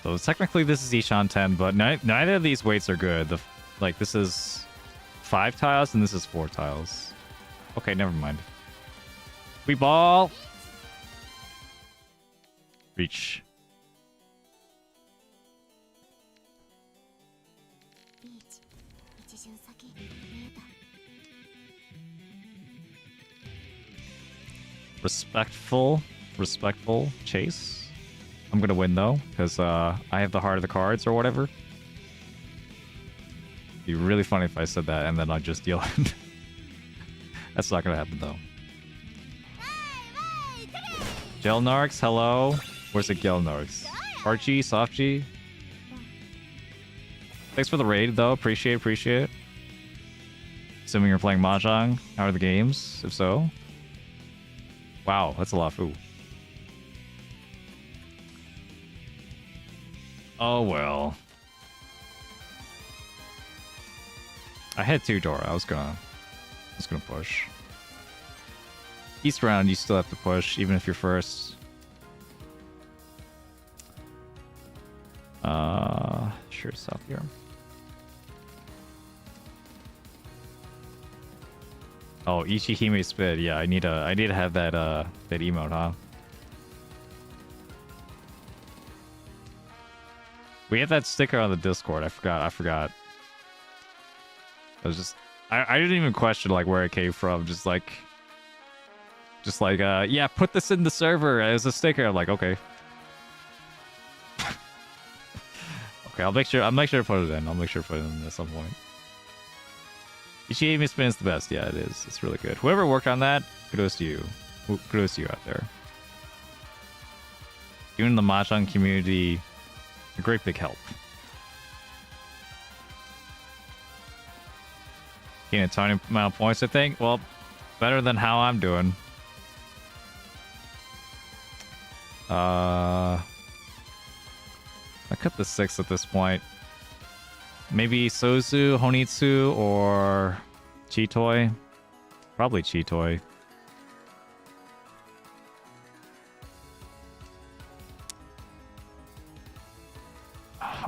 So technically this is Ishan 10, but neither of these weights are good. Like this is 5 tiles and this is 4 tiles. Okay, never mind. We ball. Reach. Respectful chase. I'm gonna win though, because I have the heart of the cards or whatever. It'd be really funny if I said that and then I just deal it. That's not gonna happen though. Gelnarks, hello. Where's the Gelnarks? Archie, Softgy. Thanks for the raid though. Appreciate it. Assuming you're playing Mahjong. How are the games? If so. Wow, that's a lot of food. Oh well. I had 2 Dora. I was gonna push. East round, you still have to push, even if you're first. Sure, South here. Oh, Ichihime Spit. Yeah, I need to have that that emote, huh? We have that sticker on the Discord. I forgot. I was I didn't even question like where it came from. Just like yeah, put this in the server as a sticker. I'm like, okay. Okay, I'll make sure to put it in. At some point. Ichihime Spin is the best. Yeah, it is. It's really good. Whoever worked on that, kudos to you. Kudos to you out there. Doing the Mahjong community a great big help. making a tiny amount of points, I think. Well, better than how I'm doing. I cut the 6 at this point. Maybe Sozu, Honitsu, or Chitoi. Probably Chitoi.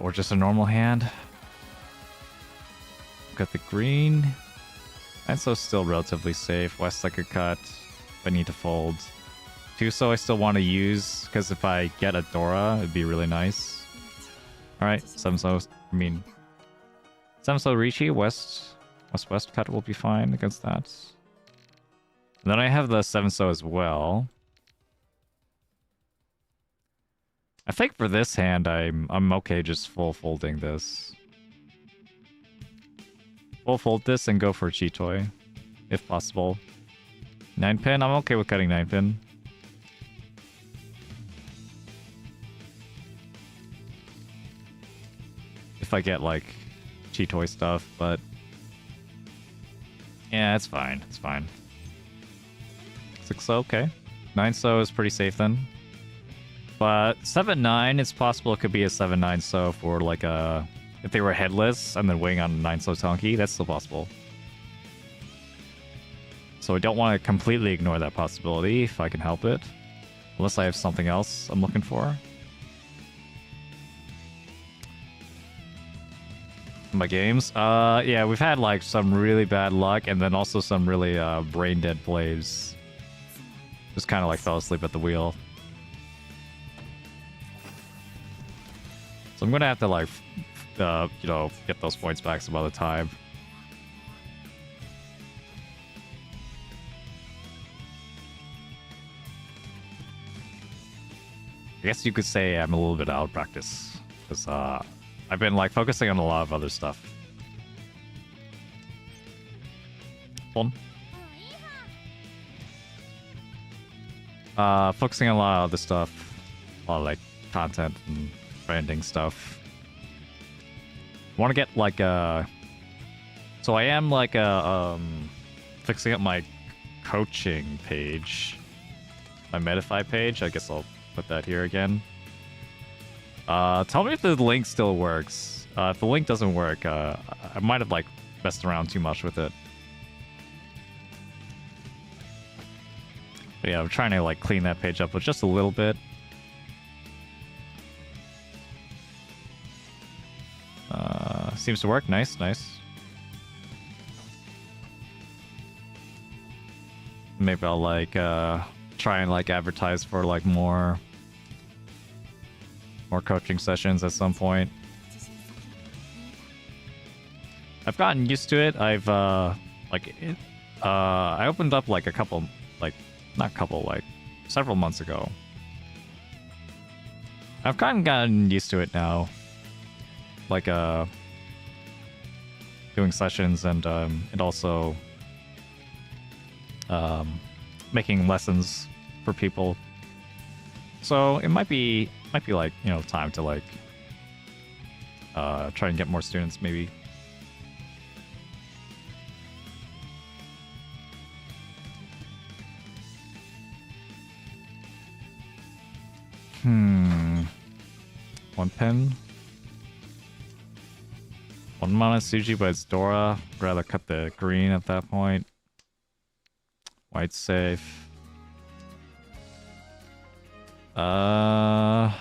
Or just a normal hand. Got the green. And so still relatively safe. West I could cut if I need to fold. Tuso I still want to use, because if I get a Dora, it'd be really nice. Alright, Semso, Semso Rishi, West cut will be fine against that. And then I have the 7-so as well. I think for this hand, I'm okay just full folding this. Full fold this and go for Chitoi, if possible. 9-pin, I'm okay with cutting 9-pin. If I get like Chitoi stuff, but yeah, it's fine. It's fine. 6-so, okay. 9-so is pretty safe then. But 7-9, it's possible it could be a 7-9 so for like a... If they were headless and then waiting on a 9-so Tonki, that's still possible. So I don't want to completely ignore that possibility if I can help it. Unless I have something else I'm looking for. My games? Yeah, we've had like some really bad luck and then also some really brain dead plays. Just kind of like fell asleep at the wheel. So I'm gonna have to like, you know, get those points back some other time. I guess you could say I'm a little bit out of practice because I've been like focusing on a lot of other stuff. Fun. Focusing on a lot of other stuff, a lot of like content and branding stuff. Want to get like a... So I am like a fixing up my coaching page, my Medify page. I guess I'll put that here again. Tell me if the link still works. If the link doesn't work, I might have like messed around too much with it. But yeah, I'm trying to like clean that page up with just a little bit. Seems to work. Nice, nice. Maybe I'll like try and like advertise for like more coaching sessions at some point. I've gotten used to it. I've I opened up like a couple, like not couple, like several months ago. I've kind of gotten used to it now. Like doing sessions and also making lessons for people. So it might be like, you know, time to like try and get more students maybe. One pen. One mana Suji, but it's Dora. Rather cut the green at that point. White safe. Yeah,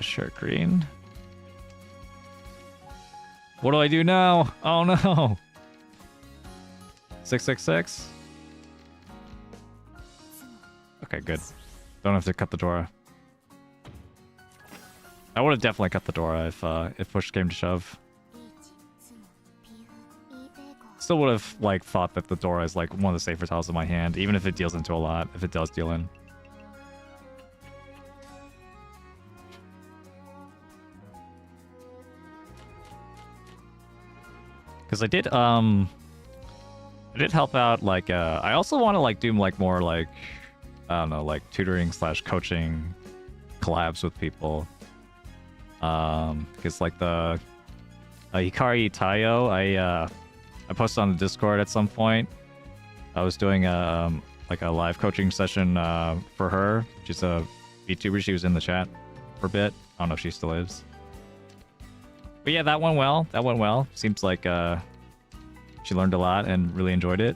sure, green. What do I do now? Oh no! 666? Okay, good. Don't have to cut the Dora. I would have definitely cut the Dora if push came to shove. Still would have like thought that the Dora is like one of the safer tiles in my hand, even if it deals into a lot, if it does deal in. Because I did help out like I also want to like do like more like I don't know, like tutoring / coaching collabs with people. Because like the Hikari Tayo, I posted on the Discord at some point. I was doing like a live coaching session for her. She's a VTuber. She was in the chat for a bit. I don't know if she still is. But yeah, that went well. That went well. Seems like she learned a lot and really enjoyed it.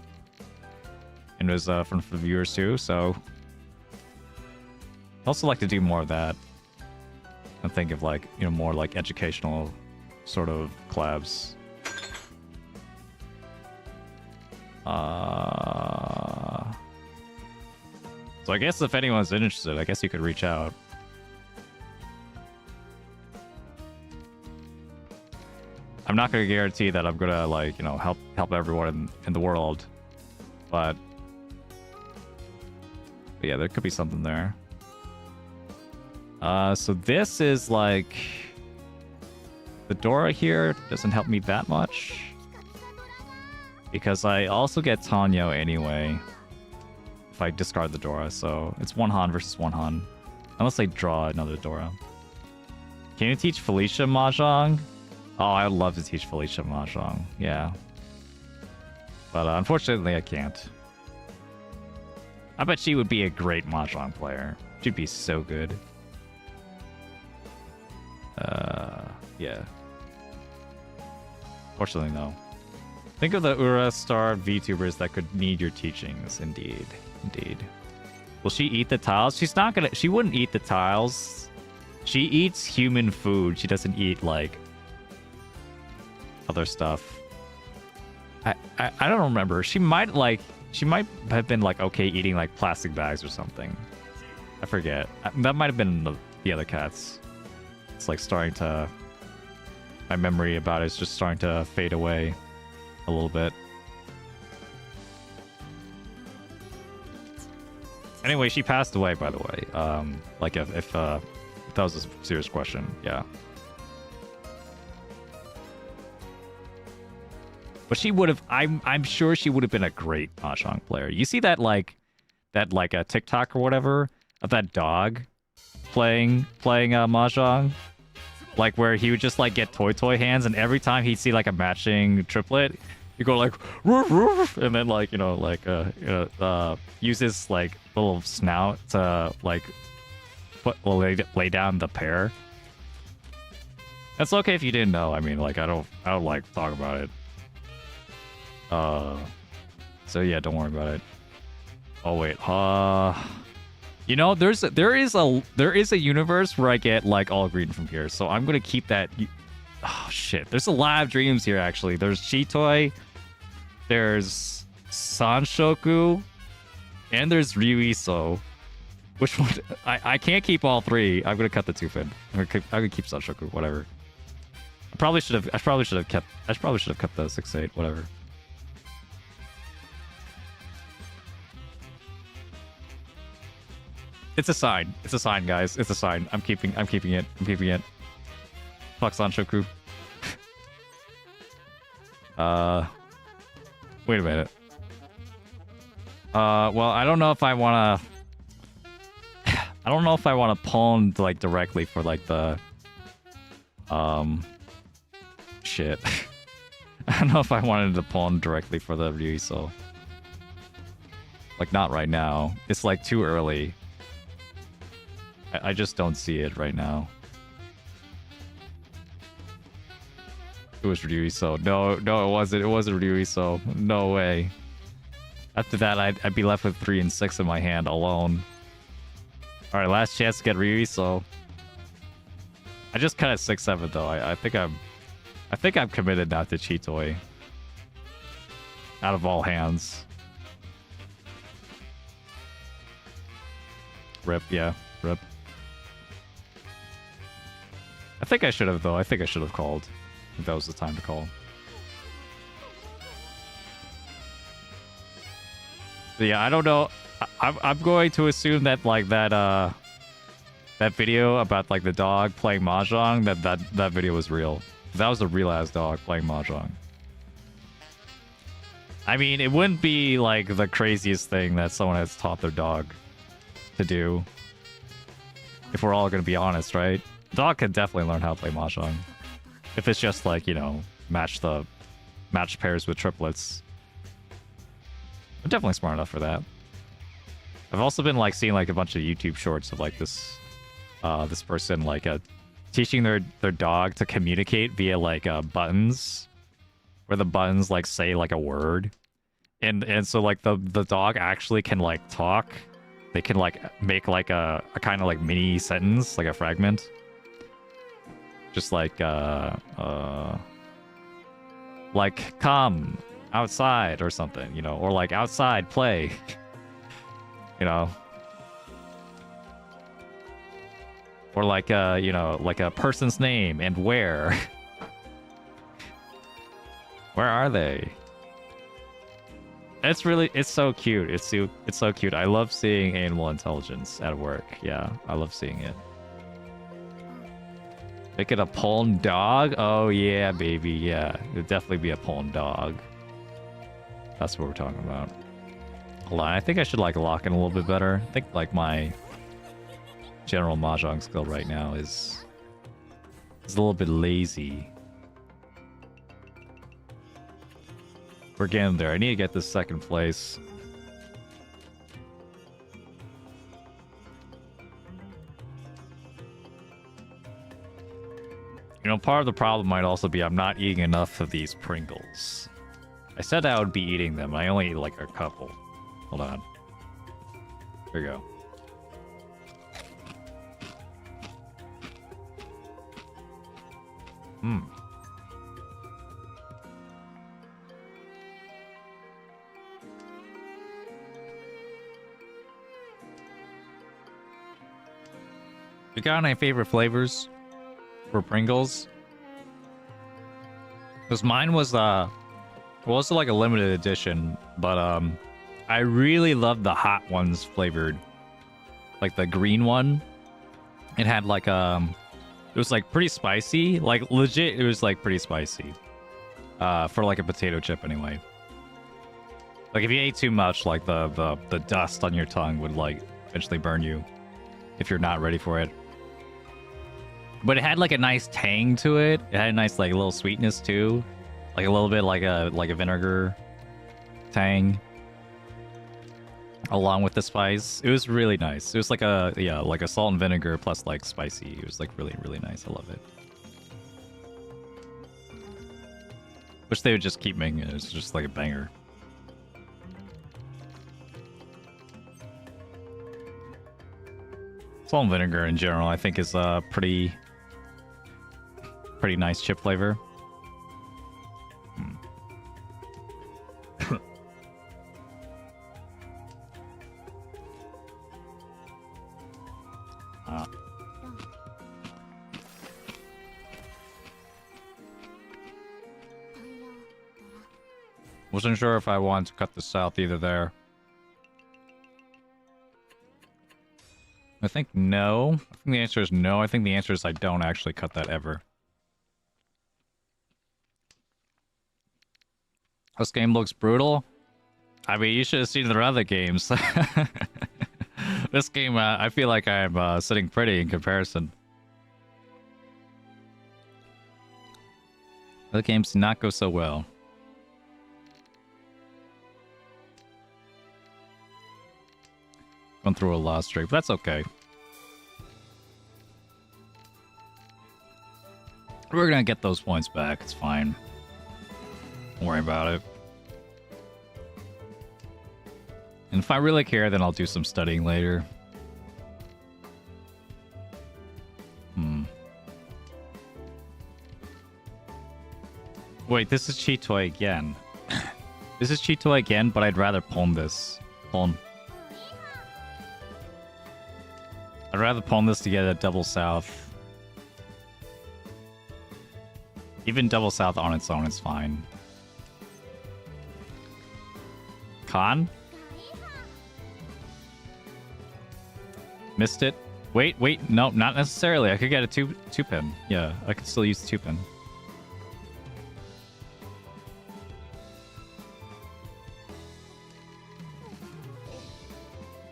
And it was from the viewers too. So I also like to do more of that. And think of like, you know, more like educational sort of collabs. So I guess if anyone's interested, I guess you could reach out. I'm not gonna guarantee that I'm gonna like, you know, help everyone in the world, but yeah, there could be something there. So this is like the Dora here doesn't help me that much because I also get Tanyo anyway if I discard the Dora, so it's one Han versus one Han unless I draw another Dora. Can you teach Felicia Mahjong? Oh, I would love to teach Felicia Mahjong, yeah, but unfortunately I can't. I bet she would be a great Mahjong player. She'd be so good. Yeah. Fortunately, no. Think of the Ura star VTubers that could need your teachings. Indeed. Indeed. Will she eat the tiles? She's not gonna... She wouldn't eat the tiles. She eats human food. She doesn't eat, like, other stuff. I don't remember. She might, like... She might have been, like, okay eating, like, plastic bags or something. I forget. That might have been the other cats. It's like starting to... My memory about it is just starting to fade away a little bit. Anyway, she passed away, by the way. Like, if that was a serious question, yeah. But she would have... I'm sure she would have been a great Mahjong player. You see that, like a TikTok or whatever of that dog playing Mahjong? Like where he would just like get toy hands, and every time he'd see like a matching triplet, you go like roof, roof, and then like, you know, like uses like little snout to like lay down the pair. That's okay if you didn't know. I mean, like I don't like talk about it. So yeah, don't worry about it. Oh wait, you know, there is a universe where I get like all green from here, so I'm gonna keep that. Oh shit, there's a lot of dreams here actually. There's Chitoi, there's Sanshoku, and there's Ryuiso. Which one? I can't keep all three. I'm gonna cut the two fin. I'm gonna keep Sanshoku. Whatever. I probably should have kept the 6-8. Whatever. It's a sign. It's a sign, guys. It's a sign. I'm keeping it. I'm keeping it. Fuck Sanshoku. Wait a minute. Well, I don't know if I wanna... I don't know if I wanna pawn, like, directly for, like, the... Shit. I don't know if I wanted to pawn directly for the Ryuiso. Like, not right now. It's, like, too early. I just don't see it right now. It was Ryuiso. No, it wasn't. It wasn't Ryuiso. No way. After that, I'd be left with 3 and 6 in my hand alone. All right, last chance to get Ryuiso. I just cut at 6-7 though. I think I'm committed now to Chitoi. Out of all hands. Rip, yeah, rip. I think I should have, though. I think I should have called. I think that was the time to call. But yeah, I don't know. I'm going to assume that, like, that video about, like, the dog playing Mahjong, that video was real. That was a real-ass dog playing Mahjong. I mean, it wouldn't be, like, the craziest thing that someone has taught their dog to do. If we're all going to be honest, right? Dog can definitely learn how to play Mahjong. If it's just like, you know, match pairs with triplets. I'm definitely smart enough for that. I've also been like seeing like a bunch of YouTube shorts of like this person like teaching their dog to communicate via like buttons, where the buttons like say like a word. And so like the dog actually can like talk. They can like make like a kind of like mini sentence, like a fragment. Just like come outside or something, you know, or like outside play. You know. Or like you know, like a person's name and where. Where are they? It's so cute. It's so cute. I love seeing animal intelligence at work. Yeah, I love seeing it. Make it a pulling dog? Oh yeah, baby, yeah. It'd definitely be a pulling dog. That's what we're talking about. Hold on, I think I should like lock in a little bit better. I think like my general Mahjong skill right now is a little bit lazy. We're getting there. I need to get this second place. You know, part of the problem might also be I'm not eating enough of these Pringles. I said I would be eating them. I only eat like a couple. Hold on. Here we go. You got any favorite flavors for Pringles? Because mine was also like a limited edition, but I really loved the hot ones flavored, like the green one. It had like it was like pretty spicy, like legit. It was like pretty spicy, for like a potato chip anyway. Like if you ate too much, like the dust on your tongue would like eventually burn you if you're not ready for it. But it had like a nice tang to it. It had a nice like little sweetness too, like a little bit like a vinegar tang, along with the spice. It was really nice. It was like like a salt and vinegar plus like spicy. It was like really nice. I love it. Wish they would just keep making it. It's just like a banger. Salt and vinegar in general, I think, is pretty nice chip flavor. Wasn't sure if I wanted to cut this out either there. I think no. I think the answer is no. I think the answer is I don't actually cut that ever. This game looks brutal. I mean, you should have seen the other games. This game, I feel like I'm sitting pretty in comparison. Other games did not go so well. Going through a lost streak, but that's okay. We're gonna get those points back. It's fine. Don't worry about it. And if I really care, then I'll do some studying later. Wait, this is cheat toy again. This is cheat toy again, but I'd rather pawn this. Pawn. I'd rather pawn this to get a double south. Even double south on its own is fine. Con? Missed it. Wait, no, not necessarily. I could get a two pin. Yeah, I could still use the 2-pin.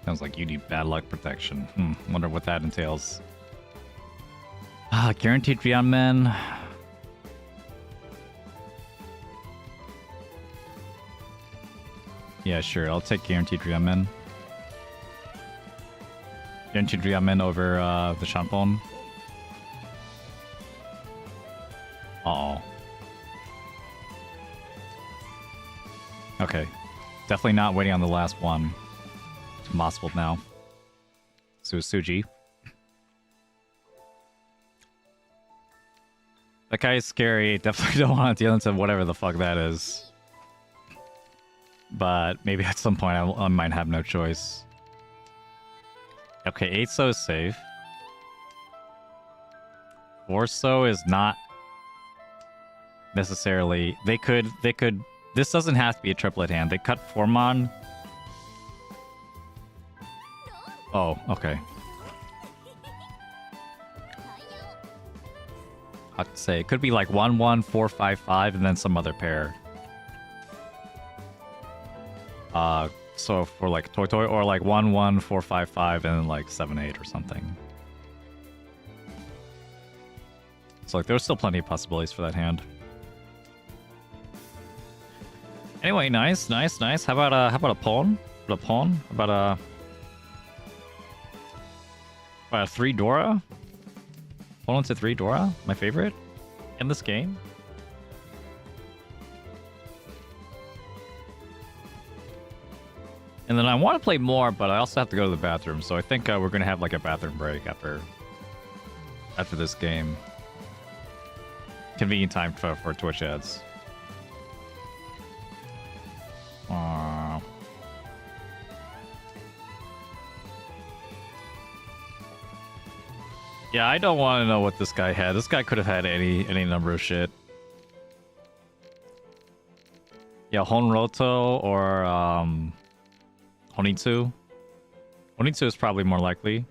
Sounds like you need bad luck protection. Wonder what that entails. Guaranteed Rianmen. Yeah, sure. I'll take Guaranteed Rianmen. Guaranteed Rianmen over the Shampon. Uh-oh. Okay. Definitely not waiting on the last one. It's impossible now. So Suji. That guy is scary. Definitely don't want to deal into whatever the fuck that is. But maybe at some point I might have no choice. Okay, 8 so is safe. 4 so is not necessarily... They could... This doesn't have to be a triplet hand. They cut Formon. Oh, okay. I'd say it could be like 1 1 4 5 5 and then some other pair. So for like Toy Toy or like 1 1 4 5 5 and then like 7 8 or something. So like there's still plenty of possibilities for that hand. Anyway, nice. How about a pawn? A pawn? About a 3 Dora? Pawn into 3 Dora? My favorite in this game. And then I want to play more, but I also have to go to the bathroom, so I think we're gonna have like a bathroom break after this game. Convenient time for Twitch ads. Yeah, I don't want to know what this guy had. This guy could have had any number of shit. Yeah, Honroto or Honitsu. Honitsu is probably more likely.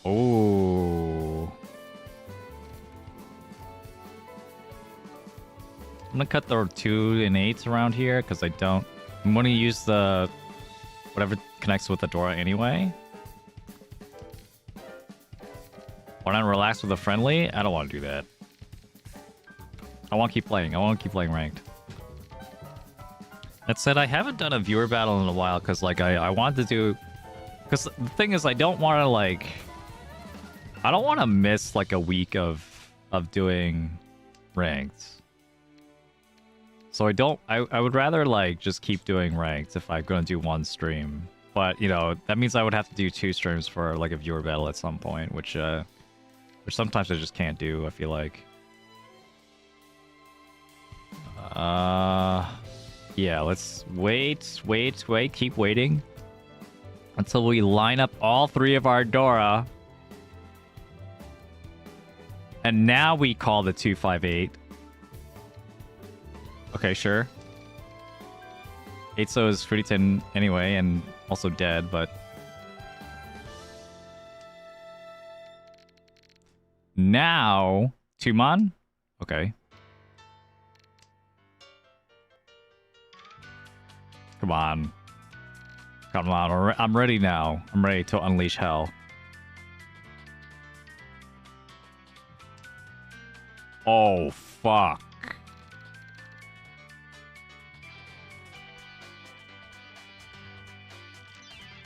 Oh. I'm gonna cut the 2 and 8s around here because I don't. I'm gonna use the whatever connects with the Dora anyway. When I relax with a friendly, I don't want to do that. I want to keep playing. I want to keep playing ranked. That said, I haven't done a viewer battle in a while because like I wanted to do. Because the thing is, I don't want to like. I don't want to miss like a week of doing ranked. So I would rather like just keep doing ranked if I'm gonna do one stream. But you know, that means I would have to do 2 streams for like a viewer battle at some point, which sometimes I just can't do, I feel like. Yeah, let's wait, keep waiting until we line up all 3 of our Dora. And now we call the 258. Okay, sure. 8 so is Fruitin anyway, and also dead, but... Now... Tumon? Okay. Come on. Come on, I'm ready now. I'm ready to unleash hell. Oh, fuck.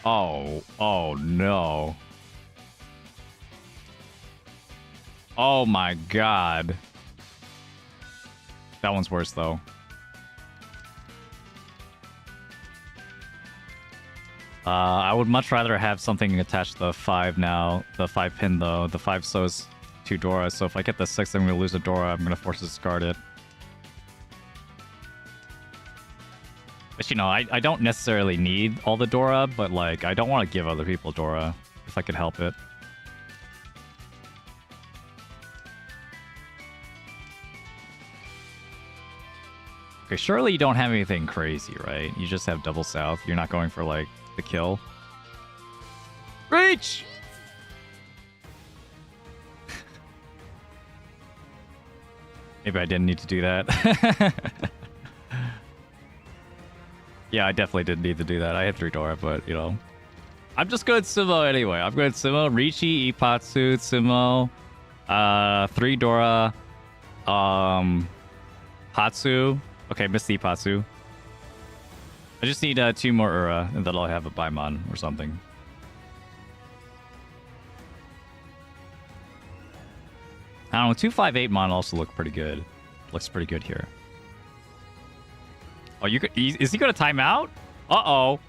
Oh no. Oh my god. That one's worse though. I would much rather have something attached to the 5 now. The 5 pin though. The 5 so is 2 Dora, so if I get the 6 I'm gonna lose a Dora. I'm gonna force to discard it. But you know, I don't necessarily need all the Dora, but like, I don't want to give other people Dora, if I could help it. Okay, surely you don't have anything crazy, right? You just have double south. You're not going for like, the kill. Reach! Maybe I didn't need to do that. Yeah, I definitely didn't need to do that. I had 3 Dora, but, you know. I'm just going Sumo anyway. I'm going Sumo, Richi, Ipatsu, Sumo, 3 Dora, Hatsu. Okay, missed the Ipatsu. I just need 2 more Ura, and then I'll have a Baimon or something. I don't know, 258 Mon also look pretty good. Looks pretty good here. Oh, is he gonna time out? Uh-oh.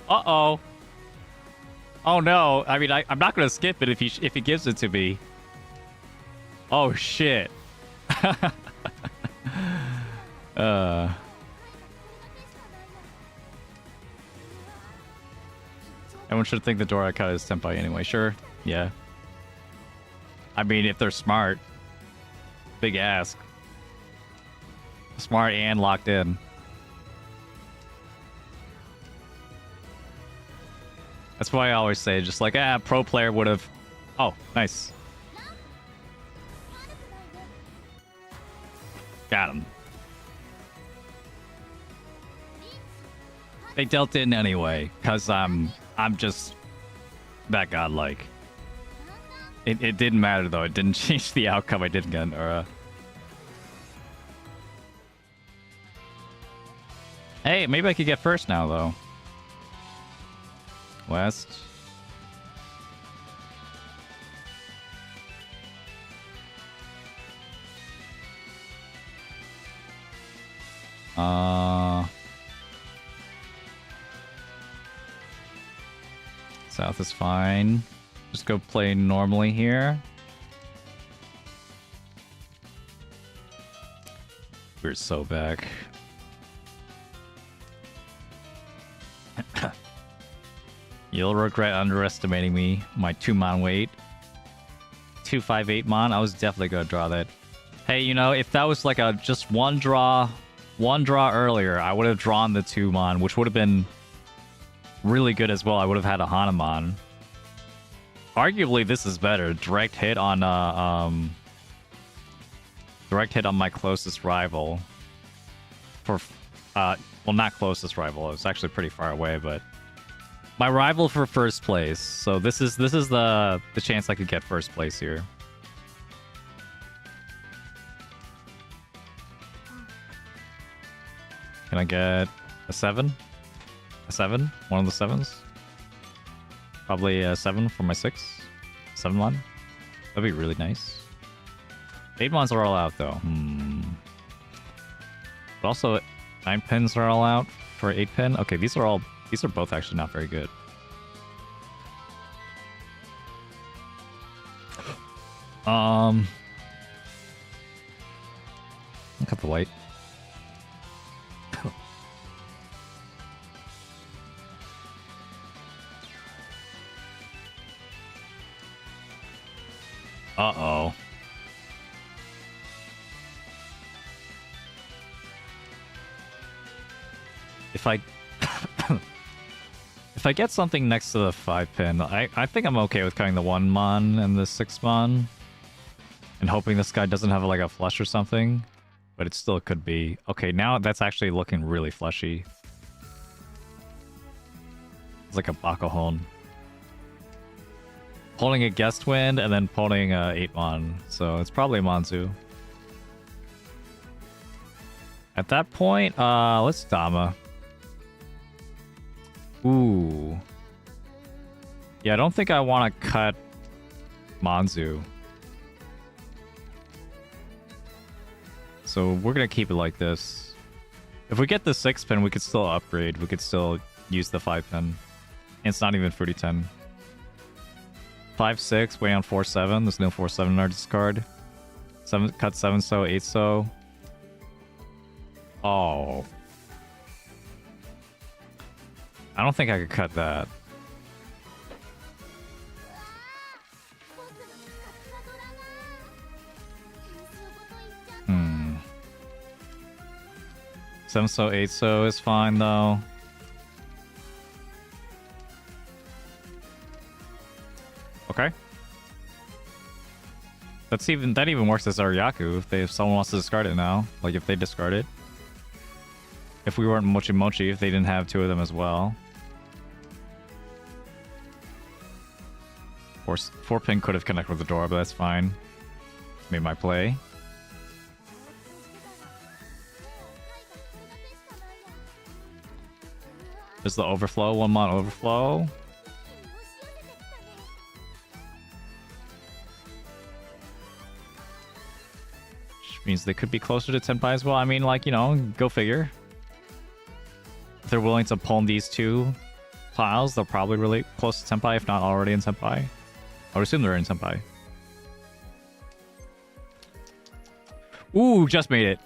Uh-oh. Oh no. I mean, I'm not gonna skip it if he gives it to me. Oh shit. Everyone should think the Dora cut is Senpai anyway. Sure. Yeah. I mean, if they're smart. Big ask. Smart and locked in. That's why I always say, just like, pro player would have... Oh, nice. Got him. They dealt in anyway, because I'm just that godlike. It didn't matter, though. It didn't change the outcome. I didn't get an Ura. Hey, maybe I could get first now, though. West. South is fine. Just go play normally here. We're so back. You'll regret underestimating me. My 2 Mon weight. 258 Mon. I was definitely gonna draw that. Hey, you know, if that was like a just one draw earlier, I would have drawn the 2 Mon, which would have been really good as well. I would have had a Hanamon. Arguably, this is better. Direct hit on my closest rival. For well, not closest rival. It was actually pretty far away, but my rival for first place. So this is the chance I could get first place here. Can I get a 7? A 7? One of the 7s? Probably a 7 for my 6. 7 Mon. That'd be really nice. 8 Mons are all out though. But also 9 pins are all out for 8 pin. Okay, these are both actually not very good. Cut the white. Uh-oh. If I if I get something next to the 5 pin, I think I'm okay with cutting the 1 Mon and the 6 Mon. And hoping this guy doesn't have like a flush or something. But it still could be. Okay, now that's actually looking really fleshy. It's like a Bakuhon. Pulling a Guest Wind and then pulling a 8 Mon. So it's probably Manzu. At that point, let's Dama. Ooh. Yeah, I don't think I want to cut Manzu. So we're going to keep it like this. If we get the 6 pin, we could still upgrade. We could still use the 5 pin. And it's not even Fruity 10. 5-6, way on 4-7. There's no 4-7 in our discard. 7 cut 7 so 8 so. Oh. I don't think I could cut that. 7 so 8 so is fine though. Okay. That even works as Aryaku if someone wants to discard it now. Like if they discard it. If we weren't Mochi Mochi, if they didn't have 2 of them as well. Four pin could have connected with the door, but that's fine. Made my play. There's the overflow, 1 mod overflow. Which means they could be closer to Senpai as well. I mean, like, you know, go figure. If they're willing to palm these two tiles, they're probably really close to Senpai, if not already in Senpai. I would assume they're in Senpai. Ooh, just made it.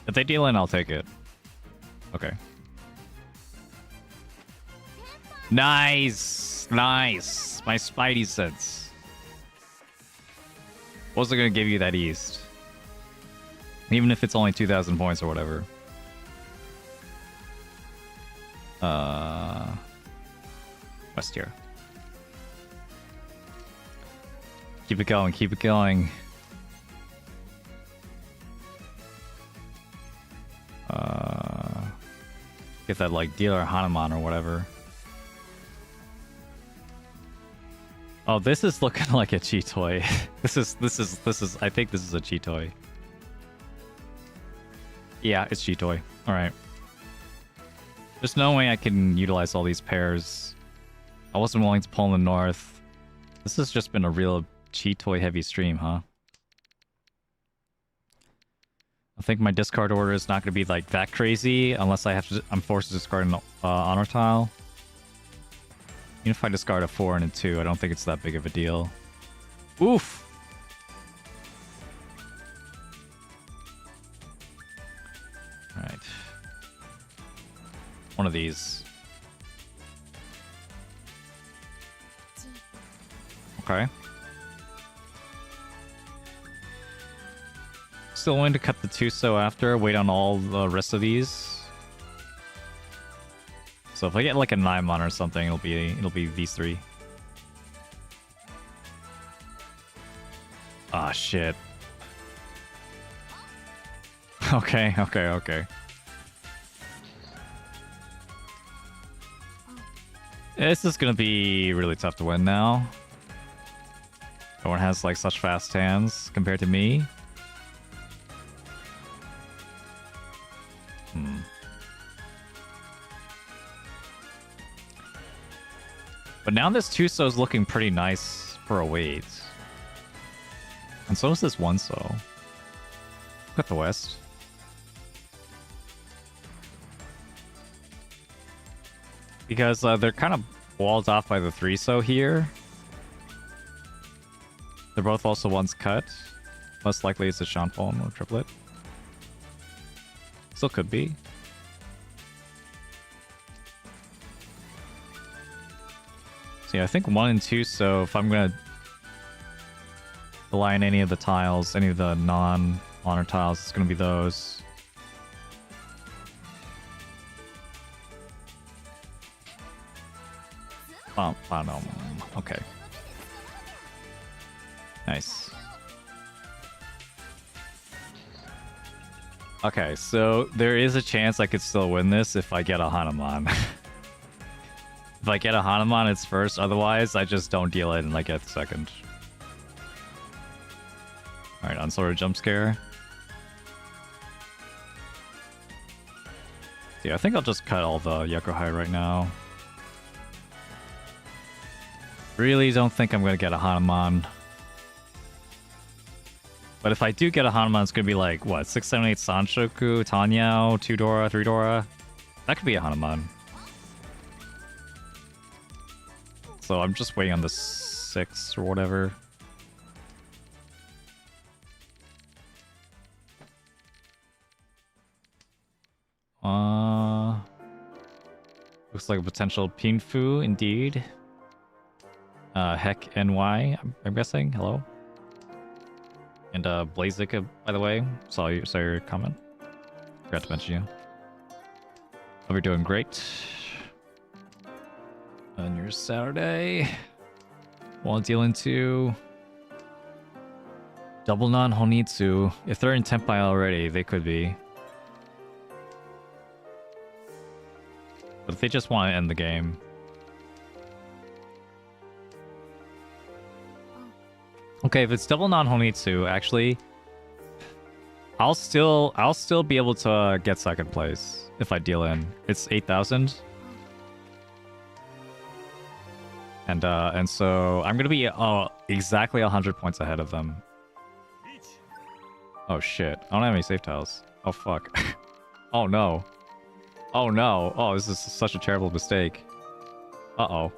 If they deal in, I'll take it. Okay. Nice! Nice! My Spidey sense. Wasn't gonna give you that East. Even if it's only 2,000 points or whatever. West here. Keep it going, keep it going. Get that like dealer Hanuman or whatever. Oh, this is looking like a cheat toy. this is I think this is a cheat toy. Yeah, it's cheat toy. Alright. There's no way I can utilize all these pairs. I wasn't willing to pull in the north. This has just been a real cheat toy heavy stream, huh? I think my discard order is not going to be like that crazy unless I'm forced to discard an honor tile. Even if I discard a 4 and a 2, I don't think it's that big of a deal. Oof! Alright. One of these. Okay. Still willing to cut the Tuso after, wait on all the rest of these. So if I get like a 9-mon or something, it'll be these 3. Ah, shit. Okay. This is gonna be really tough to win now. No one has like such fast hands compared to me. But now this Tuso is looking pretty nice for a wait. And so is this 1-so. Look at the west. Because they're kind of walled off by the 3-so here. They're both also ones cut. Most likely it's a Shanfon or triplet. Still could be. So yeah, I think 1 and 2, so if I'm gonna align any of the tiles, any of the non-honor tiles, it's gonna be those. Okay. Nice. Okay, so there is a chance I could still win this if I get a Hanuman. If I get a Hanuman, it's first. Otherwise, I just don't deal it and I get second. Alright, unsorted jump scare. Yeah, I think I'll just cut all the Yokohai right now. Really don't think I'm going to get a Hanuman. But if I do get a Hanuman, it's going to be like, what, 6, 7, 8 Sanshoku, Tanyao, 2 Dora, 3 Dora? That could be a Hanuman. So I'm just waiting on the 6 or whatever. Looks like a potential Pinfu, indeed. Heck NY, I'm guessing. Hello. And Blazik, by the way, saw your comment. Forgot to mention you. Hope you're doing great on your Saturday. While dealing to double non-Honitsu. If they're in Tenpai already, they could be. But if they just want to end the game. Okay, if it's double non-Honitsu, actually, I'll still be able to get second place if I deal in. It's 8,000. And so I'm gonna be exactly 100 points ahead of them. Oh shit! I don't have any save tiles. Oh fuck! Oh no! Oh no! Oh, this is such a terrible mistake. Uh oh.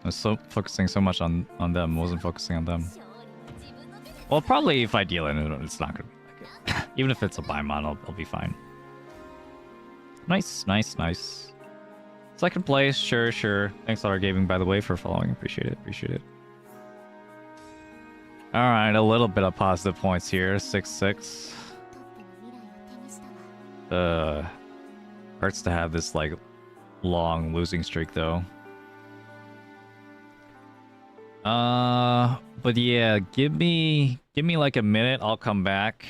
I was focusing so much on them, wasn't focusing on them. Well, probably if I deal in it, it's not gonna be like it. Even if it's a Paimon, I'll be fine. Nice, nice, nice. Second place, sure, sure. Thanks, Lara Gaming, by the way, for following. Appreciate it, appreciate it. Alright, a little bit of positive points here. 6-6. Hurts to have this, like, long losing streak, though. But yeah, give me like a minute. I'll come back.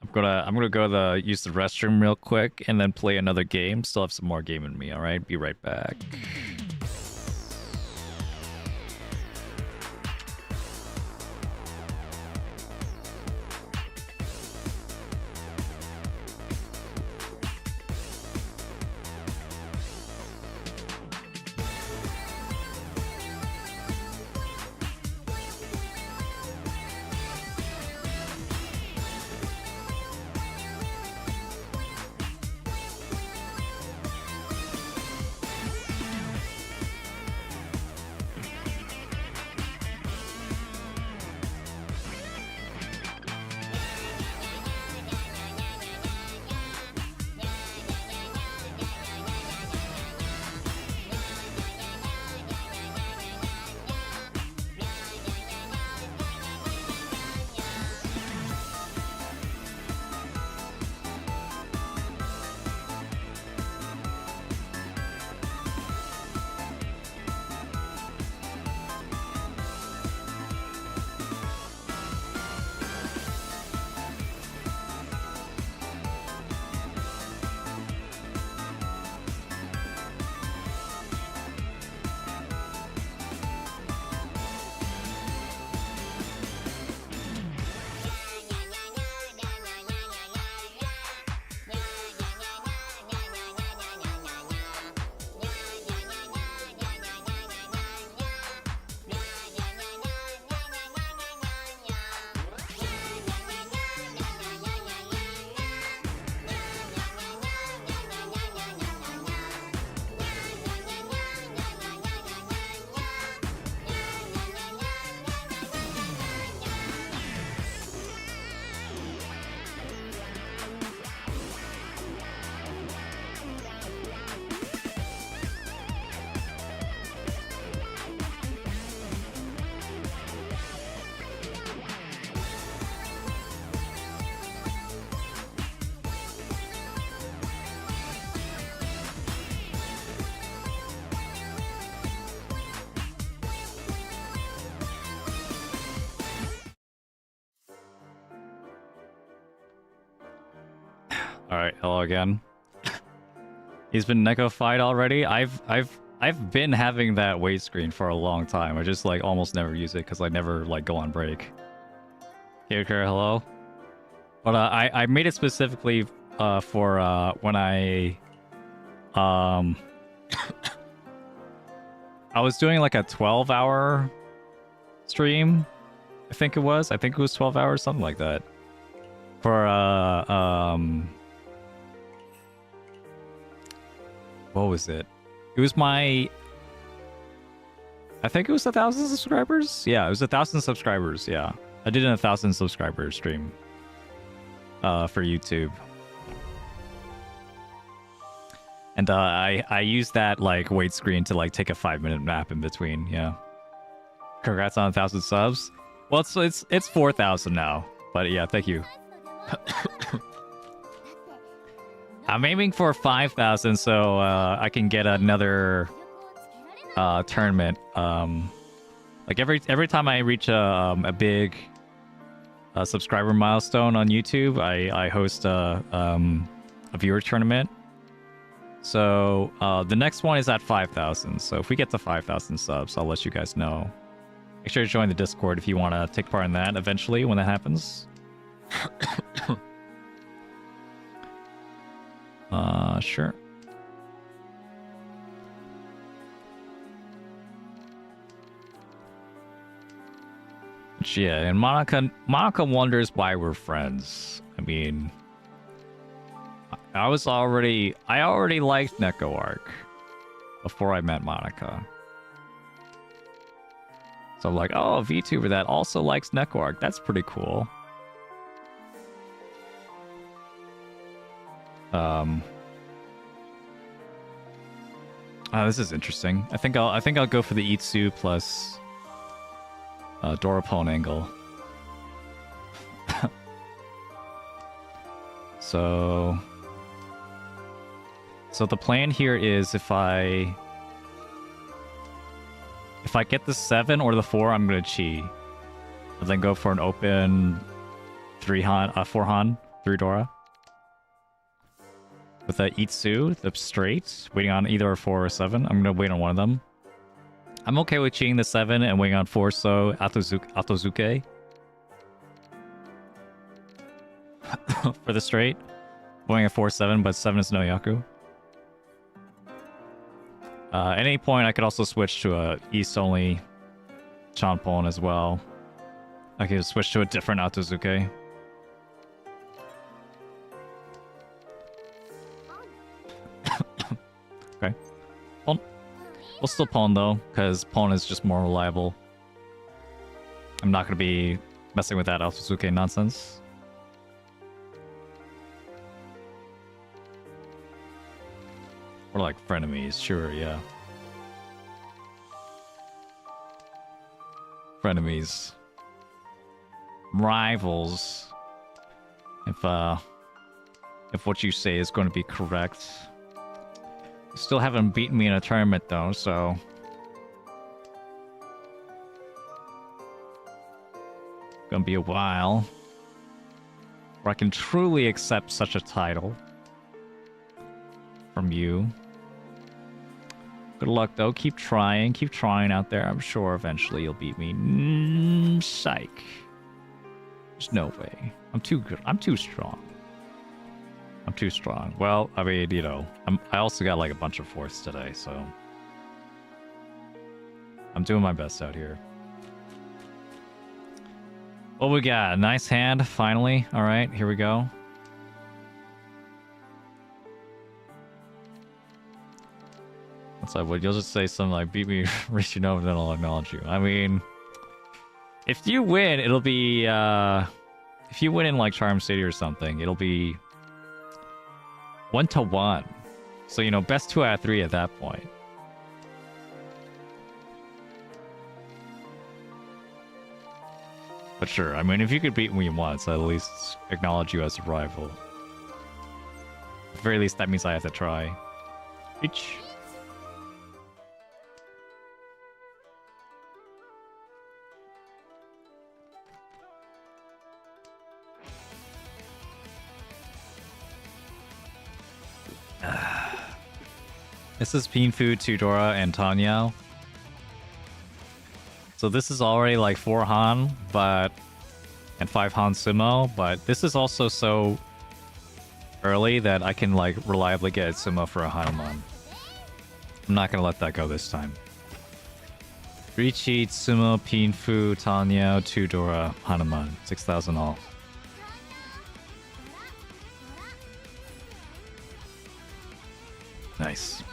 I'm gonna go use the restroom real quick and then play another game. Still have some more game in me. All right, be right back. Alright, hello again. He's been Neko-fied already. I've been having that wait screen for a long time. I just like almost never use it because I never like go on break. Kirikira, hello. But I made it specifically for when I was doing like a 12-hour stream. I think it was 12 hours, something like that. For what was it? It was my... I think it was 1,000 subscribers? Yeah, it was 1,000 subscribers, yeah. I did a 1,000 subscriber stream for YouTube. And I used that like wait screen to like take a 5-minute nap in between, yeah. Congrats on 1,000 subs. Well, it's 4,000 now, but yeah, thank you. I'm aiming for 5,000 so I can get another tournament Like every time I reach a big subscriber milestone on YouTube, I host a viewer tournament. So the next one is at 5,000. So if we get to 5,000 subs, I'll let you guys know. Make sure to join the Discord if you want to take part in that eventually when that happens. Sure. But yeah, and Monica wonders why we're friends. I mean, I already liked Neko Arc before I met Monica. So I'm like, oh, a VTuber that also likes Neko Arc. That's pretty cool. This is interesting. I think I'll go for the Itsu plus Dorapone angle. So the plan here is if I get the 7 or the 4, I'm gonna chi, and then go for an open 4 Han, 3 Dora. With the Itsu, the straight, waiting on either a 4 or 7. I'm gonna wait on one of them. I'm okay with cheating the 7 and waiting on 4, so Atozuke. For the straight. Going at 4-7, but 7 is no Yaku. At any point, I could also switch to a East-only Chanpon as well. I could switch to a different Atozuke. Okay. Pon. We'll still Pon though, because Pon is just more reliable. I'm not going to be messing with that Atozuke nonsense. Or like frenemies, sure, yeah. Frenemies. Rivals. If what you say is going to be correct. You still haven't beaten me in a tournament though, so... Gonna be a while. Where I can truly accept such a title. From you. Good luck though, keep trying out there. I'm sure eventually you'll beat me. Psych. There's no way. I'm too good. I'm too strong. I'm too strong. Well, I mean, you know, I also got like a bunch of fourths today, so I'm doing my best out here. What we got? A nice hand, finally. All right, here we go. What's up? Would you'll just say something like "beat me, reach you know," and then I'll acknowledge you. I mean, if you win, it'll be if you win in like Charm City or something, it'll be 1-1. So you know, best 2 out of 3 at that point. But sure, I mean, if you could beat me once, I'll at least acknowledge you as a rival. At the very least, that means I have to try. Reach. This is Pinfu, Tudora, and Tanyao. So this is already like 4 Han, and 5 Han Sumo, but this is also so early that I can like reliably get Sumo for a Hanuman. I'm not gonna let that go this time. 3 cheats, Sumo, Pinfu, Tanyao, Tudora, Hanuman. 6,000 all. Nice.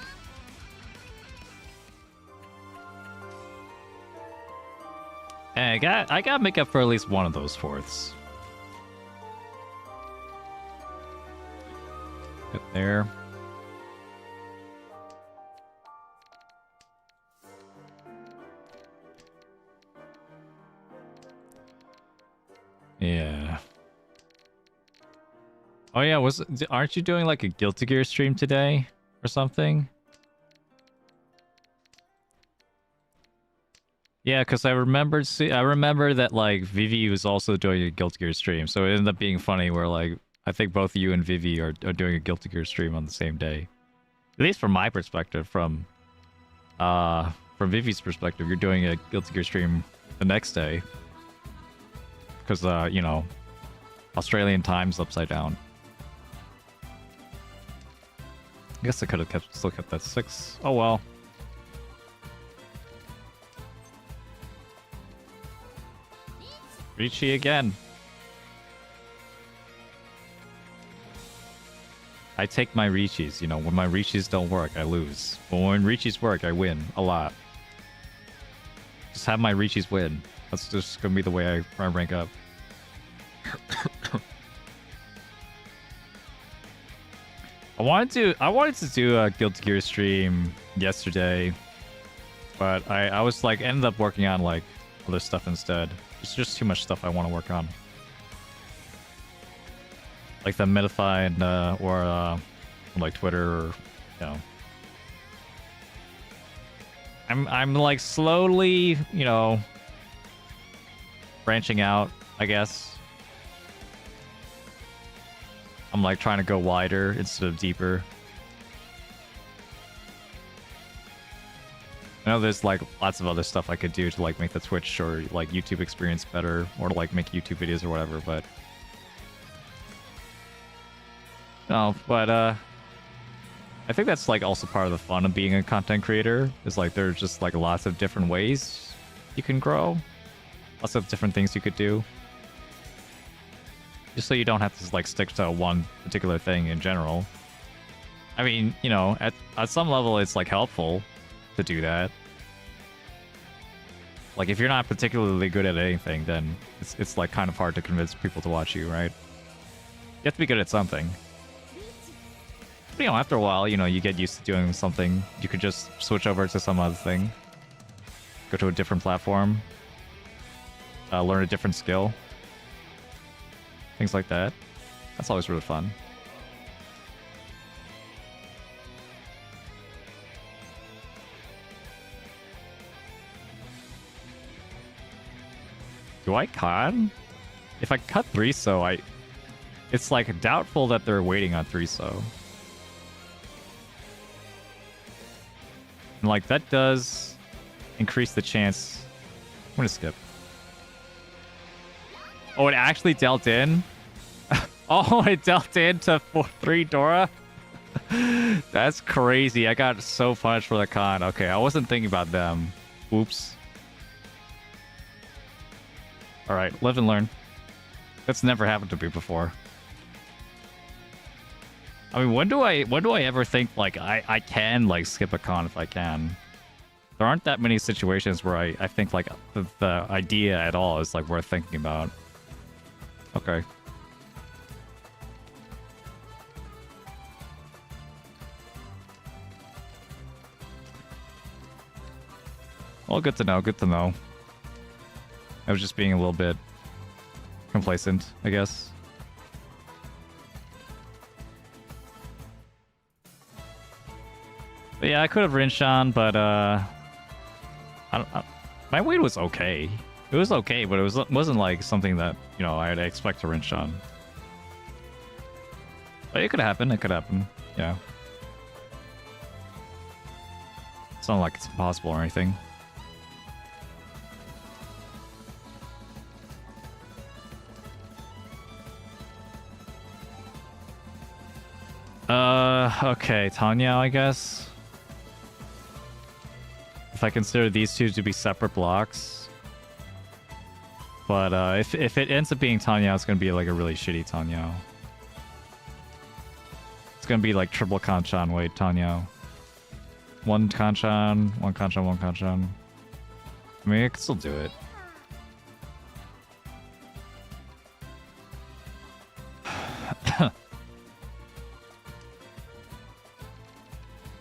Hey, I gotta make up for at least one of those fourths. Get there. Yeah. Oh yeah, aren't you doing like a Guilty Gear stream today or something? Yeah, because I remember that like Vivi was also doing a Guilty Gear stream, so it ended up being funny where like I think both you and Vivi are doing a Guilty Gear stream on the same day. At least from my perspective, from Vivi's perspective, you're doing a Guilty Gear stream the next day. Because you know, Australian time's upside down. I guess I could have still kept that 6. Oh well. Ricci again. I take my Ricci's, you know, when my Ricci's don't work, I lose. But when Ricci's work, I win a lot. Just have my Ricci's win. That's just gonna be the way I rank up. I wanted to do a Guilty Gear stream yesterday, but I was like ended up working on like other stuff instead. There's just too much stuff I want to work on. Like the Metafy and or like Twitter, or, you know. I'm like slowly, you know, branching out, I guess. I'm like trying to go wider instead of deeper. I know there's like lots of other stuff I could do to like make the Twitch or like YouTube experience better, or to like make YouTube videos or whatever, but no, but I think that's like also part of the fun of being a content creator, is like there's just like lots of different ways you can grow, lots of different things you could do, just so you don't have to like stick to one particular thing in general. I mean, you know, at some level it's like helpful to do that. Like if you're not particularly good at anything, then it's like kind of hard to convince people to watch you, right? You have to be good at something. But, you know, after a while, you know, you get used to doing something. You could just switch over to some other thing. Go to a different platform. Learn a different skill. Things like that. That's always really fun. Do I con? If I cut 3-so, it's like doubtful that they're waiting on 3-so. And like that does increase the chance. I'm gonna skip. Oh, it actually dealt in? Oh, it dealt in to 4-3 Dora? That's crazy. I got so punished for the con. Okay, I wasn't thinking about them. Oops. Alright, live and learn. That's never happened to me before. I mean, when do I ever think like I can like skip a con if I can? There aren't that many situations where I think like the idea at all is like worth thinking about. Okay. Well, good to know, good to know. I was just being a little bit complacent, I guess. But yeah, I could have Rinshan, but my weight was okay. It was okay, but it wasn't like something that, you know, I'd expect to Rinshan. But it could happen. It could happen. Yeah. It's not like it's impossible or anything. Okay, Tanya, I guess. If I consider these two to be separate blocks. But if it ends up being Tanya, it's gonna be like a really shitty Tanya. It's gonna be like triple Kanchan weight Tanya. One Kanchan, one Kanchan, one Kanchan. I mean, I can still do it.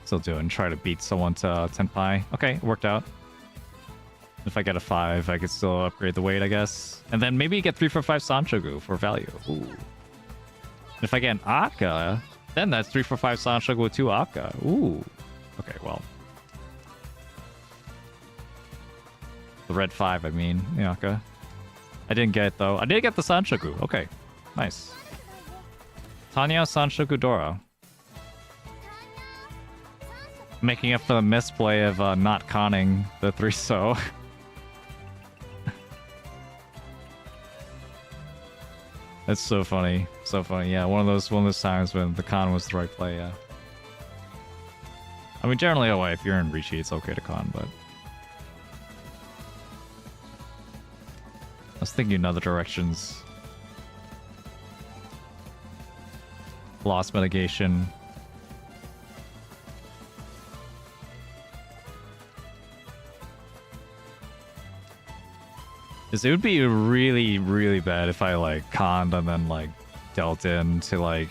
Still do it and try to beat someone to Tenpai. Okay, it worked out. If I get a 5, I could still upgrade the weight, I guess. And then maybe get 345 Sanchogu for value. Ooh. If I get an Akka, then that's 345 Sanchogu with 2 Akka. Ooh. Okay, well. The red 5, I mean, Miyaka. I didn't get it though. I did get the Sanshoku. Okay, nice. Tanya Sanshoku Dora. Making up for the misplay of not conning the 3-so. That's so funny. So funny. Yeah, one of those times when the con was the right play, yeah. I mean, generally, if you're in Rishi, it's okay to con, but... I was thinking in other directions. Loss mitigation. It would be really, really bad if I, like, conned and then, like, dealt into, like,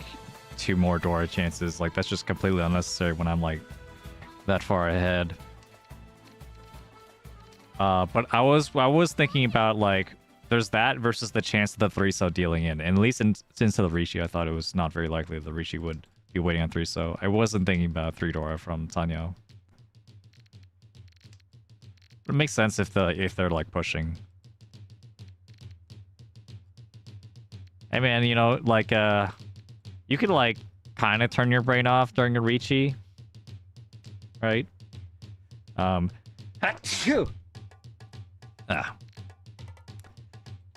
2 more Dora chances. Like, that's just completely unnecessary when I'm, like, that far ahead. But I was thinking about, like, there's that versus the chance of the 3-so dealing in. And at least since the Rishi, I thought it was not very likely the Rishi would be waiting on 3-so. I wasn't thinking about 3 Dora from Tanyo. But it makes sense if they're, like, pushing. Hey man, you know, like, you could, like, kind of turn your brain off during a Richi, right?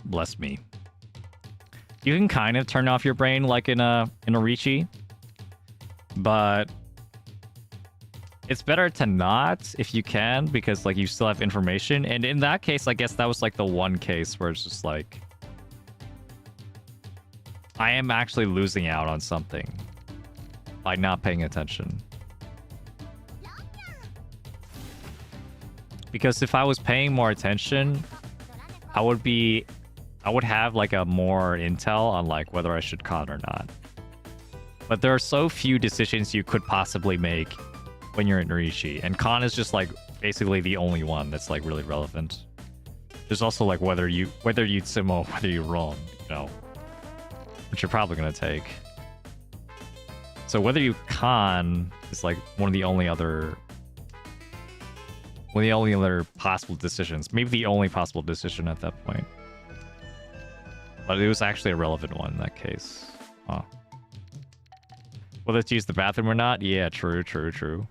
Bless me. You can kind of turn off your brain, like, in a Richi, but it's better to not if you can, because, like, you still have information. And in that case, I guess that was, like, the one case where it's just, like, I am actually losing out on something by not paying attention. Because if I was paying more attention, I would have, like, a more intel on, like, whether I should con or not. But there are so few decisions you could possibly make when you're in Rishi, and con is just, like, basically the only one that's, like, really relevant. There's also, like, whether you sumo, whether you roll, you know, which you're probably gonna take. So whether you con is, like, one of the only other possible decisions. Maybe the only possible decision at that point. But it was actually a relevant one in that case. Huh. Whether to use the bathroom or not? Yeah, true. Could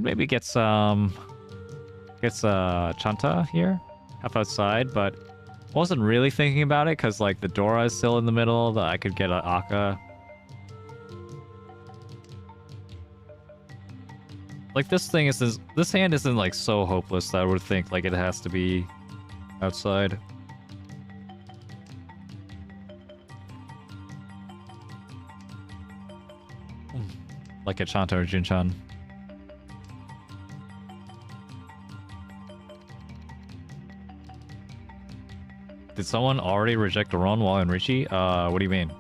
maybe get some... Chanta here, half outside, but wasn't really thinking about it because, like, the Dora is still in the middle. I could get an Akka. Like, this hand isn't, like, so hopeless that I would think, like, it has to be outside. Like a Chanta or Jinchan. Did someone already reject a run while in Rishi? What do you mean?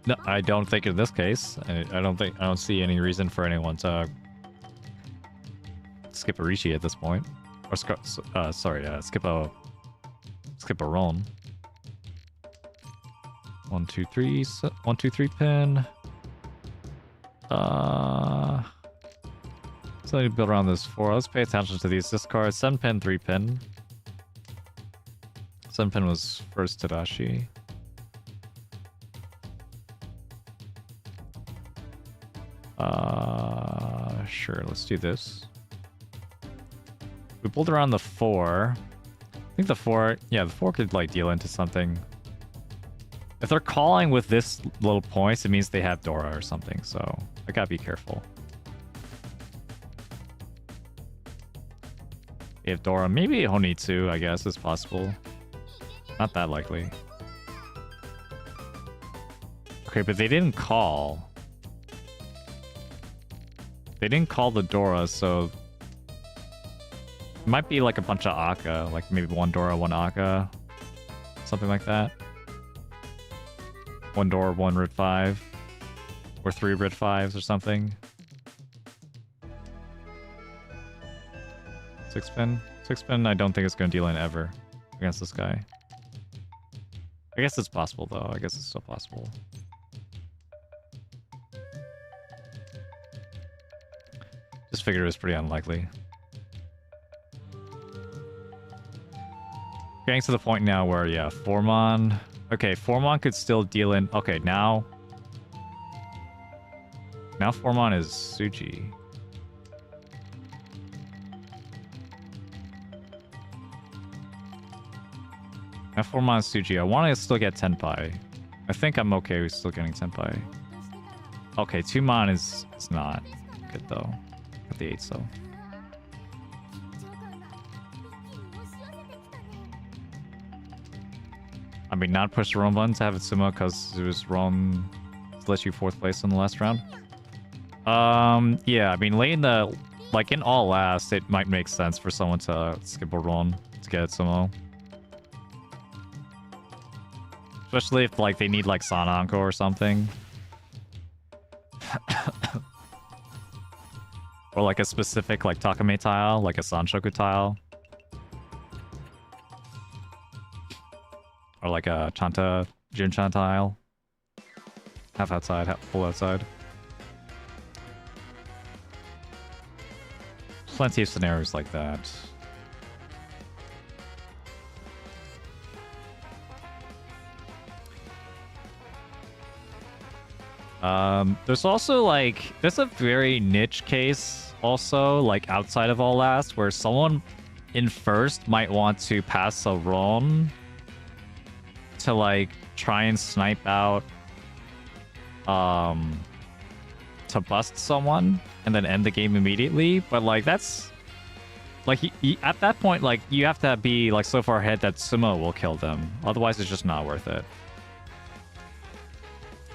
No, I don't think in this case. I don't see any reason for anyone to skip a Rishi at this point. Or skip a run. 1, 2, 3, 1, 2, 3 pin. So I need to build around this 4. Let's pay attention to these discards. 7 pin, 3 pin. 7 pin was first Tadashi. Sure, let's do this. We pulled around the 4. I think the 4, yeah, the 4 could, like, deal into something. If they're calling with this little points, it means they have Dora or something, so I gotta be careful. If Dora, maybe Honitsu, I guess, is possible. Not that likely. Okay, but they didn't call. They didn't call the Dora, so... It might be like a bunch of Akka, like maybe 1 Dora, 1 Akka. Something like that. 1 Dora, 1 Red 5. Or 3 Red 5s or something. 6 pin? 6 pin I don't think it's going to deal in ever against this guy. I guess it's possible though. I guess it's still possible. Just figured it was pretty unlikely. Getting to the point now where, yeah, Formon... Okay, Formon could still deal in... Okay, now... Now Formon is Suji. Now Formon is Suji. I want to still get Tenpai. I think I'm okay with still getting Tenpai. Okay, 2-mon is not good, though. At the 8s, though. I mean, not push the wrong button to have it sumo because it was wrong to let you 4th place in the last round. Yeah, I mean, late in the... Like, in all last, it might make sense for someone to skip a run to get it sumo. Especially if, like, they need, like, Sananko or something. Or, like, a specific, like, Takame tile, like a Sanshoku tile. Or, like, a Chanta, Junchan tile. Half outside, half full outside. Plenty of scenarios like that. There's also, like, there's a very niche case also, like, outside of all last, where someone in first might want to pass a run to, like, try and snipe out, to bust someone and then end the game immediately. But, like, that's, like, at that point, like, you have to be, like, so far ahead that sumo will kill them. Otherwise, it's just not worth it.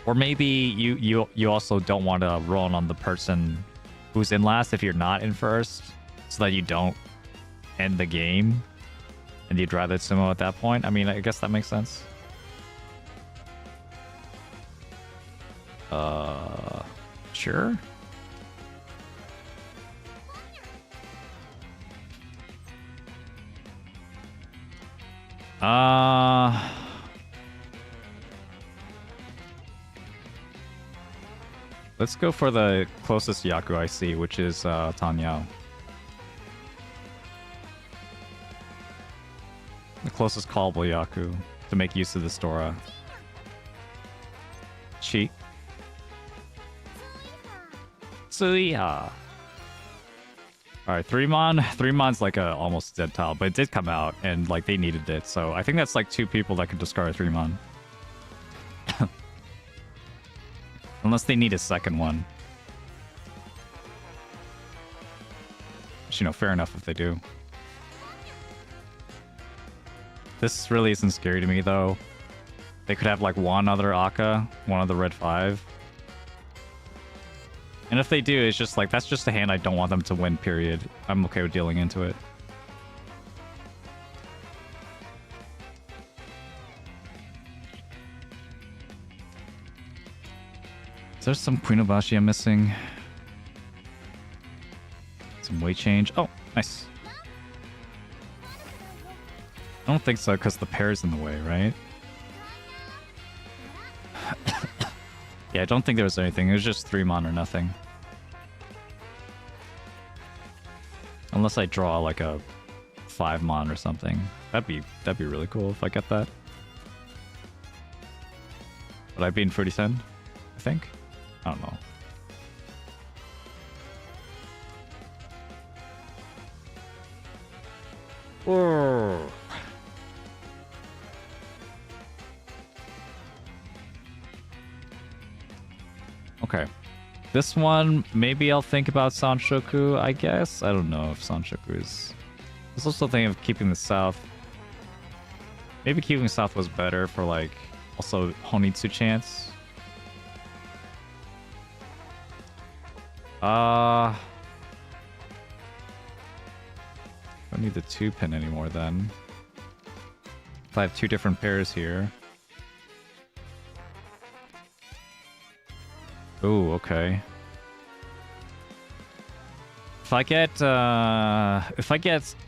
Or maybe you also don't want to run on the person who's in last if you're not in first, so that you don't end the game, and you'd rather sumo at that point. I mean, I guess that makes sense. Sure. Let's go for the closest Yaku I see, which is Tanyao. The closest callable Yaku to make use of the Stora. Chi. Tsuiha. Alright, 3-mon. 3-mon's like a almost dead tile, but it did come out, and like they needed it, so I think that's like 2 people that could discard a 3-mon. Unless they need a second one. Which, you know, fair enough if they do. This really isn't scary to me, though. They could have, like, one other Akka, one of the red 5. And if they do, it's just, like, that's just a hand I don't want them to win, period. I'm okay with dealing into it. Is there some Queen-Obashi I'm missing? Some weight change. Oh, nice. I don't think so, because the pair's in the way, right? Yeah, I don't think there was anything. It was just 3-mon or nothing. Unless I draw, like, a 5-mon or something. That'd be really cool if I get that. Would I be in 30-10? I think? I don't know. Whoa. Okay. This one, maybe I'll think about Sanshoku, I guess. I don't know if Sanshoku is... I was also thinking of keeping the south. Maybe keeping south was better for, like, also Honitsu chance. Don't need the 2-pin anymore then. If I have 2 different pairs here. Ooh, okay. If I get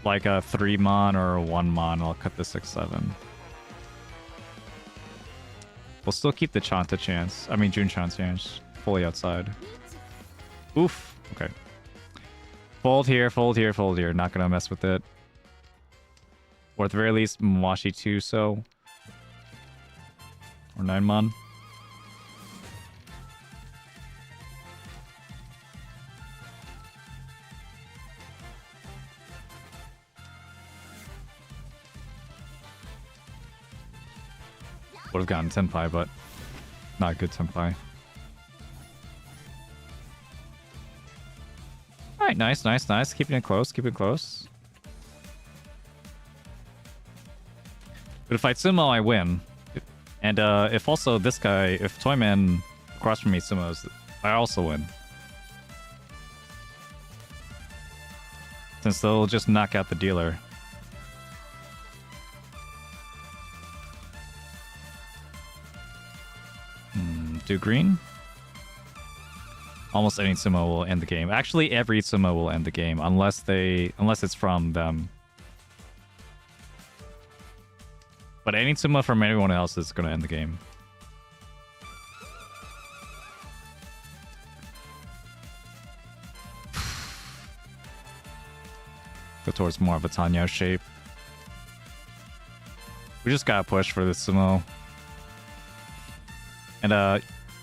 like a 3-mon or a 1-mon, I'll cut the 6-7. We'll still keep the Chanta chance. I mean, Junchan chance. Fully outside. Oof. Okay. Fold here, fold here, fold here. Not gonna mess with it. Or at the very least, Mawashi 2 so. Or 9-mon. Would have gotten Tenpai, but not good Tenpai. Alright, nice, nice, nice. Keeping it close, keeping it close. But if I sumo, I win. And if also this guy, if Toyman across from me sumos, I also win. Since they'll just knock out the dealer. Do green? Almost any sumo will end the game. Actually, every sumo will end the game unless it's from them. But any sumo from anyone else is going to end the game. Go towards more of a Tanya shape. We just gotta push for this sumo. And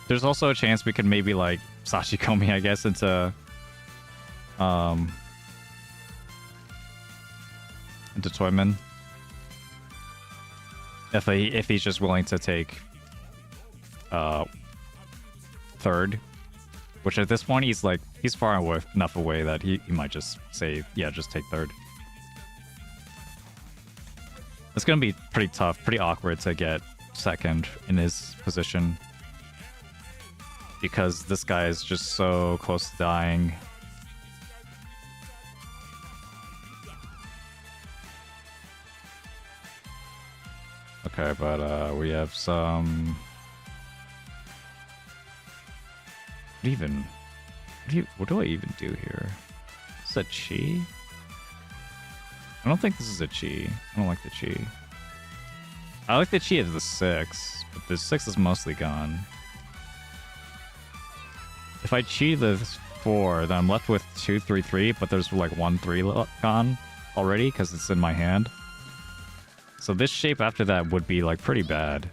there's also a chance we could maybe like Sashikomi, I guess, into Toyman. If he's just willing to take third, which at this point he's far enough away that he might just say, yeah, just take third. It's gonna be pretty tough, pretty awkward to get second in his position because this guy is just so close to dying. Okay, but we have some. What do I even do here? Is that chi? I don't think this is a chi. I don't like the chi. I like the chi of the 6, but the 6 is mostly gone. If I chi the 4, then I'm left with 2, 3, 3, but there's like 1, 3 gone already because it's in my hand. So this shape after that would be like pretty bad.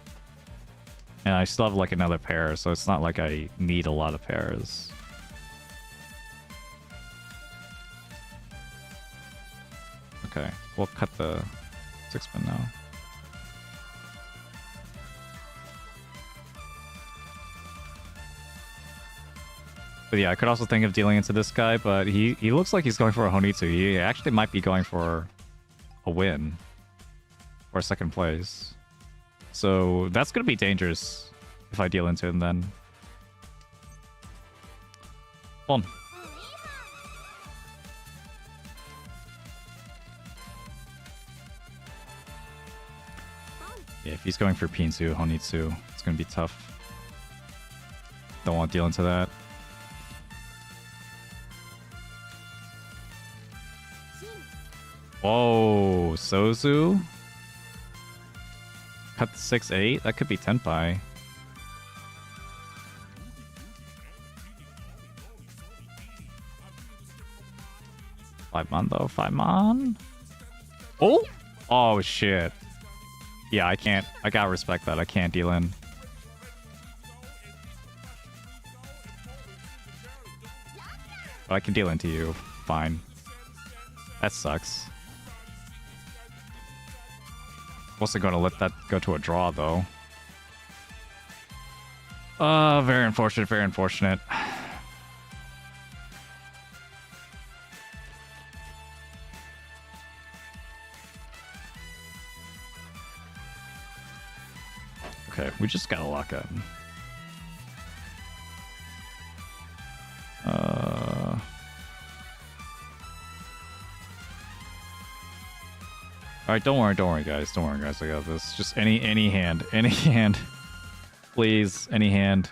And I still have like another pair, so it's not like I need a lot of pairs. Okay, we'll cut the 6-pin now. But yeah, I could also think of dealing into this guy, but he looks like he's going for a Honitsu. He actually might be going for a win. Or second place. So that's going to be dangerous if I deal into him then. Hold on. Yeah, if he's going for Pinsu, Honitsu, it's going to be tough. Don't want to deal into that. Whoa, Sozu? Cut the 6-8? That could be Tenpai. Five-mon though, 5-mon? Oh! Oh shit. Yeah, I can't. I gotta respect that. I can't deal in. But I can deal into you. Fine. That sucks. Wasn't gonna let that go to a draw though. Very unfortunate, very unfortunate. Okay, we just gotta lock up. Alright, don't worry guys, I got this. Just any hand, please, any hand.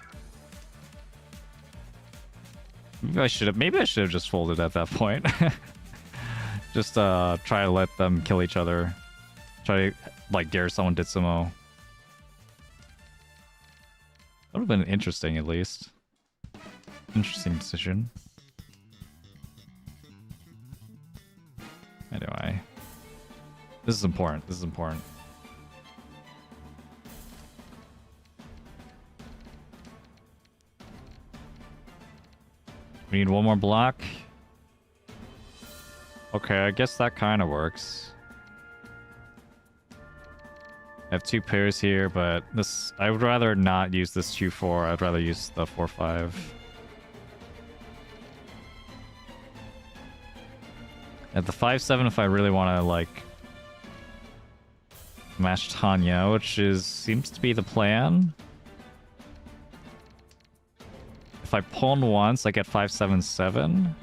Maybe I should have just folded at that point. Just try to let them kill each other. Try to like dare someone Ditsumo. That would have been interesting at least. Interesting decision. Anyway. This is important. This is important. We need one more block. Okay, I guess that kind of works. I have 2 pairs here, but this I would rather not use this 2-4. I'd rather use the 4-5. At the 5-7 if I really want to like mash Tanya, which seems to be the plan. If I pawn once, I get 5-7-7.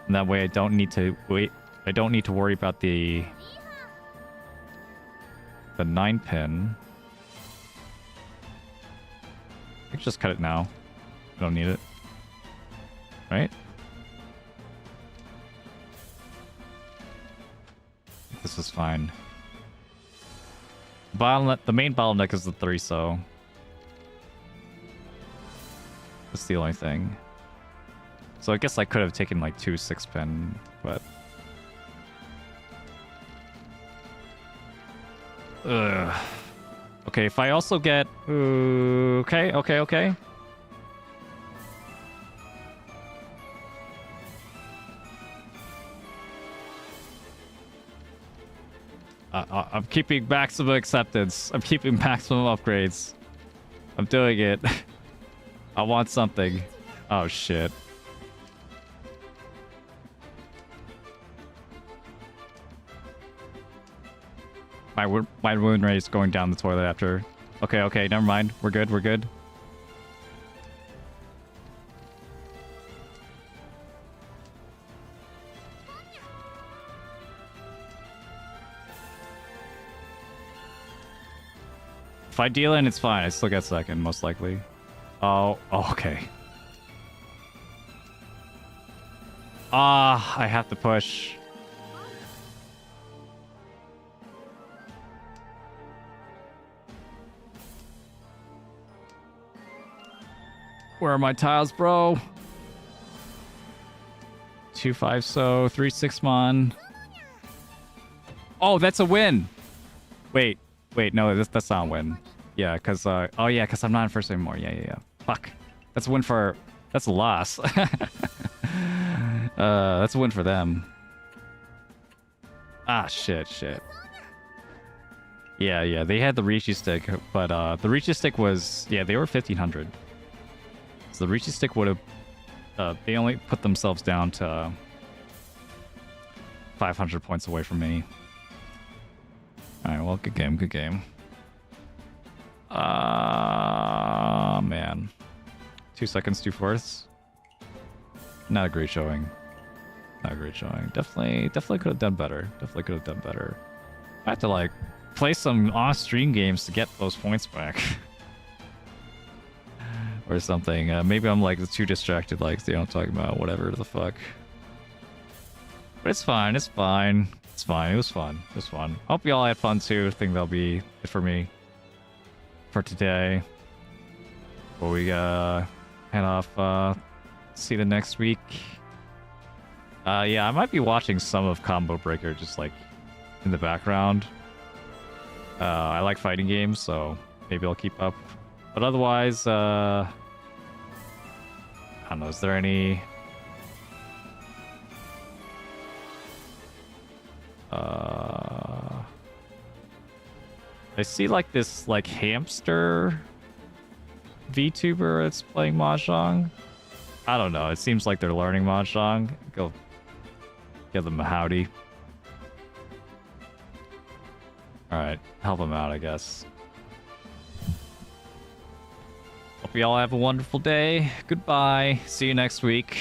And that way I don't need to wait. I don't need to worry about the 9 pin. I can just cut it now. I don't need it. Right? This is fine. Bottleneck, the main bottleneck is the 3, so that's the only thing. So I guess I could have taken like 2 6-pin, but okay, if I also get okay. I'm keeping maximum acceptance. I'm keeping maximum upgrades. I'm doing it. I want something. Oh shit. My wound rate is going down the toilet after. Okay, never mind. We're good. If I deal in, it's fine. I still get second, most likely. Oh, okay. I have to push. Where are my tiles, bro? 2-5 so 3-6 mon. Oh, that's a win. Wait, no, that's not a win. Yeah, because oh yeah, because I'm not in first anymore. Yeah. Fuck. That's a win for. That's a loss. That's a win for them. Ah, shit. Yeah. They had the Rishi stick, but the Rishi stick was they were 1500. So the Rishi stick would have. They only put themselves down to 500 points away from me. All right, well, good game. Man. 2 seconds, 2/4. Not a great showing. Definitely could have done better. I had to, like, play some off-stream games to get those points back. Or something. Maybe I'm, like, too distracted, like, you know what I'm talking about. Whatever the fuck. But it's fine. It was fun. Hope you all had fun too. I think that'll be it for me for today. Before we head off, see you next week. Yeah, I might be watching some of Combo Breaker just like in the background. I like fighting games, so maybe I'll keep up. But otherwise, I don't know. Is there any? I see like this like hamster VTuber that's playing Mahjong. I don't know. It seems like they're learning Mahjong. Go give them a howdy. Alright, help them out, I guess. Hope you all have a wonderful day. Goodbye. See you next week.